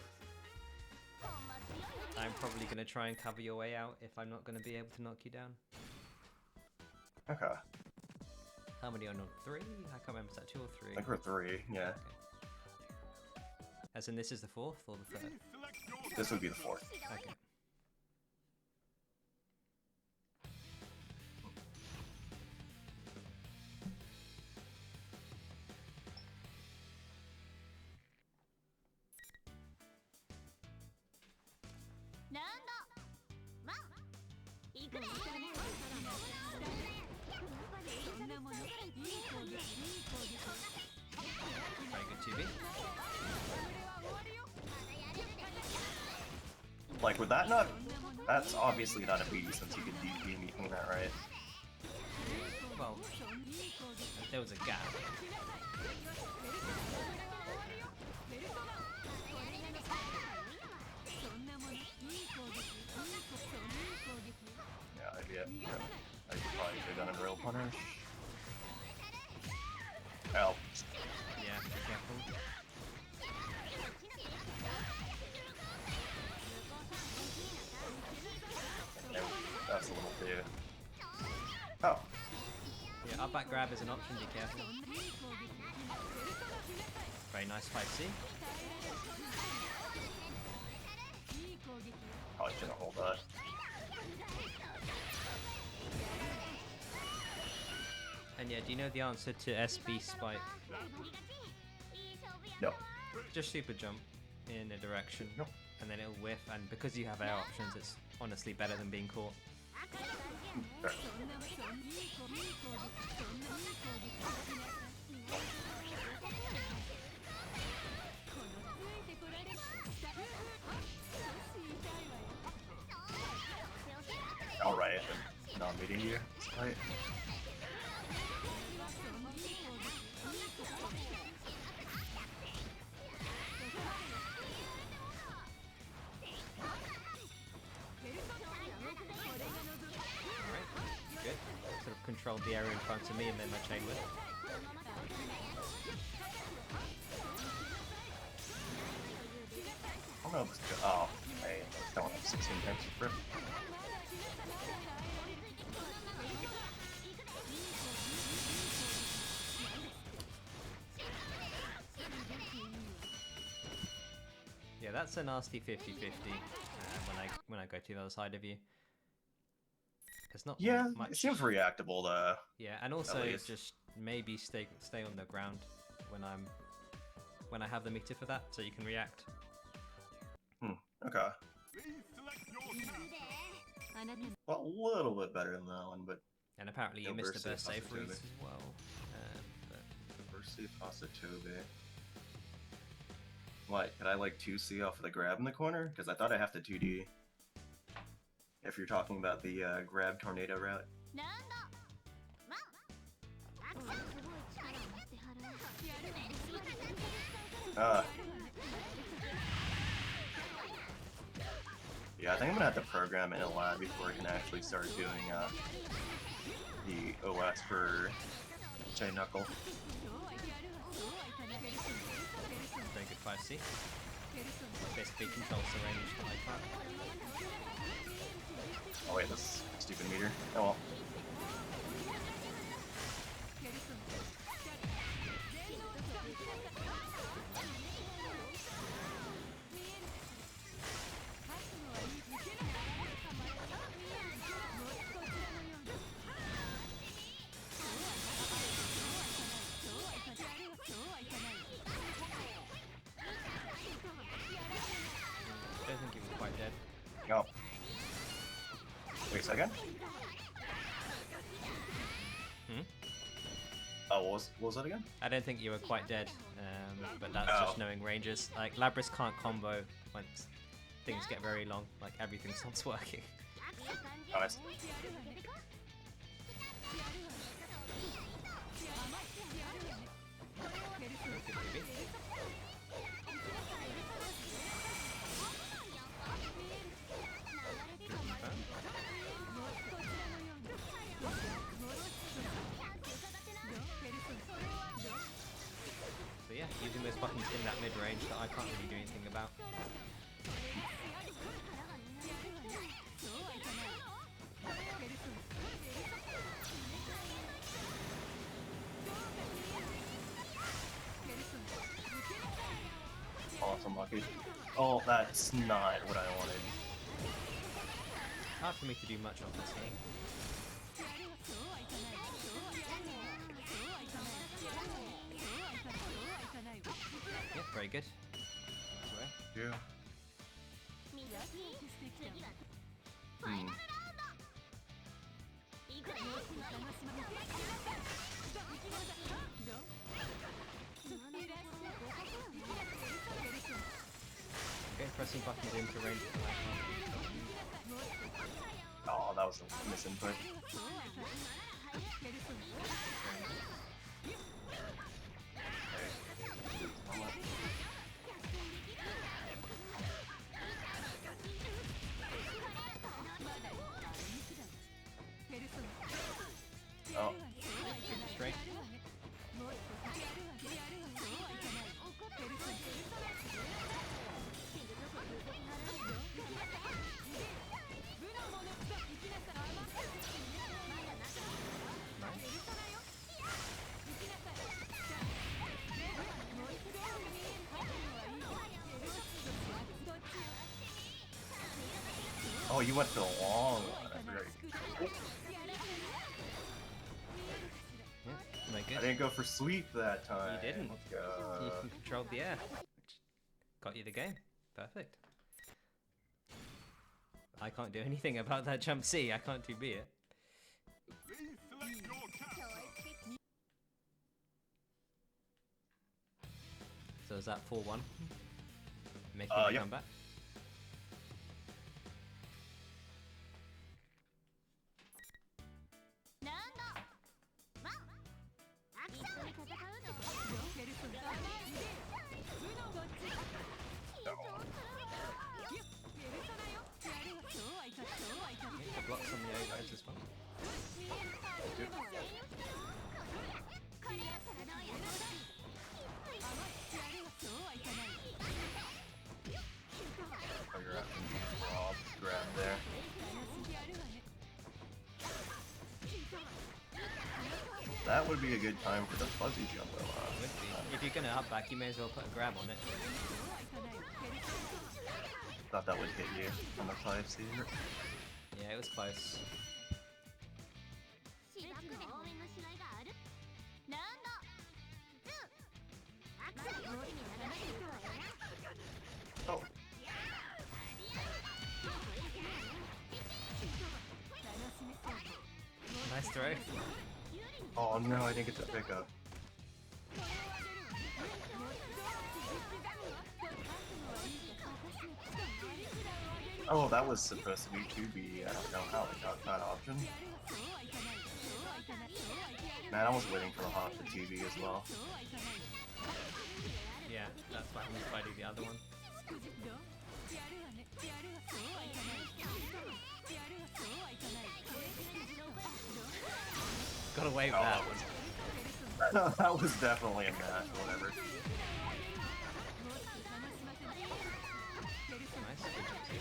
I'm probably going to try and cover your way out if I'm not going to be able to knock you down. Okay. How many are not? 3? I can't remember, is that 2 or 3? I think we're 3, yeah. Okay. As in this is the 4th or the 3rd? This would be the 4th. Okay. Very good 2B. Like, would that not... That's obviously not a BD since you could DP me from that, right? Well, there was a gap. Yeah, I'd be it. I probably should have done a real punish. Help. Yeah, be careful. That's a little too... Oh. Yeah, up back grab is an option, be careful. Very nice 5C. Probably shouldn't hold that. And yeah, do you know the answer to SB spike? No. Just super jump in a direction, Nope. and then it'll whiff, and because you have air options, it's honestly better than being caught. Fair. Alright, I'm not meeting you. Right. Good. Sort of controlled the area in front of me and then my chain whip. I don't know if it's good. Oh, I don't have 16 times for it. Yeah, that's a nasty 50-50 when I go to the other side of you. It's not much. It seems reactable to... Yeah, and also just maybe stay on the ground when I have the meter for that, so you can react. Okay. Well, a little bit better than that one, but... And apparently you missed the burst save freeze as well. But... Burst save Pasatobe. What? Could I like 2C off of the grab in the corner? Because I thought I have to 2D. If you're talking about the grab tornado route. Yeah, I think I'm gonna have to program in a lab before I can actually start doing the OS for Chain Knuckle. Very good 5C. Basically controls the range that I can't. Oh wait, this stupid meter. Oh well. I don't think he was quite dead. Oh. Wait a second. Oh, what was that again? I don't think you were quite dead, but that's just knowing ranges. Like, Labrys can't combo once things get very long, like everything stops working. Oh, I see. So yeah, using those buttons in that mid-range that I can't really do anything about. Awesome, lucky. Oh, that's not what I wanted. Hard for me to do much on this game. Yeah, very good. Yeah. Okay, pressing buttons into range. Oh, that was a misinput. Oh. Straight. Oh, you went the long one. Very good. I didn't go for sweep that time. You didn't. Let's go. You controlled the air. Got you the game. Perfect. I can't do anything about that jump C. I can't 2B it. So is that 4-1? Making a yep. comeback? The blocks on the overheads as well. Grab there. That would be a good time for the fuzzy jump though. Would be. If you're gonna up back, you may as well put a grab on it. Thought that would hit you on the 5C. Yeah, it was close. Oh. Nice throw. Oh no, I didn't get to pick up. Oh, that was supposed to be 2B. I don't know how they got that option. Man, I was waiting for the hop to 2B as well. Yeah, that's why I'm fighting the other one. Got away with that one. That was definitely a match, whatever. Nice, good job too.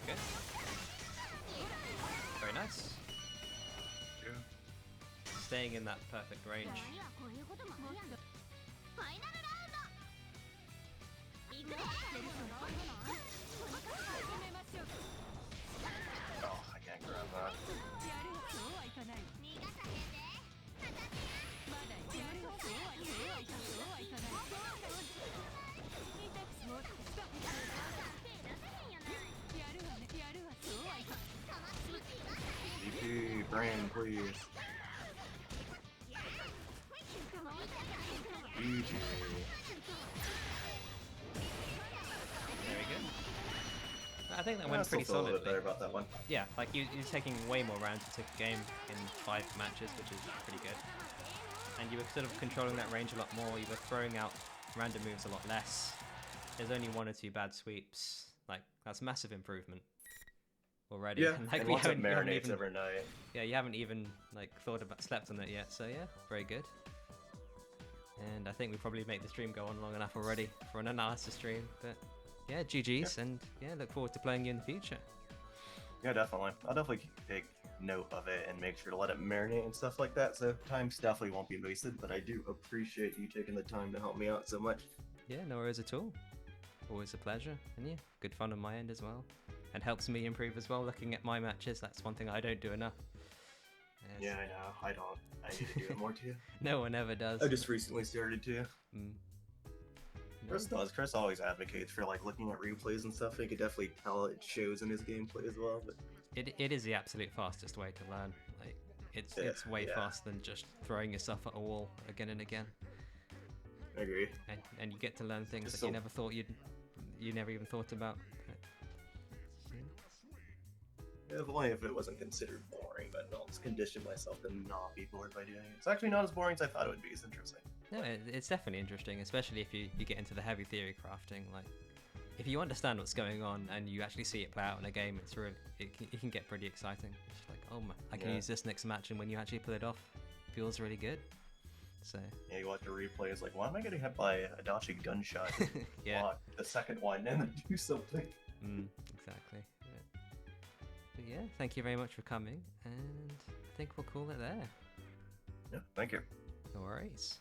Okay. Very nice. Yeah. Staying in that perfect range. Oh, I can't grab that. DP, brain, please. GG. There we go. I think that went pretty solid. solidly. Better about that one. Yeah, like you're taking way more rounds to take a game in 5 matches, which is pretty good. And you were sort of controlling that range a lot more. You were throwing out random moves a lot less. There's only 1 or 2 bad sweeps. Like that's massive improvement already. Yeah, Like and we once it haven't marinates even, every night. yeah, you haven't even like slept on it yet. So yeah, very good. And I think we probably make the stream go on long enough already for an analysis stream. But yeah, GG's, and yeah, look forward to playing you in the future. Yeah, definitely. I'll definitely take note of it and make sure to let it marinate and stuff like that, so time definitely won't be wasted, but I do appreciate you taking the time to help me out so much. Yeah, no worries at all. Always a pleasure, and yeah, good fun on my end as well. And helps me improve as well, looking at my matches. That's one thing I don't do enough. Yeah, I know. I don't. I need to do it more too. No one ever does. I just recently started to. Mm. Chris does. Chris always advocates for like looking at replays and stuff. You could definitely tell it shows in his gameplay as well. But it is the absolute fastest way to learn. Like it's way faster than just throwing yourself at a wall again and again. I agree. And you get to learn things Just that you never thought you never even thought about. Yeah, only if it wasn't considered boring, but I'll just condition myself to not be bored by doing it. It's actually not as boring as I thought it would be. It's interesting. No, it's definitely interesting, especially if you get into the heavy theory crafting. Like, if you understand what's going on and you actually see it play out in a game, it can get pretty exciting. It's like, oh my, I can use this next match, and when you actually pull it off, it feels really good. So yeah, you watch a replay, it's like, why am I getting hit by a dodgy gunshot? Yeah, block the second one and then do something. Exactly. But yeah, thank you very much for coming, and I think we'll call it there. Yeah, thank you. No worries.